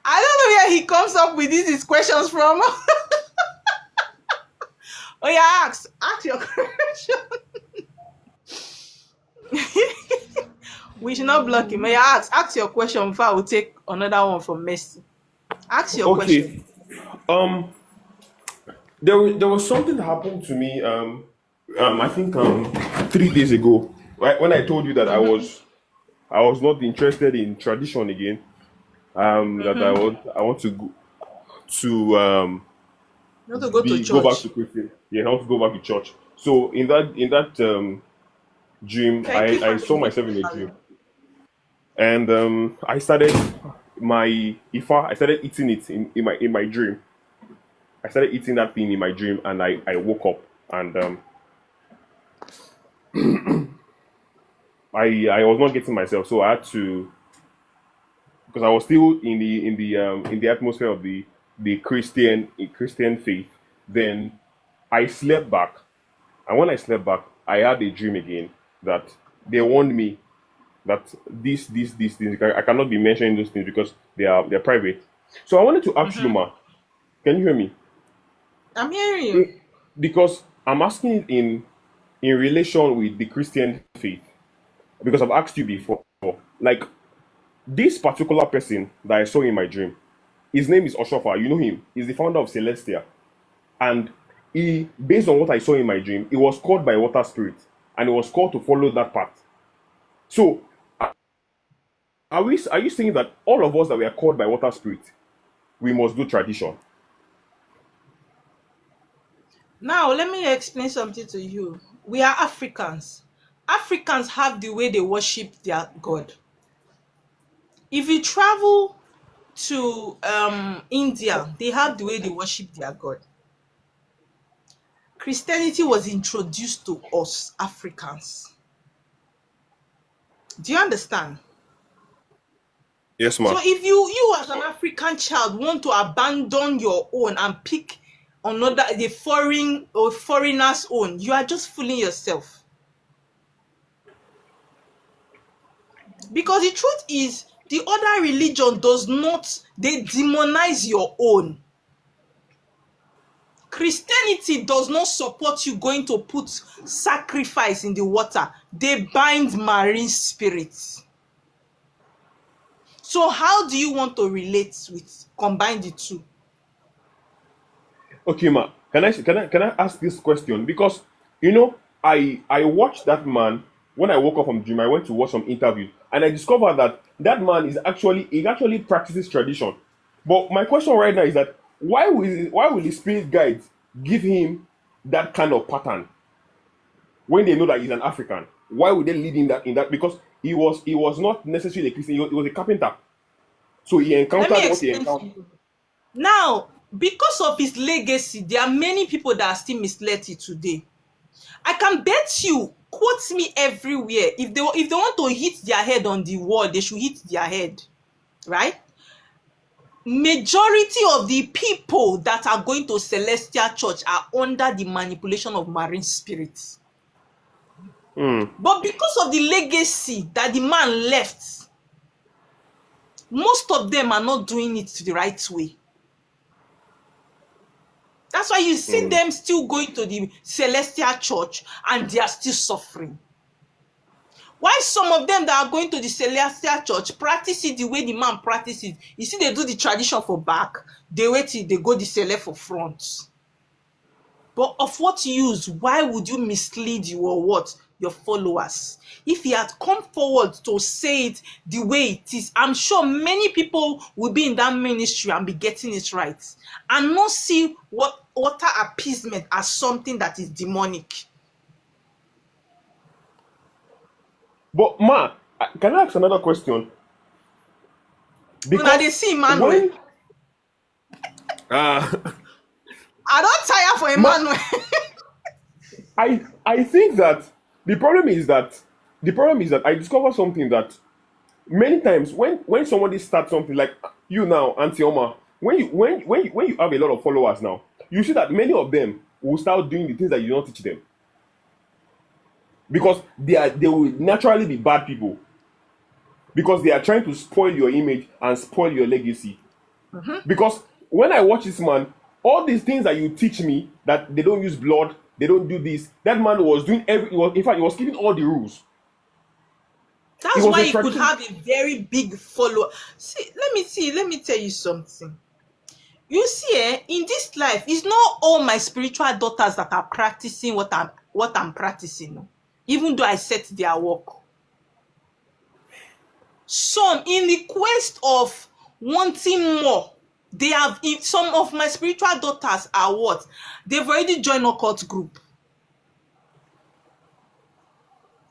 I don't know where he comes up with these questions from. Oh yeah, ask your question. We should not block him. May I ask your question before I will take another one from Messi. Ask your question. Okay. There was something that happened to me. I think 3 days ago, right when I told you that I was not interested in tradition again. That I want to go to You want to go to go back church. to Christian. Yeah, I want to go back to church. So in that dream, Thank you I for saw being myself in a here. dream, and I started my ifa. I started eating it in my dream. I started eating that thing in my dream, and I woke up, and I was not getting myself, so I had to, because I was still in the atmosphere of the Christian faith. Then I slept back, and when I slept back, I had a dream again that they warned me that these things, I cannot be mentioning those things because they're private. So I wanted to ask you, ma, can you hear me? I'm hearing you. Because I'm asking it in relation with the Christian faith, because I've asked you before, like this particular person that I saw in my dream, his name is Oshofa. You know him. He's the founder of Celestia, and he, based on what I saw in my dream, he was called by water spirit, and he was called to follow that path. So, are you saying that all of us that were called by water spirit, we must do tradition? Now, let me explain something to you. We are Africans. Africans have the way they worship their God. If you travel to India, they have the way they worship their God. Christianity was introduced to us Africans. Do you understand? Yes, So ma'am. if you as an African child want to abandon your own and pick the foreign or foreigner's own, you are just fooling yourself. Because the truth is, the other religion does not, they demonize your own. Christianity does not support you going to put sacrifice in the water. They bind marine spirits. So how do you want to relate with, combine the two? Okay, ma. Can I ask this question? Because I watched that man when I woke up from the dream. I went to watch some interviews, and I discovered that that man he actually practices tradition. But my question right now is that why will the spirit guides give him that kind of pattern when they know that he's an African? Why would they lead him that? Because he was not necessarily a Christian. He was a carpenter, so he Let encountered me what he explain to encountered. you. Now, because of his legacy, there are many people that are still misled till today. I can bet you, quote me everywhere. If they want to hit their head on the wall, they should hit their head, right? Majority of the people that are going to Celestial Church are under the manipulation of marine spirits. But because of the legacy that the man left, most of them are not doing it the right way. That's why you see them still going to the Celestial Church and they are still suffering. Why some of them that are going to the Celestial Church practice it the way the man practices? You see, they do the tradition for back, they wait till they go the Cele for front. But of what use? Why would you mislead your followers? If he had come forward to say it the way it is, I'm sure many people will be in that ministry and be getting it right and not see water appeasement as something that is demonic. But ma, can I ask another question? Because they see Emmanuel. I don't tire for Emmanuel. I think that the problem is that I discover something that many times when somebody starts something like you now, Auntie Oma, when you have a lot of followers now, you see that many of them will start doing the things that you don't teach them. Because they will naturally be bad people. Because they are trying to spoil your image and spoil your legacy. Because when I watch this man, all these things that you teach me, that they don't use blood, they don't do this, that man was doing in fact, he was keeping all the rules. That's why he could have a very big follower. Let me tell you something. You see, in this life, it's not all my spiritual daughters that are practicing what I'm practicing, even though I set their work. Some, in the quest of wanting more, some of my spiritual daughters are what? They've already joined occult group.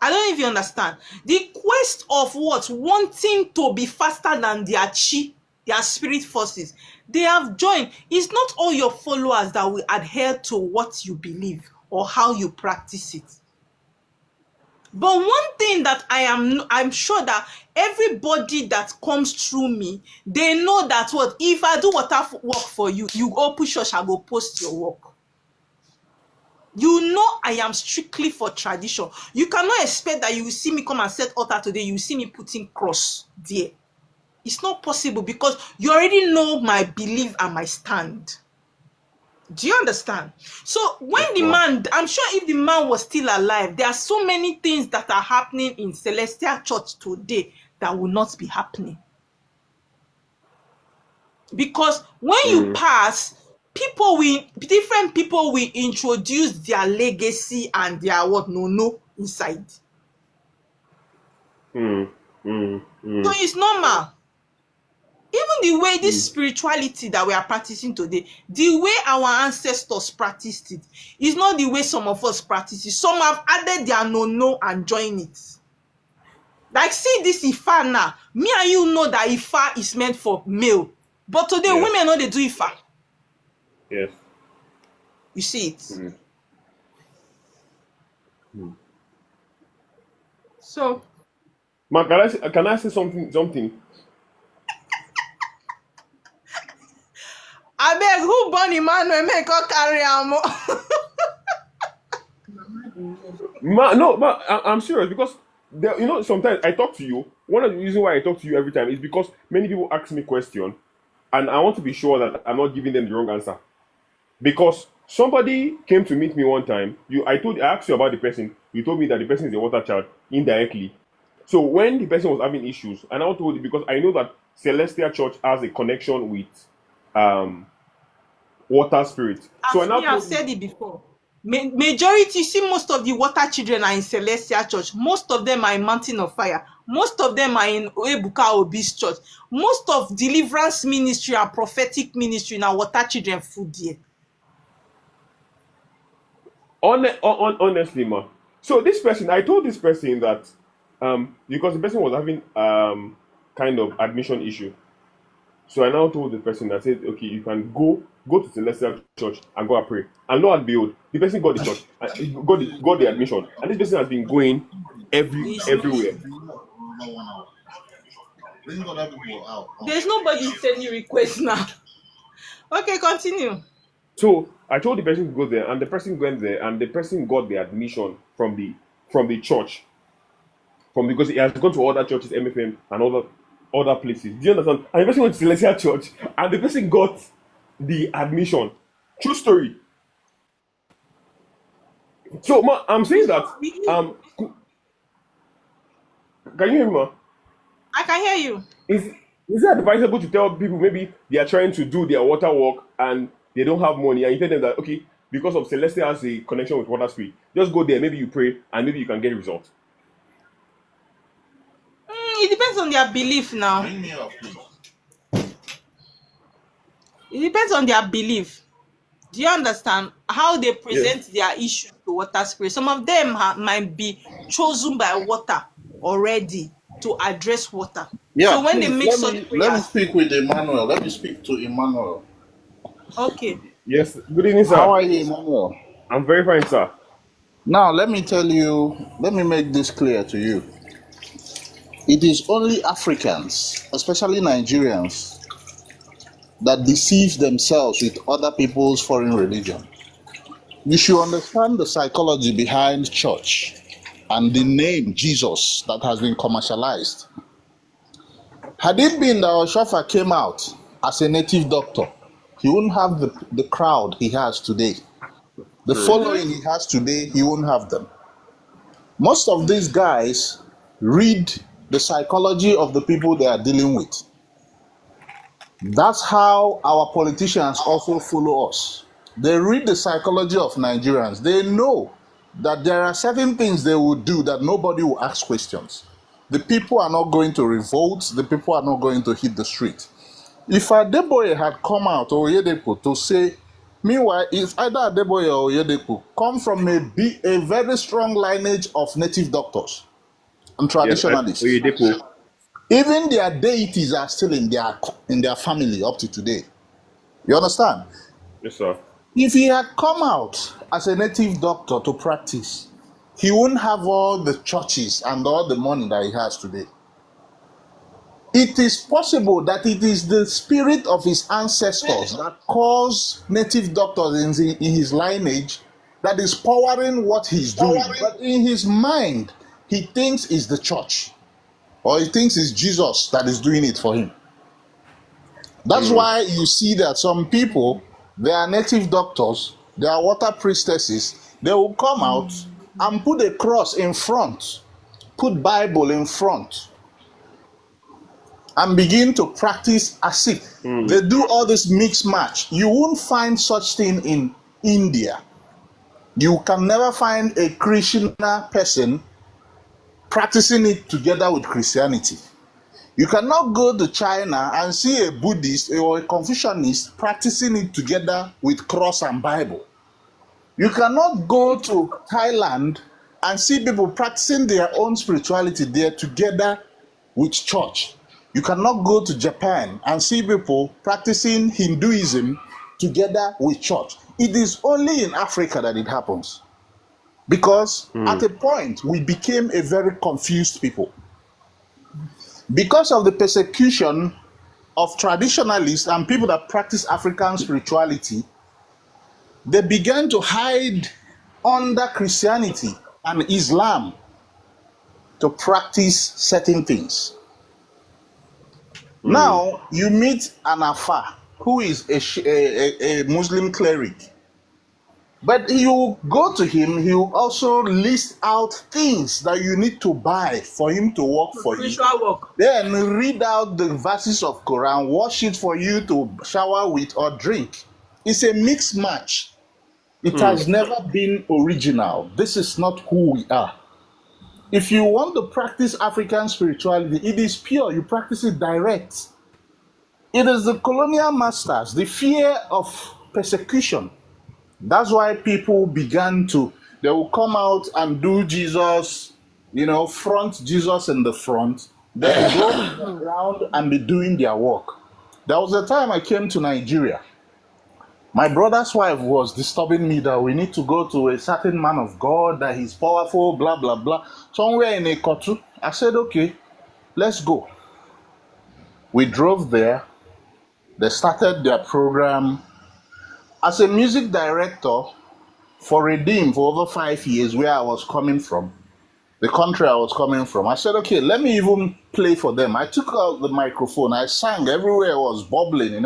I don't know if you understand. The quest of what? Wanting to be faster than their chi, their spirit forces. They have joined. It's not all your followers that will adhere to what you believe or how you practice it. But one thing that I'm sure that everybody that comes through me, they know that what? If I do water work for you, you go push your shall go post your work. You know I am strictly for tradition. You cannot expect that you will see me come and set altar today. You will see me putting cross there. It's not possible because you already know my belief and my stand. Do you understand? So when the man, I'm sure if the man was still alive, there are so many things that are happening in Celestial Church today that will not be happening. Because when you pass, different people will introduce their legacy and their no inside. So it's normal. Even the way this spirituality that we are practicing today, the way our ancestors practiced it, is not the way some of us practice it. Some have added their no and join it. Like, see this Ifa now. Me and you know that Ifa is meant for male. But today, women know they do Ifa. Yes. You see it. So, man, can I say something? I beg, who born Emmanuel make her carry am? No, I'm serious because sometimes I talk to you. One of the reasons why I talk to you every time is because many people ask me questions, and I want to be sure that I'm not giving them the wrong answer. Because somebody came to meet me one time. I asked you about the person. You told me that the person is a water child indirectly. So when the person was having issues, and I told you because I know that Celestial Church has a connection with water spirit. So I've said it before. Majority, see, most of the water children are in Celestial Church. Most of them are in Mountain of Fire. Most of them are in Ebuka Obi's church. Most of deliverance ministry and prophetic ministry in our water children food there. Honestly, ma. So this person, I told this person that because the person was having kind of admission issue. So I now told the person, I said, okay, you can go to Celestial Church and go and pray. And lo and behold, the person got the church, got the admission. And this person has been going everywhere. There's nobody sending requests now. Okay, continue. So I told the person to go there, and the person went there, and the person got the admission from the church. Because he has gone to other churches, MFM, and other places. Do you understand? And the person went to Celestial Church, and the person got the admission. True story. So, ma, I'm saying that. Can you hear me, ma? I can hear you. Is it advisable to tell people maybe they are trying to do their water work and they don't have money, and you tell them that, okay, because of Celestial has a connection with water spirit, just go there, maybe you pray, and maybe you can get a result? It depends on their belief now. It depends on their belief. Do you understand how they present their issue to water spirit? Some of them might be chosen by water already to address water. Yeah, so when they make such let me speak with Emmanuel. Let me speak to Emmanuel. Okay. Yes. Good evening, sir. How are you, Emmanuel? I'm very fine, sir. Now, let me make this clear to you. It is only Africans, especially Nigerians, that deceive themselves with other people's foreign religion. You should understand the psychology behind church and the name Jesus that has been commercialized. Had it been that Oshofa came out as a native doctor, he wouldn't have the crowd he has today. The True. following he has today, he won't have them. Most of these guys read the psychology of the people they are dealing with. That's how our politicians also follow us. They read the psychology of Nigerians. They know that there are certain things they will do that nobody will ask questions. The people are not going to revolt. The people are not going to hit the street. If Adeboye had come out, or Oyedepo, to say, meanwhile, it's either Adeboye or Oyedepo come from a very strong lineage of native doctors and Yes, traditionalists. Oyedepo. Even their deities are still in their family up to today. You understand? Yes, sir. If he had come out as a native doctor to practice, he wouldn't have all the churches and all the money that he has today. It is possible that it is the spirit of his ancestors that caused native doctors in his lineage that is powering what he's doing. But in his mind, he thinks it's the church, or he thinks it's Jesus that is doing it for him. That's why you see that some people, they are native doctors, they are water priestesses, they will come out and put a cross in front, put Bible in front, and begin to practice as if they do all this mix match. You won't find such thing in India. You can never find a Krishna person practicing it together with Christianity. You cannot go to China and see a Buddhist or a Confucianist practicing it together with cross and Bible. You cannot go to Thailand and see people practicing their own spirituality there together with church. You cannot go to Japan and see people practicing Hinduism together with church. It is only in Africa that it happens. Because at a point, we became a very confused people. Because of the persecution of traditionalists and people that practice African spirituality, they began to hide under Christianity and Islam to practice certain things. Now, you meet an Afa, who is a Muslim cleric. But you go to him, he will also list out things that you need to buy for him to work for you. Then read out the verses of Quran, wash it for you to shower with or drink. It's a mixed match. It has never been original. This is not who we are. If you want to practice African spirituality, it is pure. You practice it direct. It is the colonial masters, the fear of persecution. That's why people began to, they will come out and do Jesus, front Jesus in the front, then go around and be doing their work. There was a time I came to Nigeria. My brother's wife was disturbing me that we need to go to a certain man of God, that he's powerful, blah, blah, blah. Somewhere in Ekotu. I said, okay, let's go. We drove there. They started their program. As a music director for Redeem for over 5 years, where I was coming from, the country I was coming from, I said, okay, let me even play for them. I took out the microphone. I sang everywhere. I was bubbling,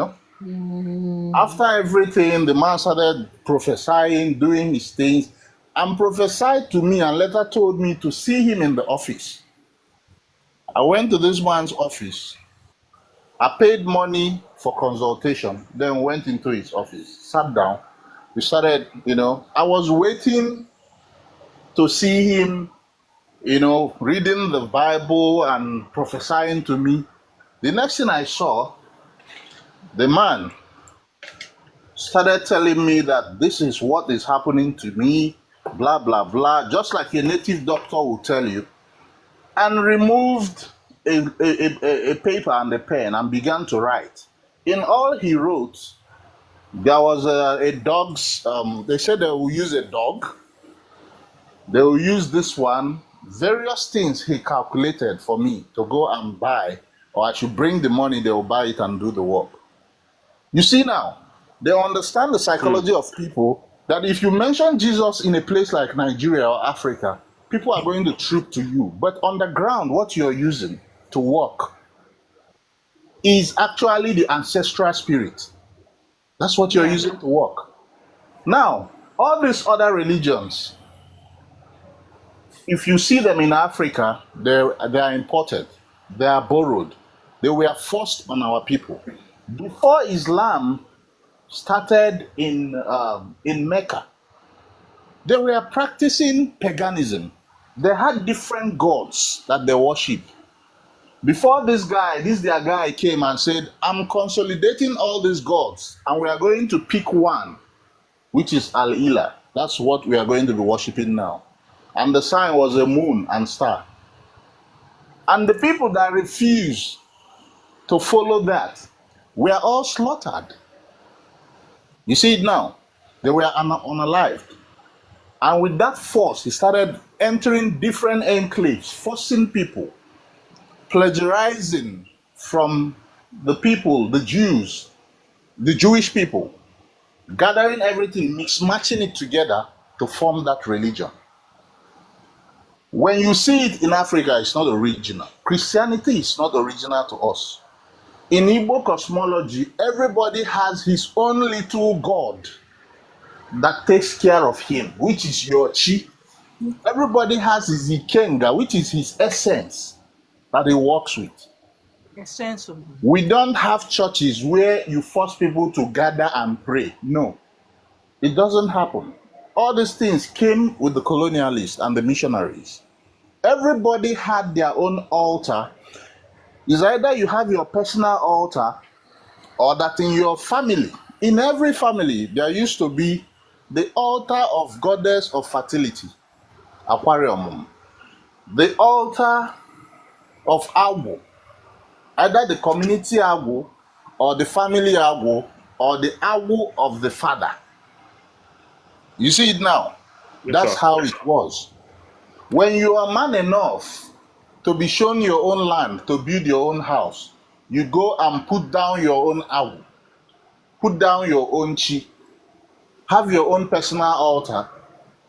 After everything, the man started prophesying, doing his things, and prophesied to me and later told me to see him in the office. I went to this man's office. I paid money for consultation, then went into his office, sat down. We started, I was waiting to see him, reading the Bible and prophesying to me. The next thing I saw, the man started telling me that this is what is happening to me, blah, blah, blah, just like a native doctor will tell you, and removed a paper and a pen and began to write. In all he wrote, there was a dog's, they said they will use a dog, they will use this one, various things he calculated for me to go and buy, or I should bring the money, they will buy it and do the work. You see now, they understand the psychology of people that if you mention Jesus in a place like Nigeria or Africa, people are going to troop to you. But on the ground, what you're using to work is actually the ancestral spirit. That's what you're using to work. Now, all these other religions, if you see them in Africa, they are imported, they are borrowed, they were forced on our people. Before Islam started in Mecca, they were practicing paganism. They had different gods that they worship. Before this their guy came and said, I'm consolidating all these gods and we are going to pick one, which is Al-Ilah. That's what we are going to be worshiping now. And the sign was a moon and star. And the people that refused to follow that were all slaughtered. You see it now. They were unalived. And with that force, he started entering different enclaves, forcing people, plagiarizing from the people, the Jews, the Jewish people, gathering everything, matching it together to form that religion. When you see it in Africa, it's not original. Christianity is not original to us. In Igbo cosmology, everybody has his own little god that takes care of him, which is your chi. Everybody has his ikenga, which is his essence that he works with. Essence of We don't have churches where you force people to gather and pray. No, it doesn't happen. All these things came with the colonialists and the missionaries. Everybody had their own altar. It's either you have your personal altar or that in your family. In every family, there used to be the altar of goddess of fertility, Aquarium, the altar of Agwo, either the community Agwo or the family Agwo or the Agwo of the father. You see it now? Yes, That's sir. how it was. When you are man enough to be shown your own land, to build your own house, you go and put down your own Agwo, put down your own chi, have your own personal altar,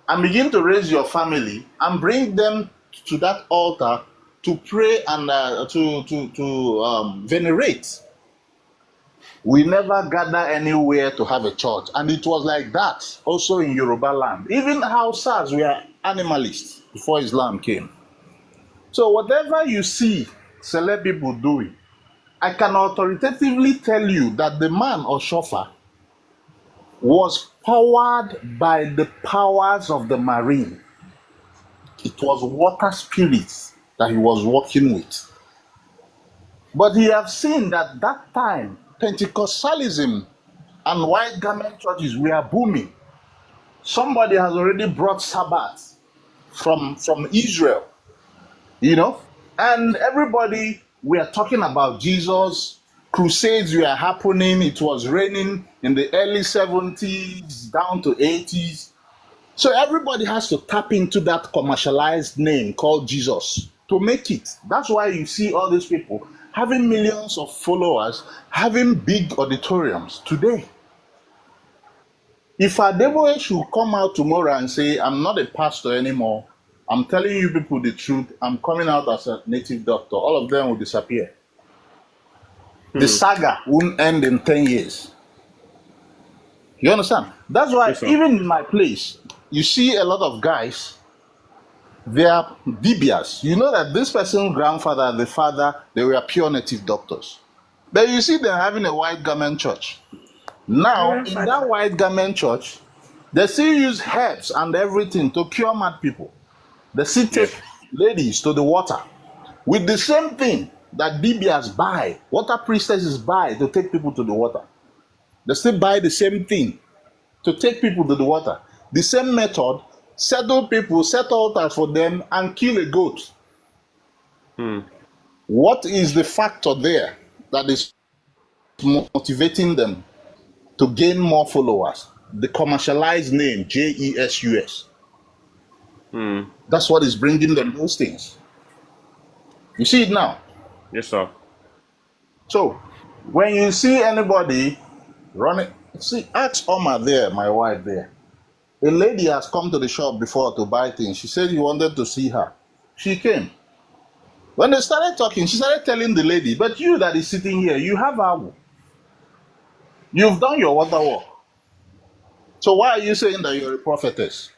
and begin to raise your family and bring them to that altar to pray and to venerate. We never gather anywhere to have a church, and it was like that also in Yoruba land. Even Hausas were animalists before Islam came. So whatever you see celeb people doing, I can authoritatively tell you that the man Oshofa was powered by the powers of the marine. It was water spirits that he was working with. But he have seen that time Pentecostalism and white garment churches were booming. Somebody has already brought Sabbath from Israel, you know, and everybody were talking about Jesus. Crusades were happening. It was raining in the early 70s down to 80s. So everybody has to tap into that commercialized name called Jesus to make it. That's why you see all these people having millions of followers, having big auditoriums today. If Adeboye should come out tomorrow and say, I'm not a pastor anymore, I'm telling you people the truth, I'm coming out as a native doctor, all of them will disappear. The saga won't end in 10 years. You understand? That's why Yes, sir. even in my place, you see a lot of guys, they are Dibias. You know that this person's grandfather, the father, they were pure native doctors. But you see them having a white garment church. Now, in that white garment church, they still use herbs and everything to cure mad people. They still take ladies to the water with the same thing that Dibias buy, water priestesses buy to take people to the water. They still buy the same thing to take people to the water. The same method, settle people, set altars for them, and kill a goat. What is the factor there that is motivating them to gain more followers? The commercialized name, Jesus. That's what is bringing them those things. You see it now? Yes, sir. So, when you see anybody running, see, ask Oma there, my wife there. A lady has come to the shop before to buy things. She said you wanted to see her. She came. When they started talking, she started telling the lady, but you that is sitting here, you have Agu. You've done your water work. So why are you saying that you're a prophetess?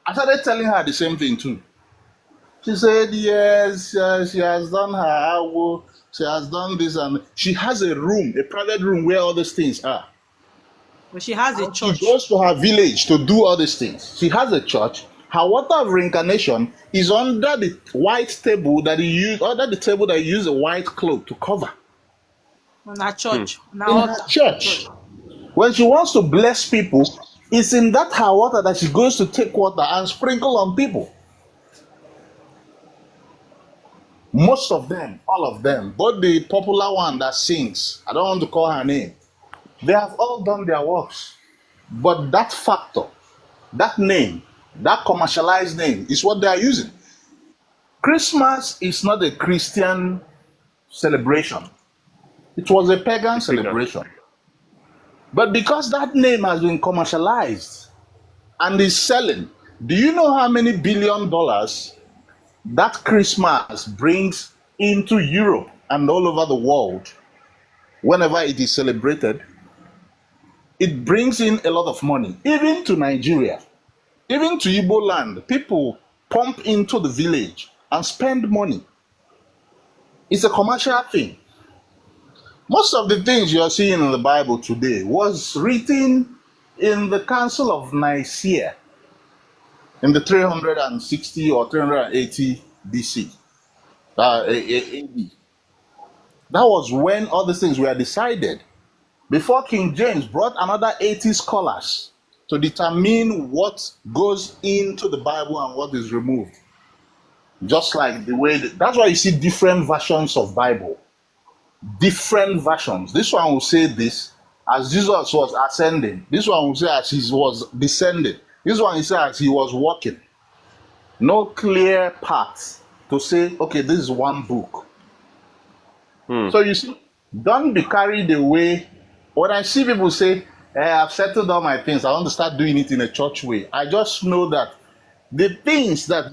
I started telling her the same thing too. She said, yes, she has done her Agu. She has done this, and she has a room, a private room where all these things are. But she has a church. She goes to her village to do all these things. She has a church. Her water of reincarnation is under the white table that he used, under the table that he used a white cloth to cover. On her church. In her church. When she wants to bless people, it's in that her water that she goes to take water and sprinkle on people. Most of them, all of them, both the popular one that sings, I don't want to call her name, they have all done their works. But that factor, that name, that commercialized name is what they are using. Christmas is not a Christian celebration. It was a pagan celebration. But because that name has been commercialized and is selling, do you know how many $1 billion that Christmas brings into Europe and all over the world whenever it is celebrated? It brings in a lot of money, even to Nigeria, even to Igbo land. People pump into the village and spend money. It's a commercial thing. Most of the things you are seeing in the Bible today was written in the Council of Nicaea in the 360 or 380 BC, AD. That was when all these things were decided. Before King James brought another 80 scholars to determine what goes into the Bible and what is removed. Just like the way, that's why you see different versions of Bible. Different versions. This one will say this, as Jesus was ascending. This one will say as he was descending. This one will say as he was walking. No clear path to say, okay, this is one book. So you see, don't be carried away. When I see people say, I've settled all my things, I want to start doing it in a church way, I just know that the things that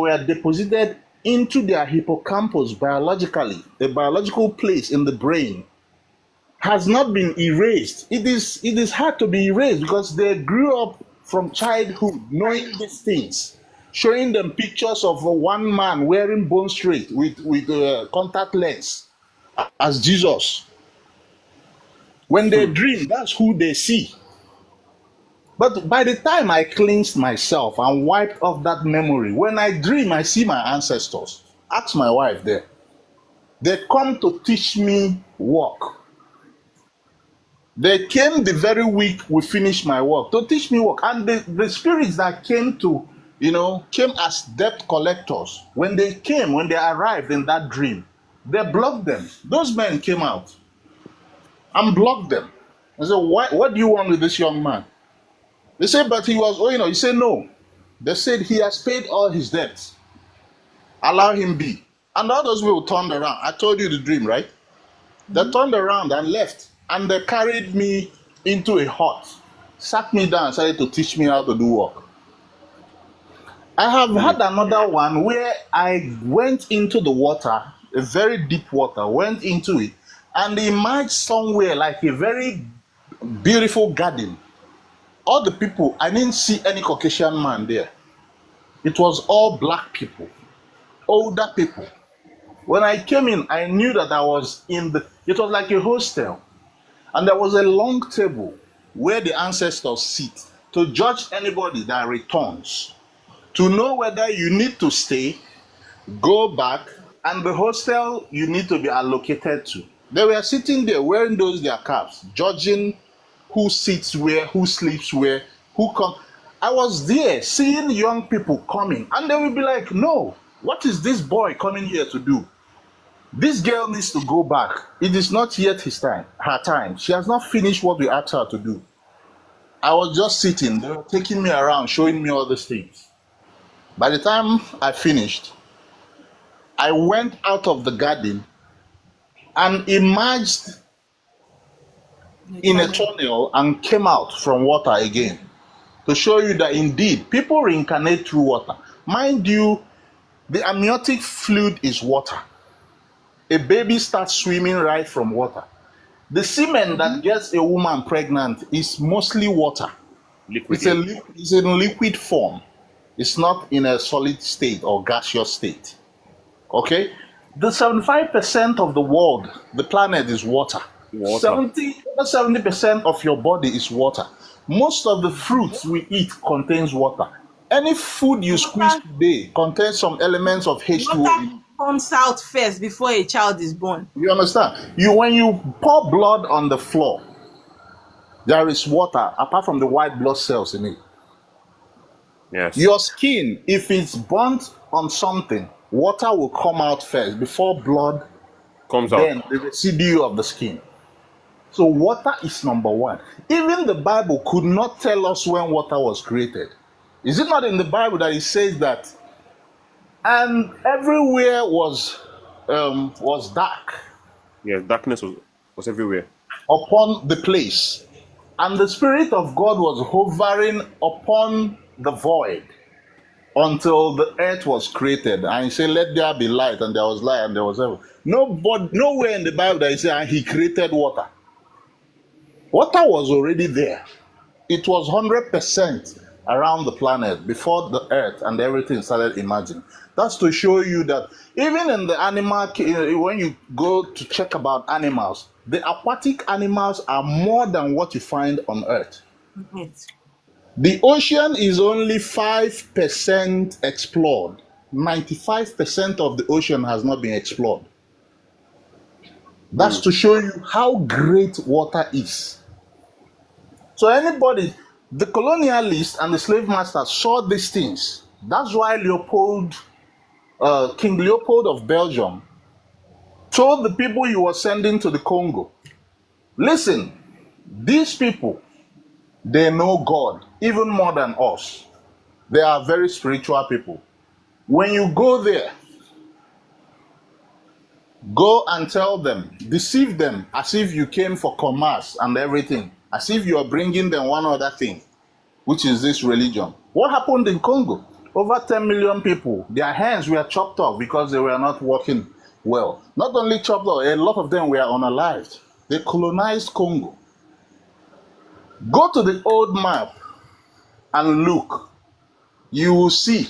were deposited into their hippocampus biologically, the biological place in the brain, has not been erased. It is hard to be erased because they grew up from childhood knowing these things, showing them pictures of one man wearing bone straight with contact lens as Jesus. When they dream, that's who they see. But by the time I cleansed myself and wiped off that memory, when I dream, I see my ancestors. Ask my wife there. They come to teach me work. They came the very week we finished my work to teach me work. And the spirits that came came as debt collectors. When they arrived in that dream, they blocked them. Those men came out and blocked them. I said, what do you want with this young man? They said, but he was, he said, no. They said, he has paid all his debts. Allow him be. And all those people turned around. I told you the dream, right? They turned around and left. And they carried me into a hut, sat me down and started to teach me how to do work. I have had another one where I went into the water, a very deep water, went into it, and emerged somewhere like a very beautiful garden. All the people, I didn't see any Caucasian man there. It was all black people, older people. When I came in, I knew that I was it was like a hostel. And there was a long table where the ancestors sit to judge anybody that returns, to know whether you need to stay, go back, and the hostel you need to be allocated to. They were sitting there wearing their caps, judging who sits where, who sleeps where, who comes. I was there seeing young people coming, and they will be like, no, what is this boy coming here to do? This girl needs to go back. It is not yet her time. She has not finished what we asked her to do. I was just sitting. They were taking me around, showing me all these things. By the time I finished, I went out of the garden and emerged in a tunnel and came out from water again to show you that indeed people reincarnate through water. Mind you, The amniotic fluid is water. A baby starts swimming right from water. The semen that gets a woman pregnant is mostly water. Liquid. It's in liquid form. It's not in a solid state or gaseous state. Okay? The 75% of the world, the planet, is water. 70% of your body is water. Most of the fruits we eat contains water. Any food you squeeze today contains some elements of H2O. Water comes out first before a child is born. You understand? When you pour blood on the floor, there is water apart from the white blood cells in it. Yes. Your skin, if it's burnt on something, water will come out first before blood comes then out. the residue of the skin. So water is number one. Even the Bible could not tell us when water was created. Is it not in the Bible that it says that? And everywhere was dark. Yes, darkness was everywhere. Upon the place. And the Spirit of God was hovering upon the void until the earth was created. And he said, let there be light, and there was light, and there was heaven. Nowhere in the Bible that he said, and he created water. Water was already there. It was 100% around the planet before the earth and everything started emerging. That's to show you that even in the animal, when you go to check about animals, the aquatic animals are more than what you find on earth. The ocean is only 5% explored. 95% of the ocean has not been explored. That's to show you how great water is. So anybody, the colonialists and the slave masters saw these things. That's why King Leopold of Belgium told the people he was sending to the Congo, listen, these people, they know God even more than us. They are very spiritual people. When you go there, go and tell them, deceive them as if you came for commerce and everything, as if you are bringing them one other thing, which is this religion. What happened in Congo? Over 10 million people, their hands were chopped off because they were not working well. Not only chopped off, a lot of them were unalived. They colonized Congo. Go to the old map and look. You will see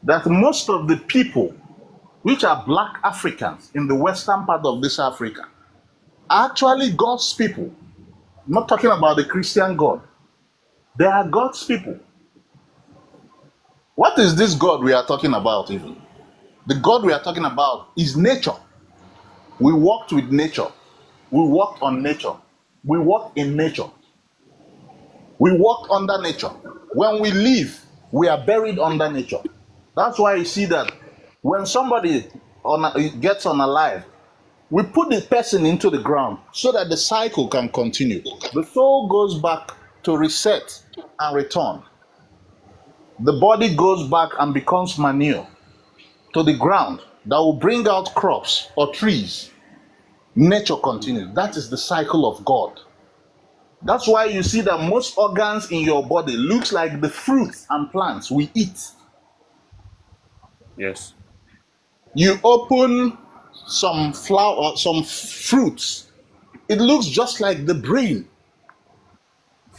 that most of the people which are black Africans in the western part of this Africa are actually God's people. I'm not talking about the Christian God. They are God's people. What is this God we are talking about even? The God we are talking about is nature. We walked with nature. We walked on nature. We walk in nature. We walk under nature. When we live, we are buried under nature. That's why you see that when somebody gets unalive, we put the person into the ground so that the cycle can continue. The soul goes back to reset and return. The body goes back and becomes manure to the ground that will bring out crops or trees. Nature continues. That is the cycle of God. That's why you see that most organs in your body looks like the fruits and plants we eat. Yes. You open some flower, some fruits, it looks just like the brain.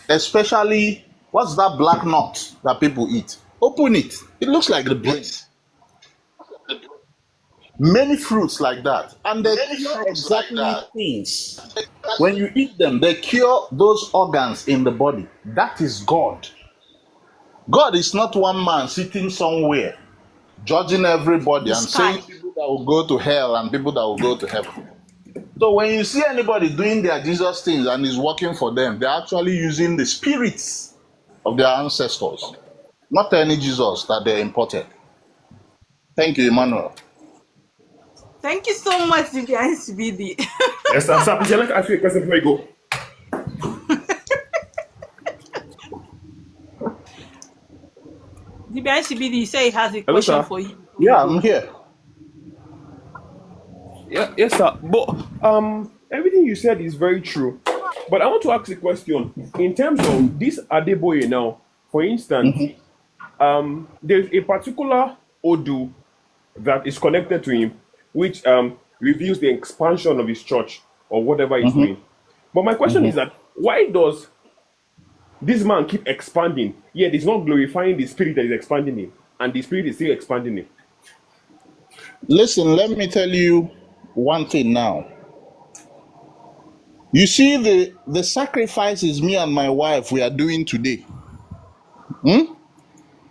Especially, what's that black nut that people eat? Open it, it looks like the brain. Many fruits like that, and they cure exactly things. When you eat them, they cure those organs in the body. That is God. God is not one man sitting somewhere judging everybody and saying people that will go to hell and people that will go to heaven. So when you see anybody doing their Jesus things and is working for them, they're actually using the spirits of their ancestors, not any Jesus that they imported. Thank you, Emmanuel. Thank you so much, Vivian CBD. Yes, sir. Sir, would you like to ask you a question before you go? Vivian CBD say he has a Hello, question sir. for you. Yeah, I'm here. Yeah, yes, sir. But everything you said is very true. But I want to ask a question. In terms of this Adeboye now, for instance, there's a particular Odu that is connected to him, which reveals the expansion of his church or whatever he's doing. But my question is that why does this man keep expanding, yet he's not glorifying the spirit that is expanding him, and the spirit is still expanding him? Listen, let me tell you one thing now. You see, the sacrifices me and my wife we are doing today,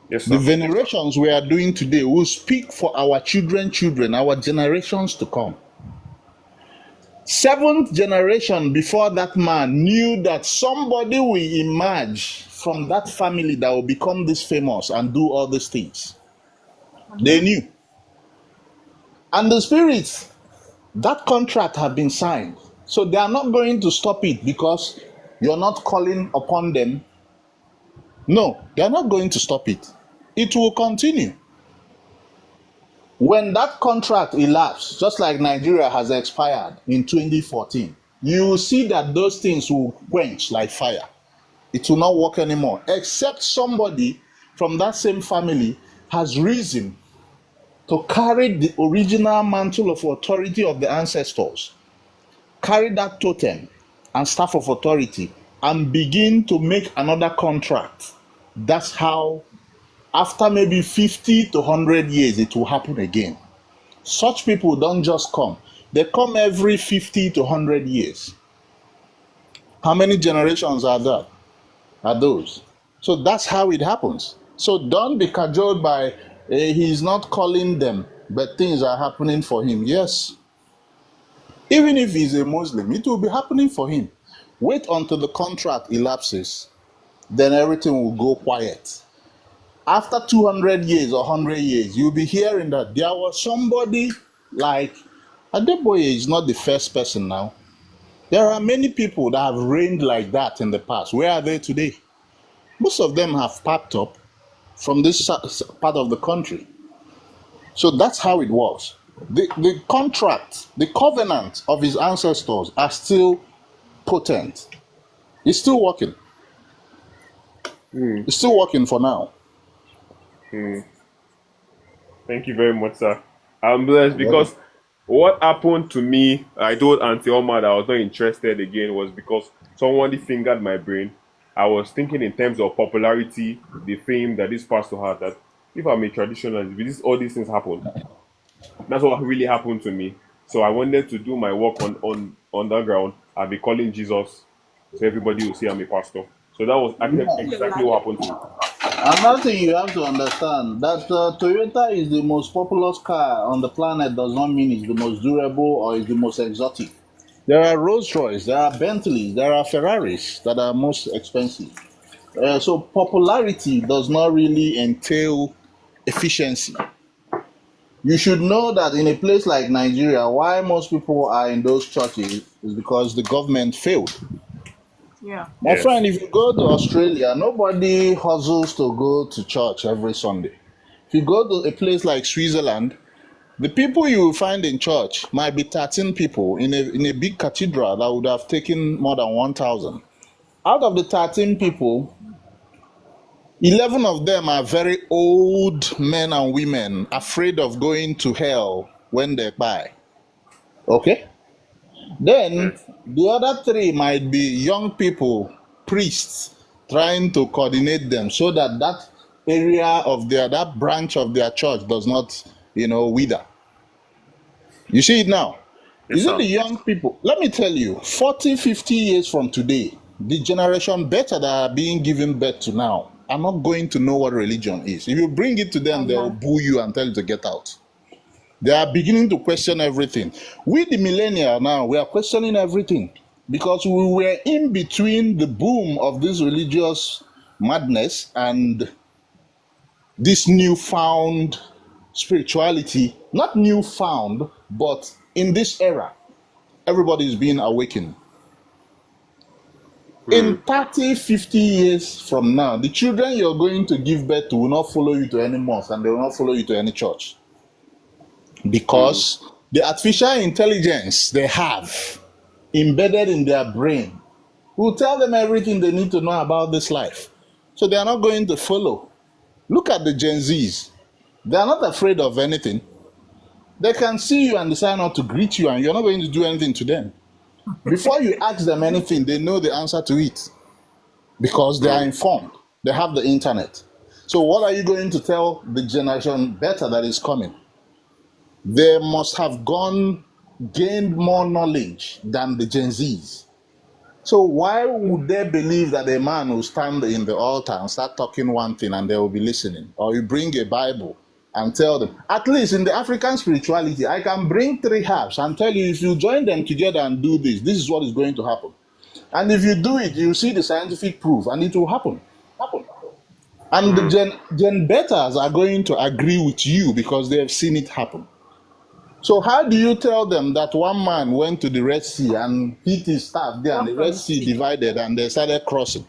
Yes, the sir. venerations we are doing today will speak for our children, our generations to come. 7th generation before that man knew that somebody will emerge from that family that will become this famous and do all these things. They knew. And the spirits, that contract have been signed. So they are not going to stop it because you're not calling upon them. No, they are not going to stop it. It will continue. When that contract elapses, just like Nigeria has expired in 2014, you will see that those things will quench like fire. It will not work anymore, except somebody from that same family has risen to carry the original mantle of authority of the ancestors, carry that totem and staff of authority, and begin to make another contract. That's how, after maybe 50 to 100 years, it will happen again. Such people don't just come. They come every 50 to 100 years. How many generations are those? So that's how it happens. So don't be cajoled by, he's not calling them, but things are happening for him. Yes. Even if he's a Muslim, it will be happening for him. Wait until the contract elapses, then everything will go quiet. After 200 years or 100 years, you'll be hearing that there was somebody like Adeboye is not the first person now. There are many people that have reigned like that in the past. Where are they today? Most of them have packed up from this part of the country. So that's how it works. The contract, the covenant of his ancestors are still potent. It's still working. It's still working for now. Thank you very much, sir. I'm blessed because what happened to me, I told Auntie Oma that I was not interested again, was because somebody fingered my brain. I was thinking in terms of popularity, the fame that this pastor had, that if I'm a traditionalist, all these things happen. That's what really happened to me. So I wanted to do my work on underground. I'll be calling Jesus, so everybody will see I'm a pastor. So that was exactly what happened to me. Another thing you have to understand, that Toyota is the most popular car on the planet does not mean it's the most durable or it's the most exotic. There are Rolls Royce, there are Bentleys, there are Ferraris that are most expensive. So popularity does not really entail efficiency. You should know that in a place like Nigeria, why most people are in those churches is because the government failed. Yeah. My friend, if you go to Australia, nobody hustles to go to church every Sunday. If you go to a place like Switzerland, the people you will find in church might be 13 people in a big cathedral that would have taken more than 1,000. Out of the 13 people, 11 of them are very old men and women afraid of going to hell when they die. Okay? Then the other 3 might be young people, priests, trying to coordinate them so that that area of that branch of their church does not, wither. You see it now? Yes, Is it the young people? Let me tell you, 40, 50 years from today, the generation better that are being given birth to now are not going to know what religion is. If you bring it to them, they'll boo you and tell you to get out. They are beginning to question everything. We, the millennial now, we are questioning everything because we were in between the boom of this religious madness and this newfound spirituality. Not newfound, but in this era, everybody is being awakened. In 30, 50 years from now, the children you're going to give birth to will not follow you to any mosque and they will not follow you to any church. Because the artificial intelligence they have embedded in their brain will tell them everything they need to know about this life. So they are not going to follow. Look at the Gen Zs. They are not afraid of anything. They can see you and decide not to greet you, and you're not going to do anything to them. Before you ask them anything, they know the answer to it because they are informed. They have the internet. So what are you going to tell the generation better that is coming? They must have gained more knowledge than the Gen Zs. So why would they believe that a man will stand in the altar and start talking one thing and they will be listening? Or you bring a Bible and tell them, at least in the African spirituality, I can bring 3 herbs and tell you if you join them together and do this, this is what is going to happen. And if you do it, you see the scientific proof and it will happen. And the Gen Betas are going to agree with you because they have seen it happen. So how do you tell them that one man went to the Red Sea and hit his staff there and the Red Sea divided and they started crossing?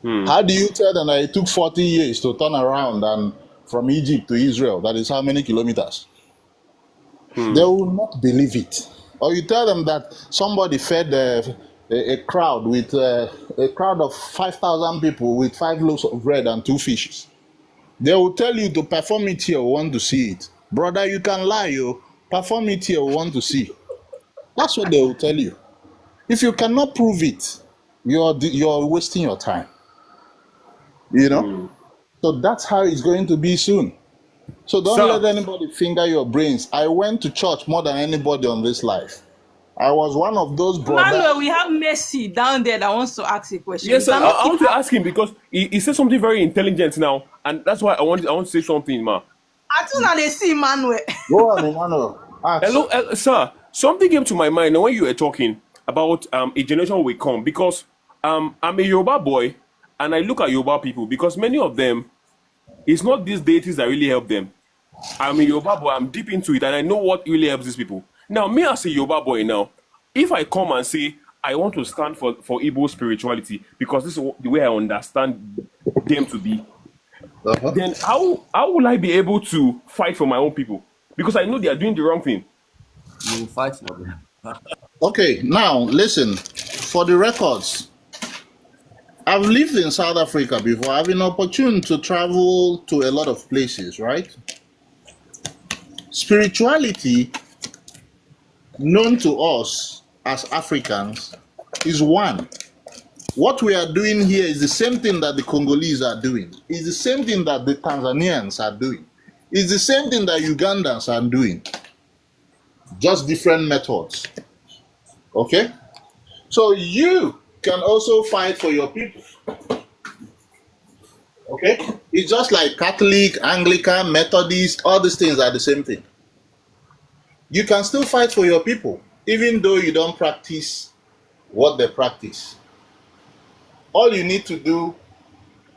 How do you tell them that it took 40 years to turn around and from Egypt to Israel, that is how many kilometers? They will not believe it. Or you tell them that somebody fed a crowd with a crowd of 5,000 people with 5 loaves of bread and 2 fishes. They will tell you to perform it here, we want to see it. Brother, you can lie, you perform it here, we want to see. That's what they will tell you. If you cannot prove it, you're wasting your time. You know? So that's how it's going to be soon. So don't let anybody finger your brains. I went to church more than anybody on this life. I was one of those brothers. Manuel, we have Messi down there that wants to ask a question. Yes, sir. I want to ask him because he said something very intelligent now, and that's why I want to say something, ma. I think that they see Manuel. Go on, Emmanuel. Hello, sir. Something came to my mind when you were talking about a generation will come, because I'm a Yoruba boy and I look at Yoruba people because many of them, it's not these deities that really help them. I'm a Yoruba boy, I'm deep into it and I know what really helps these people. Now, me as a Yoruba boy now, if I come and say I want to stand for Igbo spirituality because this is the way I understand them to be, then how will I be able to fight for my own people? Because I know they are doing the wrong thing. You will fight for them. Okay, now listen, for the records, I've lived in South Africa before. I've been opportune to travel to a lot of places, right? Spirituality, known to us as Africans, is one. What we are doing here is the same thing that the Congolese are doing. It's the same thing that the Tanzanians are doing. It's the same thing that Ugandans are doing. Just different methods. Okay? So you can also fight for your people. Okay? It's just like Catholic, Anglican, Methodist, all these things are the same thing. You can still fight for your people, even though you don't practice what they practice. All you need to do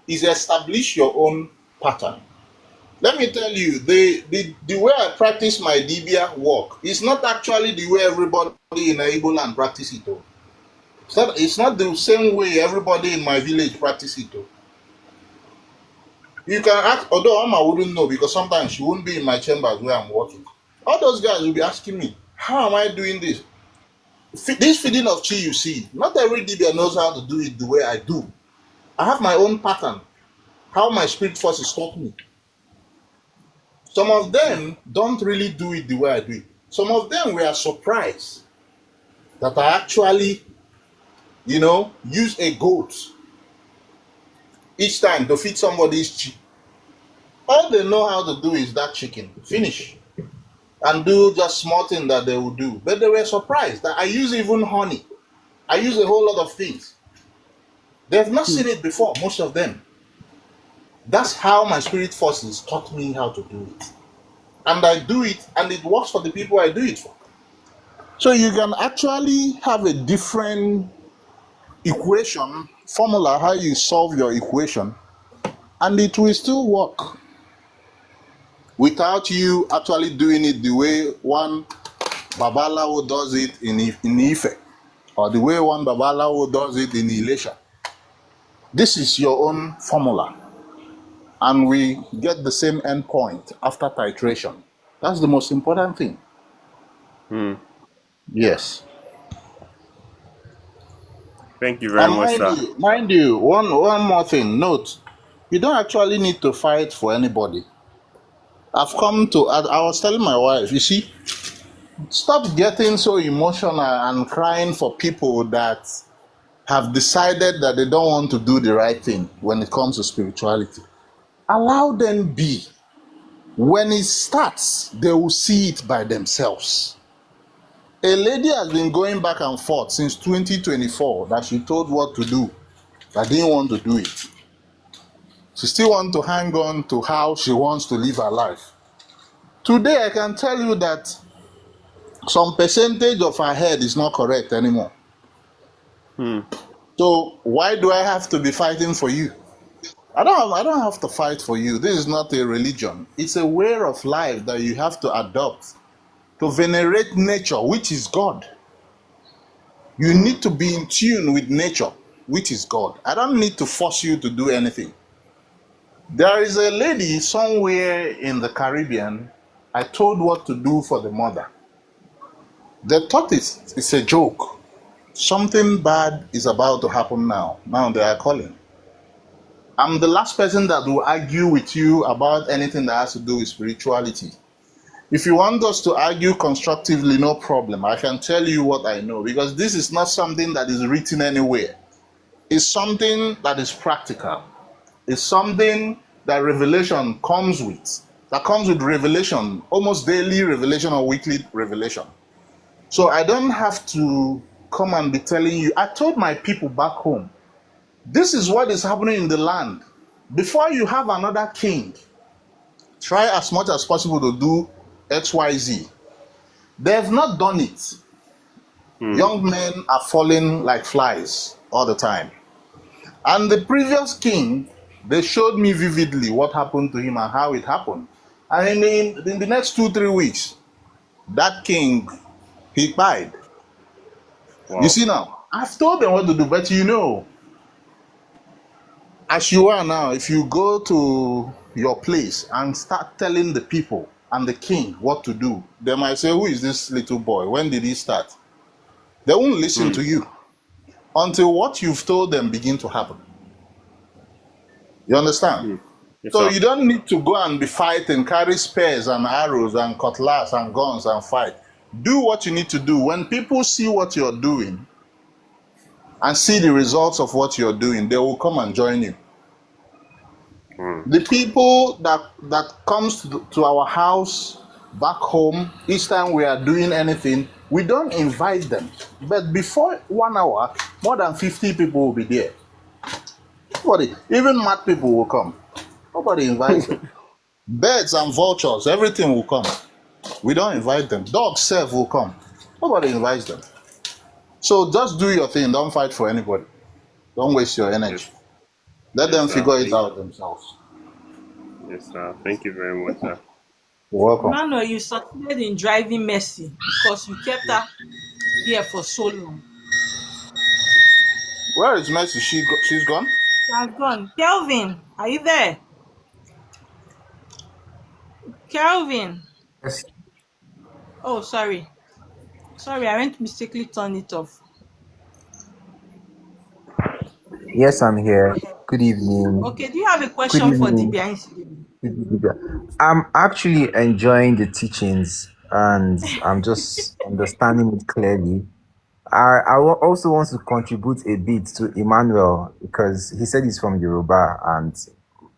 is establish your own pattern. Let me tell you, the way I practice my Dibia work is not actually the way everybody in Igbo land practice it. It's not the same way everybody in my village practice it. You can ask, although Amma wouldn't know because sometimes she wouldn't be in my chambers where I'm working. All those guys will be asking me, how am I doing this? This feeding of chi you see, not every Dibia knows how to do it the way I do. I have my own pattern, how my spirit forces taught me. Some of them don't really do it the way I do it. Some of them were surprised that I actually, use a goat each time to feed somebody's chicken. All they know how to do is that chicken, finish, and do just small things that they will do. But they were surprised that I use even honey. I use a whole lot of things. They have not seen it before, most of them. That's how my spirit forces taught me how to do it. And I do it, and it works for the people I do it for. So you can actually have a different equation, formula, how you solve your equation, and it will still work without you actually doing it the way one Babalawo does it in Ife, or the way one Babalawo does it in Ilesha. This is your own formula. And we get the same endpoint after titration. That's the most important thing. Yes. Thank you very much, sir. Mind you, one more thing. Note, you don't actually need to fight for anybody. I've come to, I was telling my wife, you see, stop getting so emotional and crying for people that have decided that they don't want to do the right thing when it comes to spirituality. Allow them be. When it starts, they will see it by themselves. A lady has been going back and forth since 2024 that she told what to do, but didn't want to do it. She still wants to hang on to how she wants to live her life. Today, I can tell you that some percentage of her head is not correct anymore. So why do I have to be fighting for you? I don't have to fight for you. This is not a religion. It's a way of life that you have to adopt to venerate nature, which is God. You need to be in tune with nature, which is God. I don't need to force you to do anything. There is a lady somewhere in the Caribbean. I told what to do for the mother. They thought it's a joke. Something bad is about to happen now. Now they are calling. I'm the last person that will argue with you about anything that has to do with spirituality. If you want us to argue constructively, no problem. I can tell you what I know, because this is not something that is written anywhere. It's something that is practical. It's something that revelation comes with. That comes with revelation, almost daily revelation or weekly revelation. So I don't have to come and be telling you. I told my people back home, this is what is happening in the land. Before you have another king, try as much as possible to do XYZ. They have not done it. Young men are falling like flies all the time. And the previous king, they showed me vividly what happened to him and how it happened. And in the next 2-3 weeks, that king, he died. Wow. You see now, I've told them what to do, but you know, as you are now, if you go to your place and start telling the people and the king what to do, they might say, who is this little boy? When did he start? They won't listen to you until what you've told them begin to happen. You understand? Yes, So sir. you don't need to go and be fighting, carry spears and arrows and cutlass and guns and fight. Do what you need to do. When people see what you're doing and see the results of what you're doing, they will come and join you. The people that comes to our house back home, each time we are doing anything, we don't invite them. But before 1 hour, more than 50 people will be there. Nobody, even mad people will come. Nobody invites them. Birds and vultures, everything will come. We don't invite them. Dogs self will come. Nobody invites them. So just do your thing. Don't fight for anybody. Don't waste your energy. Let them sir. figure it out themselves. Yes, sir. Thank you very much, sir. You're welcome. Manuel, you succeeded in driving Mercy because you kept her here for so long. Where is Mercy? She's gone? She has gone. Kelvin, are you there? Kelvin. Yes, Oh, sorry. Sorry, I went to mistakenly turn it off. yes, I'm here. Good evening. Okay, do you have a Good question for evening. Dibia Insidibu? I'm actually enjoying the teachings and I'm just understanding it clearly. Also want to contribute a bit to Emmanuel because he said he's from Yoruba and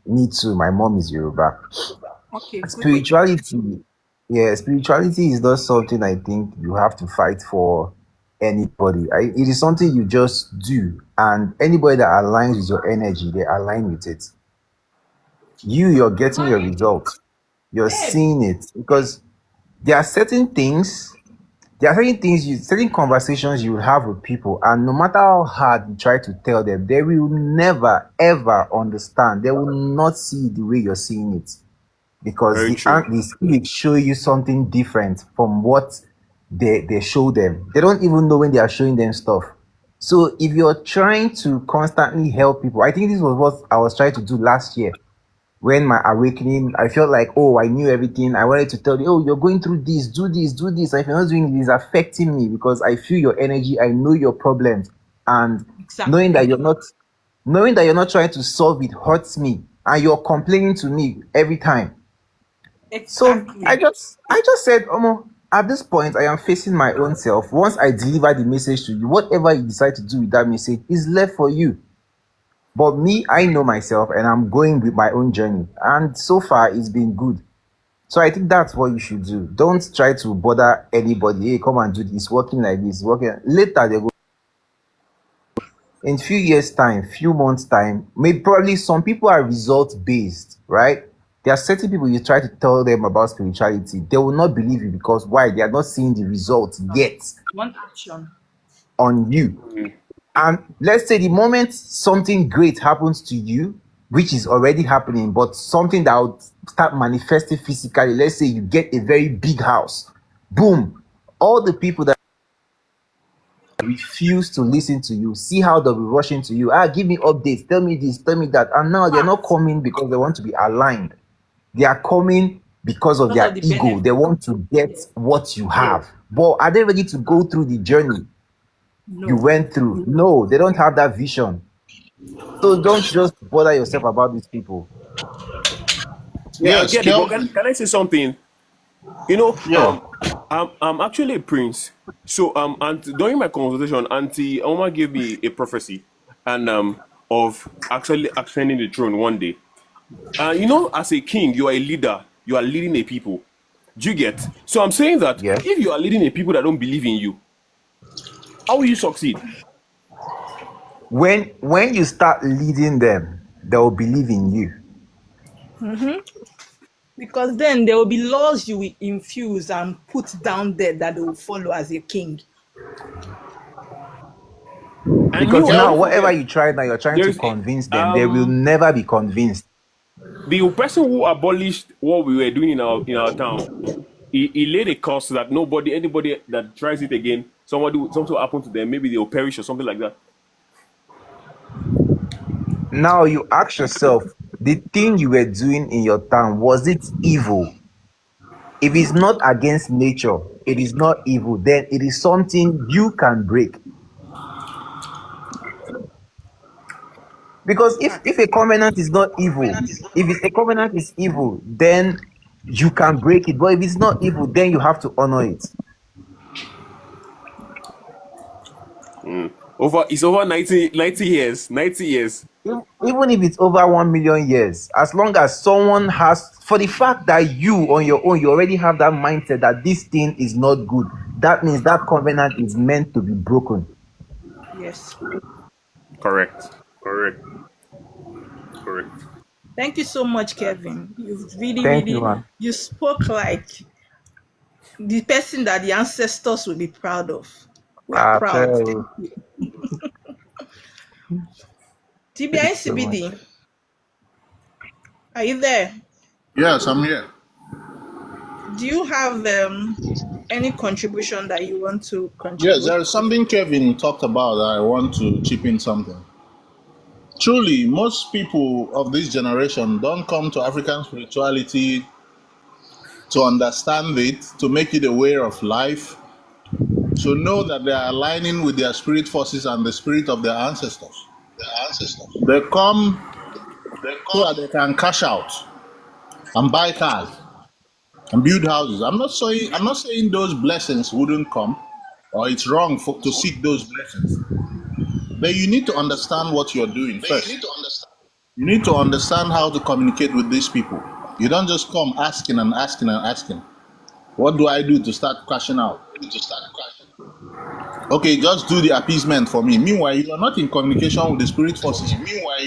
me too. My mom is Yoruba. Okay, good. Spirituality, yeah, spirituality is not something I think you have to fight for anybody. It is something you just do, and anybody that aligns with your energy, they align with it. You're getting your results. You're seeing it because there are certain things, certain conversations you will have with people, and no matter how hard you try to tell them, they will never ever understand. They will not see the way you're seeing it because Very the true. the spirit show you something different from what they show them. They don't even know when they are showing them stuff. So if you're trying to constantly help people, I think this was what I was trying to do last year. When my awakening, I felt like, oh, I knew everything. I wanted to tell you, oh, you're going through this, do this, do this. If you're not doing it, it's affecting me because I feel your energy, I know your problems. And knowing that you're not trying to solve it hurts me. And you're complaining to me every time. So Exactly. I just said, Omo, at this point, I am facing my own self. Once I deliver the message to you, whatever you decide to do with that message is left for you. But me, I know myself and I'm going with my own journey. And so far, it's been good. So I think that's what you should do. Don't try to bother anybody. Hey, come and do this. Working like this. Working later, they go in few years' time, few months' time. Maybe probably some people are result based, right? There are certain people you try to tell them about spirituality, they will not believe you because why? They are not seeing the results yet One action. on you. And let's say the moment something great happens to you, which is already happening, but something that would start manifesting physically, let's say you get a very big house, boom, all the people that refuse to listen to you, see how they'll be rushing to you. Give me updates, tell me this, tell me that. And now they're not coming because they want to be aligned. They are coming because of their ego. They want to get what you have. But are they ready to go through the journey you went through? No, they don't have that vision. So don't just bother yourself about these people. Yeah, I Yes, get it. But Kelvin. can I say something? You know, Yeah. I'm actually a prince. So and during my consultation, Auntie Oma gave me a prophecy, and of actually ascending the throne one day. You know, as a king, you are a leader. You are leading a people. Do you get? So I'm saying that Yeah. if you are leading a people that don't believe in you, how will you succeed? When you start leading them, they will believe in you. Mm-hmm. Because then there will be laws you will infuse and put down there that they will follow as a king. And Because you, now, don't whatever forget, you try now, you're trying to there's convince them. They will never be convinced. the person who abolished what we were doing in our town. He laid a curse that anybody that tries it again, something will happen to them. Maybe they'll perish or something like that. Now you ask yourself, the thing you were doing in your town, was it evil? If it's not against nature, it is not evil, then it is something you can break. Because if a covenant is not evil, if it's a covenant is evil, then you can break it. But if it's not evil, then you have to honor it. It's over 90 years. 90 years. Even if it's over 1 million years, as long as someone has, for the fact that you on your own, you already have that mindset that this thing is not good, that means that covenant is meant to be broken. Yes. Correct. Thank you so much, Kevin. You've really, Thank you, really, man. you spoke like the person that the ancestors will be proud of. We are proud. tell Thank you. you. Thank TBI you so much. CBD, are you there? Yes, I'm here. Do you have any contribution that you want to Yes, contribute? there is something Kevin talked about that I want to chip in something. Truly, most people of this generation don't come to African spirituality to understand it, to make it a way of life, to know that they are aligning with their spirit forces and the spirit of their ancestors. They come so that they can cash out and buy cars and build houses. I'm not saying those blessings wouldn't come, or it's wrong to seek those blessings. But you need to understand what you're doing first. You need to understand how to communicate with these people. You don't just come asking and asking and asking. What do I do to start cashing out? Okay, just do the appeasement for me. Meanwhile, you are not in communication with the spirit forces.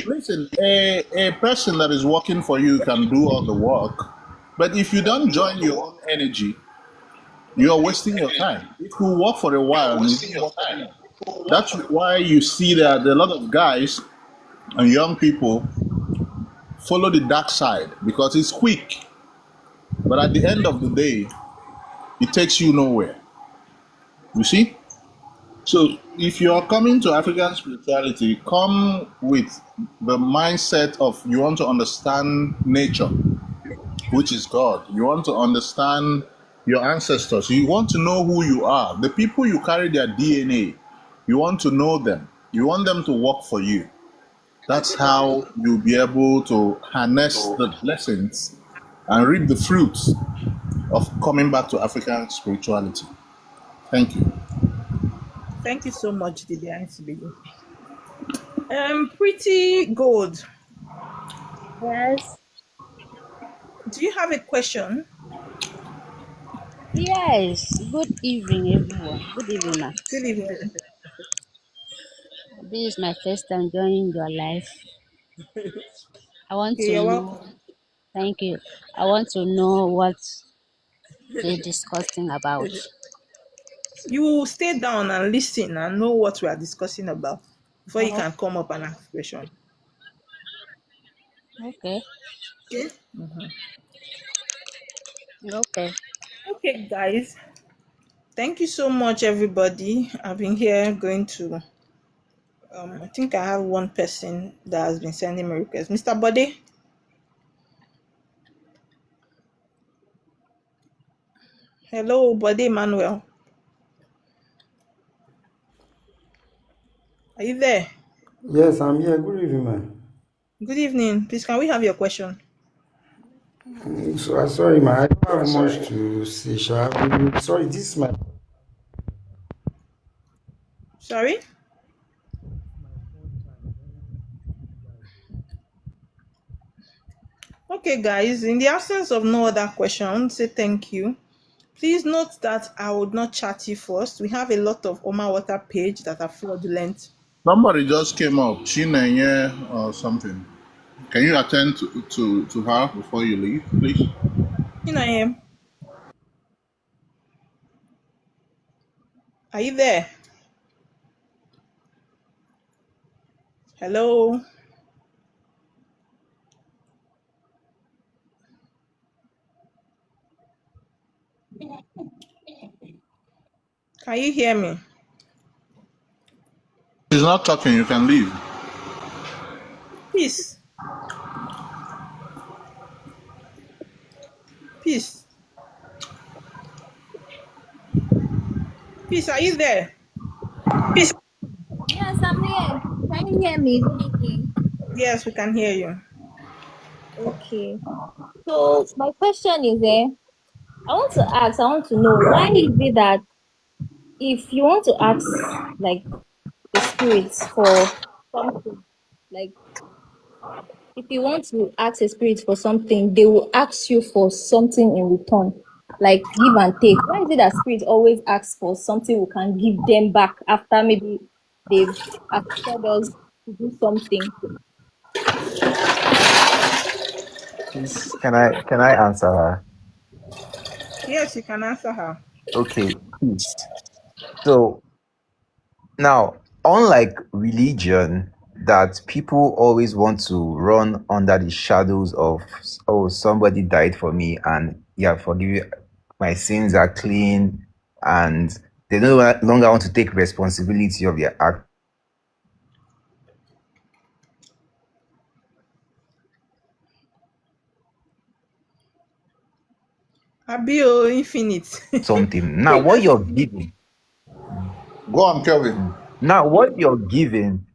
Listen, a person that is working for you can do all the work, but if you don't join your own energy, you are wasting your time. It will work for a while. And it won't work anymore. That's why you see that a lot of guys and young people follow the dark side because it's quick. But at the end of the day, it takes you nowhere. You see? So if you are coming to African spirituality, come with the mindset of you want to understand nature, which is God. You want to understand your ancestors. You want to know who you are. The people you carry their DNA, you want to know them. You want them to work for you. That's how you'll be able to harness the blessings and reap the fruits of coming back to African spirituality. Thank you. Thank you so much, Didia Nsibidi. Pretty Gold, Yes. do you have a question? Yes. Good evening, everyone. Good evening, ma. Good evening. This is my first time joining your life. I want Okay, to you're know. welcome. Thank you. I want to know what they're discussing about. You stay down and listen and know what we are discussing about before you Oh, can come up and ask question. okay. Okay. Mhm. Okay. Okay, guys. Thank you so much, everybody. I've been here going to. I think I have one person that has been sending me requests. Mr. Bode. Hello, Bode Emmanuel. Are you there? Yes, I'm here. Good evening, man. Good evening. Please, can we have your question? Sorry, man. I don't have much to say. Sorry, this is my. Sorry? Okay, guys. In the absence of no other question, I want to say thank you. Please note that I would not chat you first. We have a lot of Oma Water page that are fraudulent. Somebody just came up, Chinenye or something. Can you attend to her before you leave, please? Chinayem, are you there? Hello? Can you hear me? She's not talking, you can leave. Peace. Peace. Peace, are you there? Peace. Yes, I'm here. Can you hear me? Good evening. Yes, we can hear you. Okay. So my question is, I want to know why is it that if you want to ask like the spirits for something, like if you want to ask a spirit for something, they will ask you for something in return, like give and take. Why is it that spirits always ask for something we can give them back after maybe they've accepted us to do something? Please, can I answer her? Yes, you can answer her. Okay, please. So now, unlike religion, that people always want to run under the shadows of, oh, somebody died for me, and yeah, forgive you, my sins are clean, and they no longer want to take responsibility of their act. Abio Infinite. Something. Now, what you're giving. Go on, Kelvin. Now, what you're giving,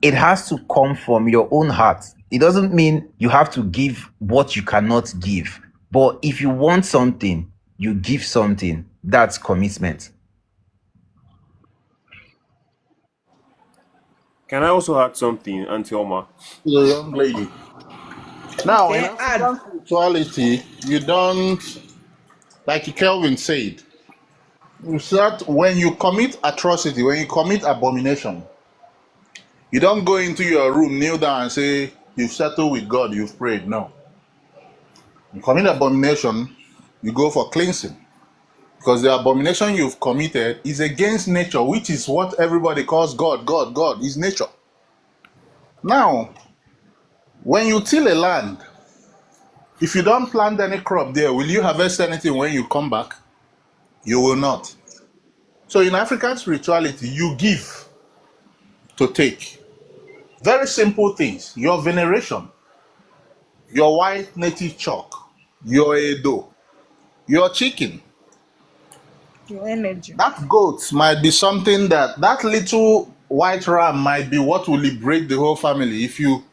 it has to come from your own heart. It doesn't mean you have to give what you cannot give. But if you want something, you give something. That's commitment. Can I also add something, Auntie Oma? The young lady. Now, in Okay, add. African spirituality, you don't, like Kelvin said, you said when you commit atrocity, when you commit abomination, you don't go into your room, kneel down, and say, you've settled with God, you've prayed. No. You commit abomination, you go for cleansing. Because the abomination you've committed is against nature, which is what everybody calls God. God is nature. Now, when you till a land, if you don't plant any crop there, will you harvest anything when you come back? You will not. So in African spirituality, you give to take. Very simple things. Your veneration, your white native chalk, your Edo, your chicken. Your energy. That goat might be something that little white ram might be what will liberate the whole family if you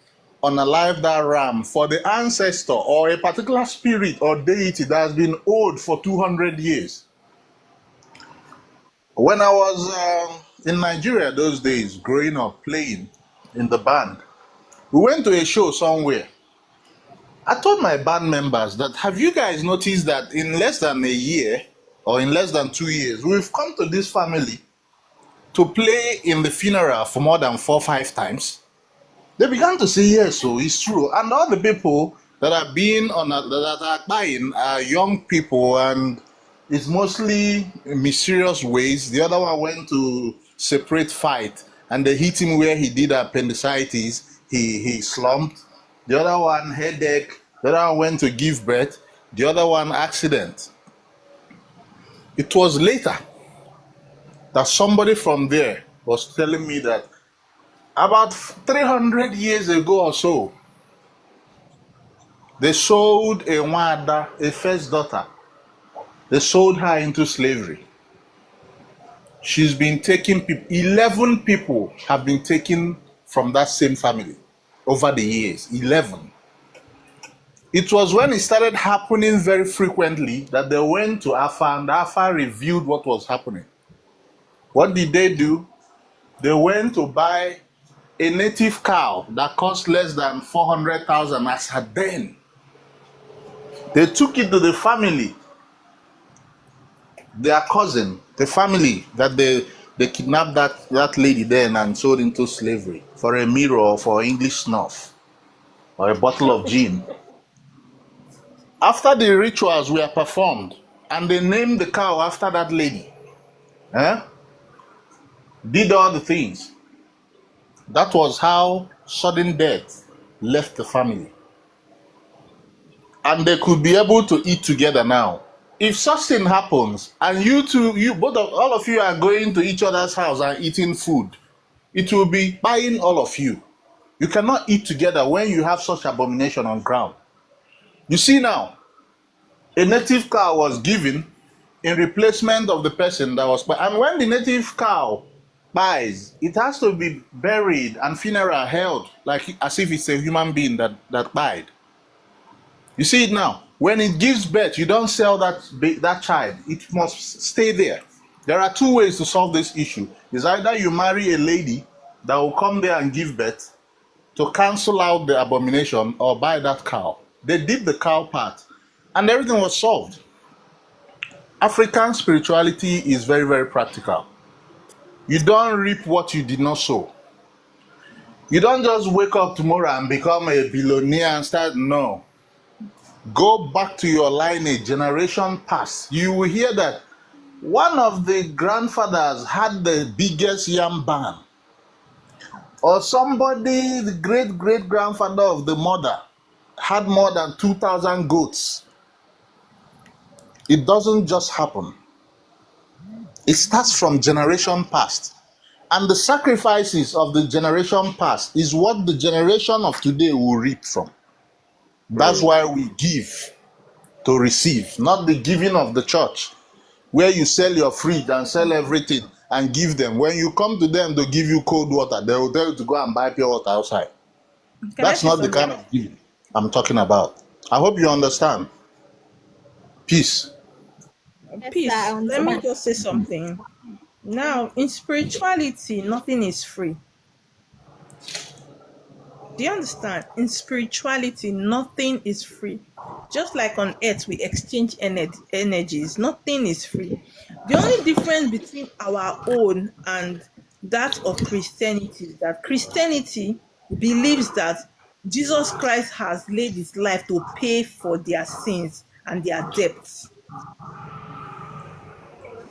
unalive that ram for the ancestor or a particular spirit or deity that has been owed for 200 years. When I was in Nigeria those days, growing up, playing in the band, we went to a show somewhere. I told my band members that, have you guys noticed that in less than a year or in less than 2 years, we've come to this family to play in the funeral for more than 4 or 5 times? They began to say, yes, so it's true. And all the people that are being that are buying are young people, and it's mostly in mysterious ways. The other one went to separate fight, and they hit him where he did appendicitis. He slumped. The other one, headache. The other one went to give birth. The other one, accident. It was later that somebody from there was telling me that about 300 years ago or so, they sold a Wada, a first daughter. They sold her into slavery. She's been taken, 11 people have been taken from that same family over the years, 11. It was when it started happening very frequently that they went to Afa, and Afa reviewed what was happening. What did they do? They went to buy a native cow that cost less than 400,000 as her den. They took it to the family, their cousin, the family that they kidnapped that lady then and sold into slavery for a mirror or for English snuff or a bottle of gin. After the rituals were performed and they named the cow after that lady, did all the things, that was how sudden death left the family. And they could be able to eat together now. If such thing happens, and all of you are going to each other's house and eating food, it will be buying all of you. You cannot eat together when you have such abomination on ground. You see now, a native cow was given in replacement of the person that was, and when the native cow dies, it has to be buried and funeral held like as if it's a human being that died. You see it now. When it gives birth, you don't sell that child. It must stay there. There are 2 ways to solve this issue. It's either you marry a lady that will come there and give birth to cancel out the abomination, or buy that cow. They did the cow part, and everything was solved. African spirituality is very, very practical. You don't reap what you did not sow. You don't just wake up tomorrow and become a billionaire and start, no. Go back to your lineage, generation past. You will hear that one of the grandfathers had the biggest yam barn. Or somebody, the great-great-grandfather of the mother, had more than 2,000 goats. It doesn't just happen. It starts from generation past. And the sacrifices of the generation past is what the generation of today will reap from. That's why we give to receive, not the giving of the church, where you sell your fridge and sell everything and give them. When you come to them to give you cold water, they will tell you to go and buy pure water outside. That's not the kind of giving I'm talking about. I hope you understand. Peace. Peace. Let me just say something. Now, in spirituality, nothing is free. Do you understand? In spirituality, nothing is free. Just like on earth, we exchange energies. Nothing is free. The only difference between our own and that of Christianity is that Christianity believes that Jesus Christ has laid his life to pay for their sins and their debts.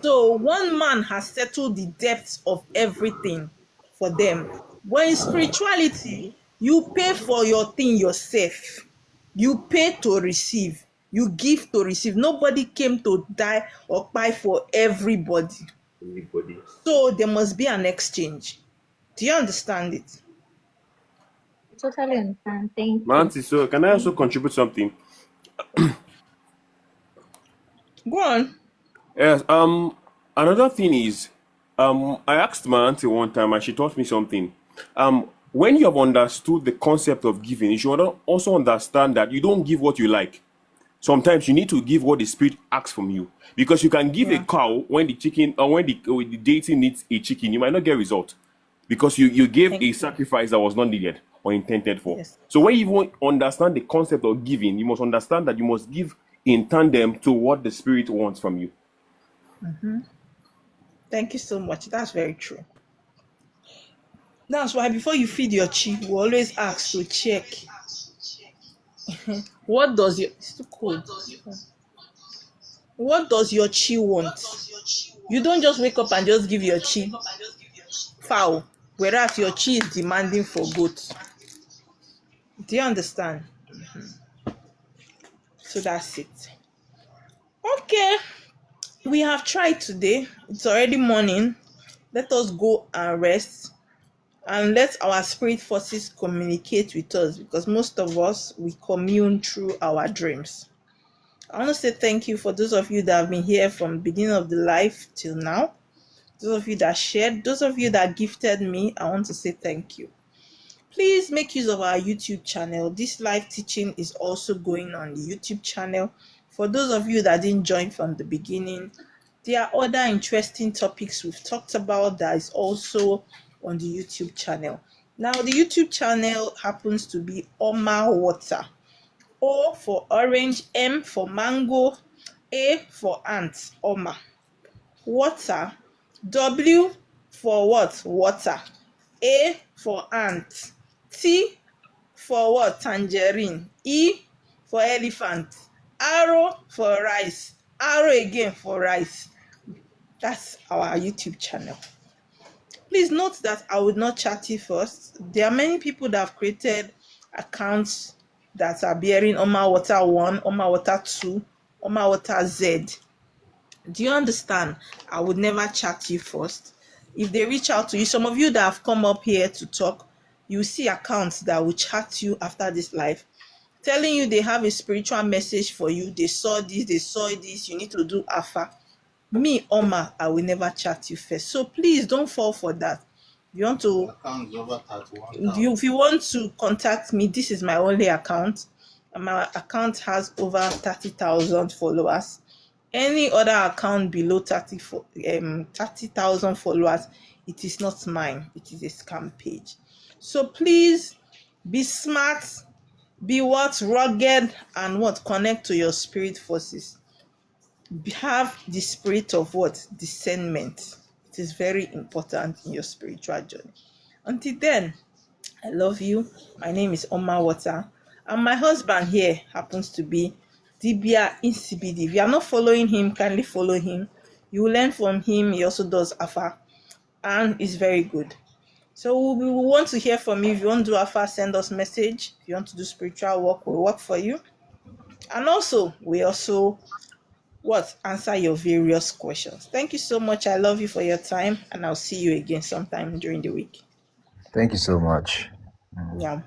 So one man has settled the debts of everything for them. But in spirituality, you pay for your thing yourself. You pay to receive. You give to receive. Nobody came to die or buy for everybody. So there must be an exchange. Do you understand it? Totally understand. Thank you. Auntie, so can I also contribute something? Go on. Yes. Another thing is, I asked my auntie one time, and she taught me something. when you have understood the concept of giving, you should also understand that you don't give what you like. Sometimes you need to give what the spirit asks from you, because you can give a cow when the chicken or when the deity needs a chicken, you might not get result because you gave a sacrifice that was not needed or intended for. So when you want to understand the concept of giving, you must understand that you must give in tandem to what the spirit wants from you. Thank you so much. That's very true. That's why before you feed your chi, we always ask to check what does your it's too cold. What does your chi want? You don't just wake up and just give your chi fowl, whereas your chi is demanding for goat. Do you understand? So that's it. Okay, we have tried today. It's already morning. Let us go and rest and let our spirit forces communicate with us, because most of us, we commune through our dreams. I want to say thank you for those of you that have been here from the beginning of the life till now. Those of you that shared, those of you that gifted me, I want to say thank you. Please make use of our YouTube channel. This live teaching is also going on the YouTube channel. For those of you that didn't join from the beginning, there are other interesting topics we've talked about that is also on the YouTube channel. Now, the YouTube channel happens to be Oma Water. O for orange, M for mango, A for ant, Oma. Water, W for what? Water. A for ant. T for what? Tangerine. E for elephant. Arrow for rice. Arrow again for rice. That's our YouTube channel. Please note that I would not chat you first. There are many people that have created accounts that are bearing Oma Water 1, Oma Water 2, Oma Water Z. Do you understand? I would never chat you first. If they reach out to you, some of you that have come up here to talk, you see accounts that will chat you after this live, telling you they have a spiritual message for you. They saw this, you need to do Alpha. Me, Oma, I will never chat you first. So please don't fall for that. If you want to contact me, this is my only account. My account has over 30,000 followers. Any other account below 30,000 followers, it is not mine. It is a scam page. So please be smart, be rugged, and connect to your spirit forces. Have the spirit of discernment. It is very important in your spiritual journey. Until then, I love you. My name is Oma Water, and my husband here happens to be Dibia Insibidi. If you are not following him, kindly follow him. You will learn from him. He also does Afa, and is very good. So we want to hear from you. If you want to do Afa, send us message. If you want to do spiritual work, we'll work for you. And also, we also answer your various questions. Thank you so much. I love you for your time, and I'll see you again sometime during the week. Thank you so much. Yeah.